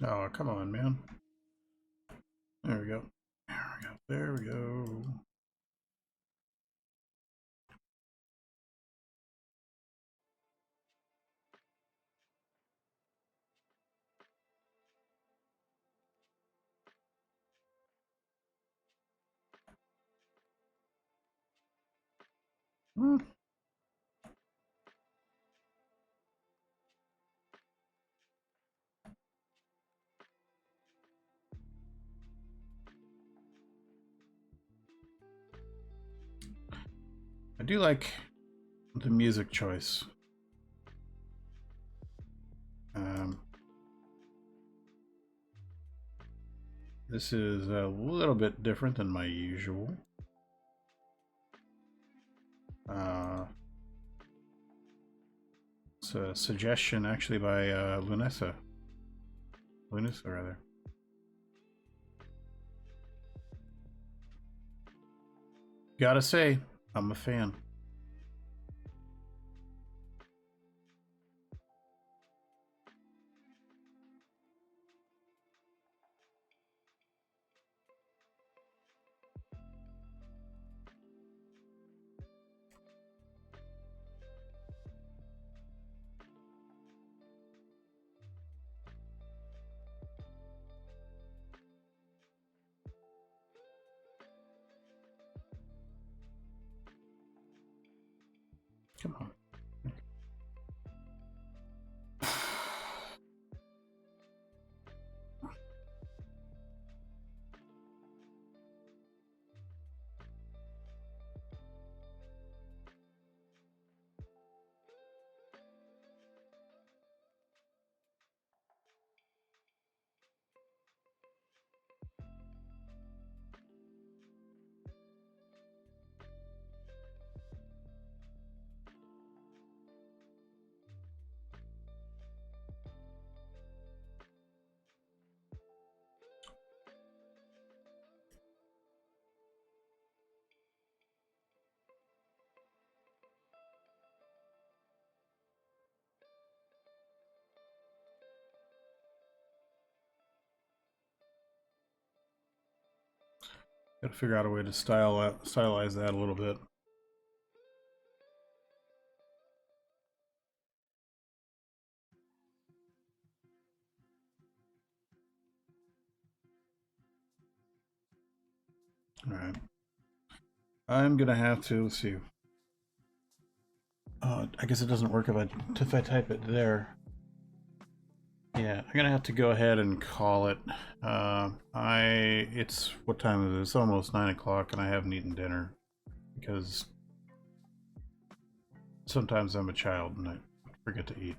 Oh, come on, man. There we go. There we go. There we go. Hmm. I do like the music choice. This is a little bit different than my usual. It's a suggestion actually by Lunessa. Lunessa, rather. Gotta say, I'm a fan. Come on. Gotta figure out a way to stylize that a little bit. All right. I'm gonna have to, let's see. I guess it doesn't work if I type it there. Yeah, I'm gonna have to go ahead and call it. It's, what time is it? It's almost 9 o'clock and I haven't eaten dinner because sometimes I'm a child and I forget to eat.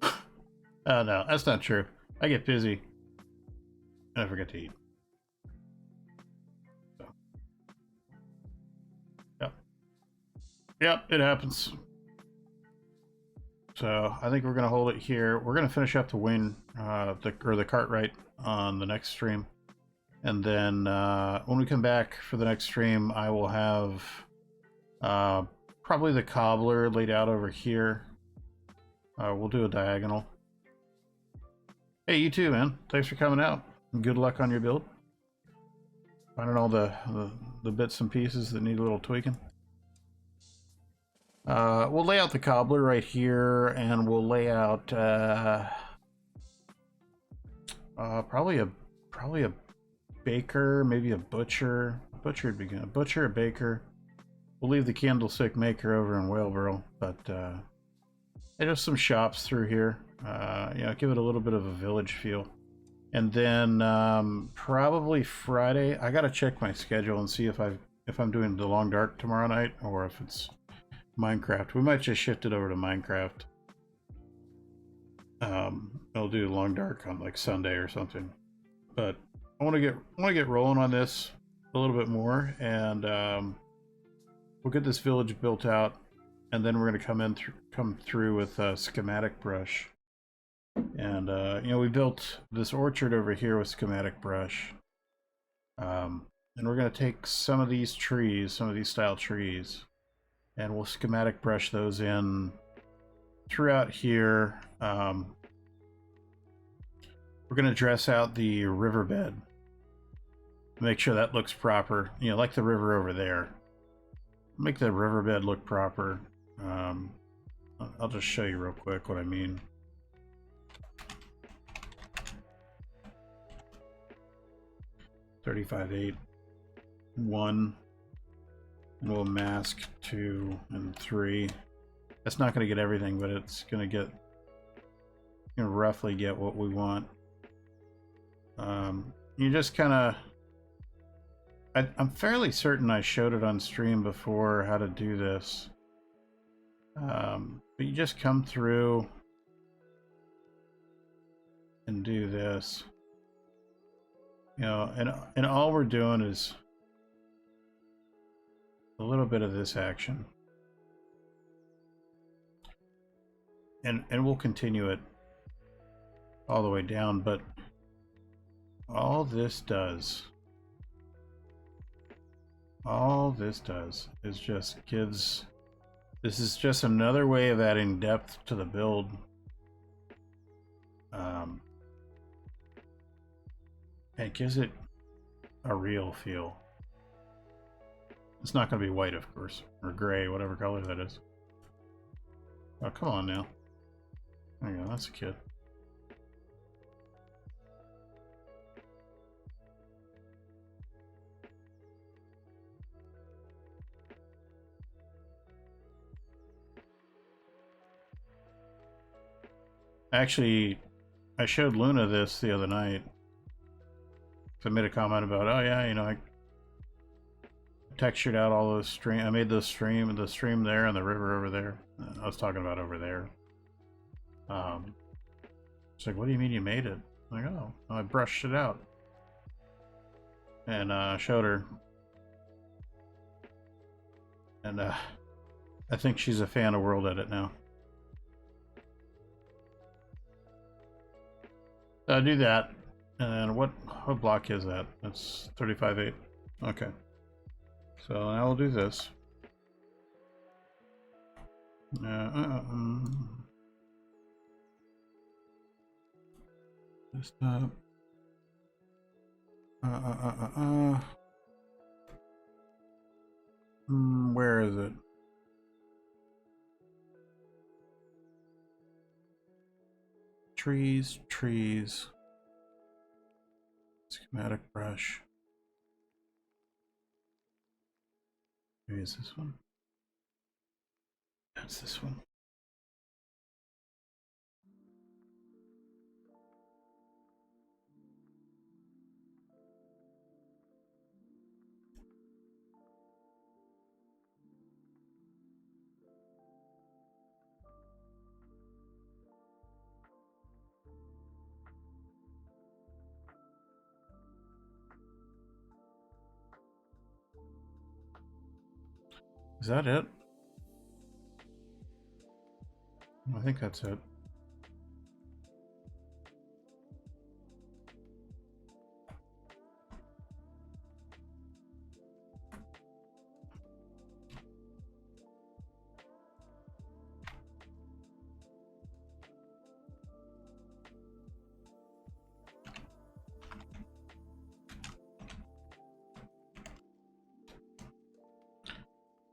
Oh no, that's not true. I get busy and I forget to eat. So. Yep. Yep, it happens. So I think we're gonna hold it here. We're gonna finish up the wing, the Cartwright on the next stream, and then when we come back for the next stream, I will have probably the cobbler laid out over here. We'll do a diagonal. Hey, you too, man. Thanks for coming out. And good luck on your build. Finding all the bits and pieces that need a little tweaking. We'll lay out the cobbler right here, and we'll lay out probably a baker, maybe a butcher. Butcher would be good. A butcher, a baker. We'll leave the candlestick maker over in Whaleboro, but there's some shops through here. Give it a little bit of a village feel. And then probably Friday, I gotta check my schedule and see if I'm doing the Long Dark tomorrow night or if it's Minecraft. We might just shift it over to Minecraft. I'll do Long Dark on like Sunday or something. But I want to get rolling on this a little bit more, and we'll get this village built out, and then we're going to come through with a schematic brush. And we built this orchard over here with schematic brush. And we're going to take some of these style trees, and we'll schematic brush those in throughout here. We're going to dress out the riverbed, make sure that looks proper, like the river over there. Make the riverbed look proper. I'll just show you real quick what I mean. $35.8 1. We'll mask 2 and 3. That's not going to get everything, but it's going to get, roughly get what we want. You just kind of, I'm fairly certain I showed it on stream before how to do this. But you just come through and do this. And all we're doing is a little bit of this action. And we'll continue it all the way down, but all this does is just gives, this is just another way of adding depth to the build. It gives it a real feel. It's not going to be white, of course, or gray, whatever color that is. Oh, come on now. There you go, that's a kid. Actually, I showed Luna this the other night. So I made a comment about, oh yeah, I textured out all those stream. I made the stream there and the river over there. I was talking about over there. It's like, what do you mean you made it? I'm like, oh, I brushed it out. And showed her. And I think she's a fan of World Edit now. Do that. And what block is that? That's 35.8. Okay. So now we'll do this. Desktop. Where is it? Trees. Schematic brush. Maybe it's this one. That's this one. Is that it? I think that's it.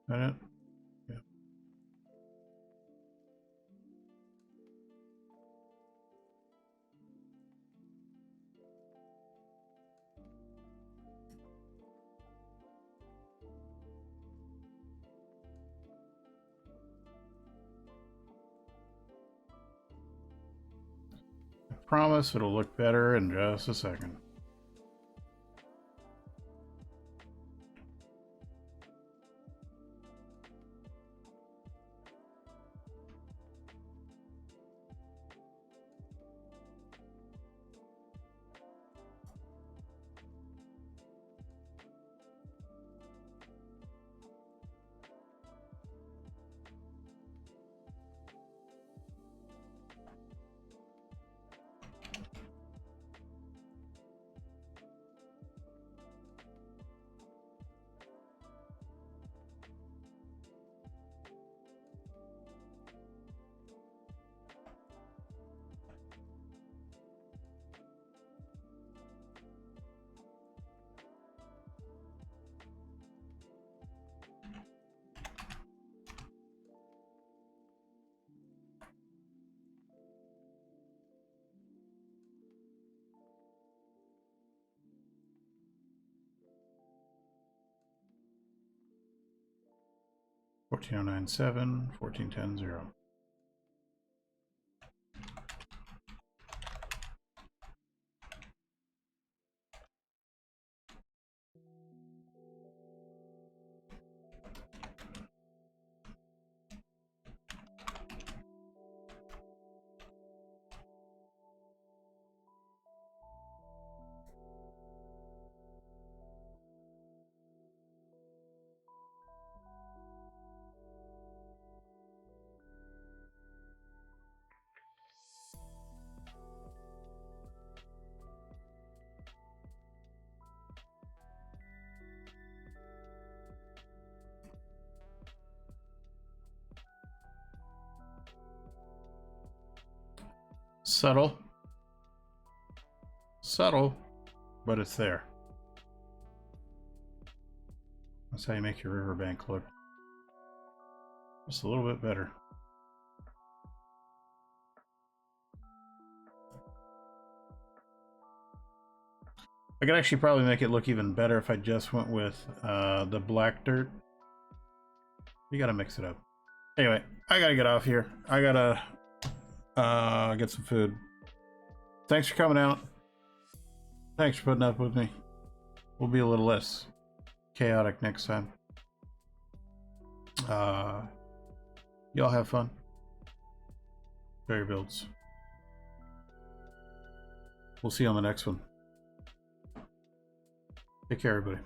Is that it? Yeah. I promise it'll look better in just a second. 14097, 14100. Subtle. Subtle, but it's there. That's how you make your riverbank look just a little bit better. I could actually probably make it look even better if I just went with the black dirt. You gotta mix it up. Anyway, I gotta get off here. I gotta get some food. Thanks for coming out. Thanks for putting up with me. We'll be a little less chaotic next time. Y'all have fun. Enjoy your builds. We'll see you on the next one. Take care, everybody.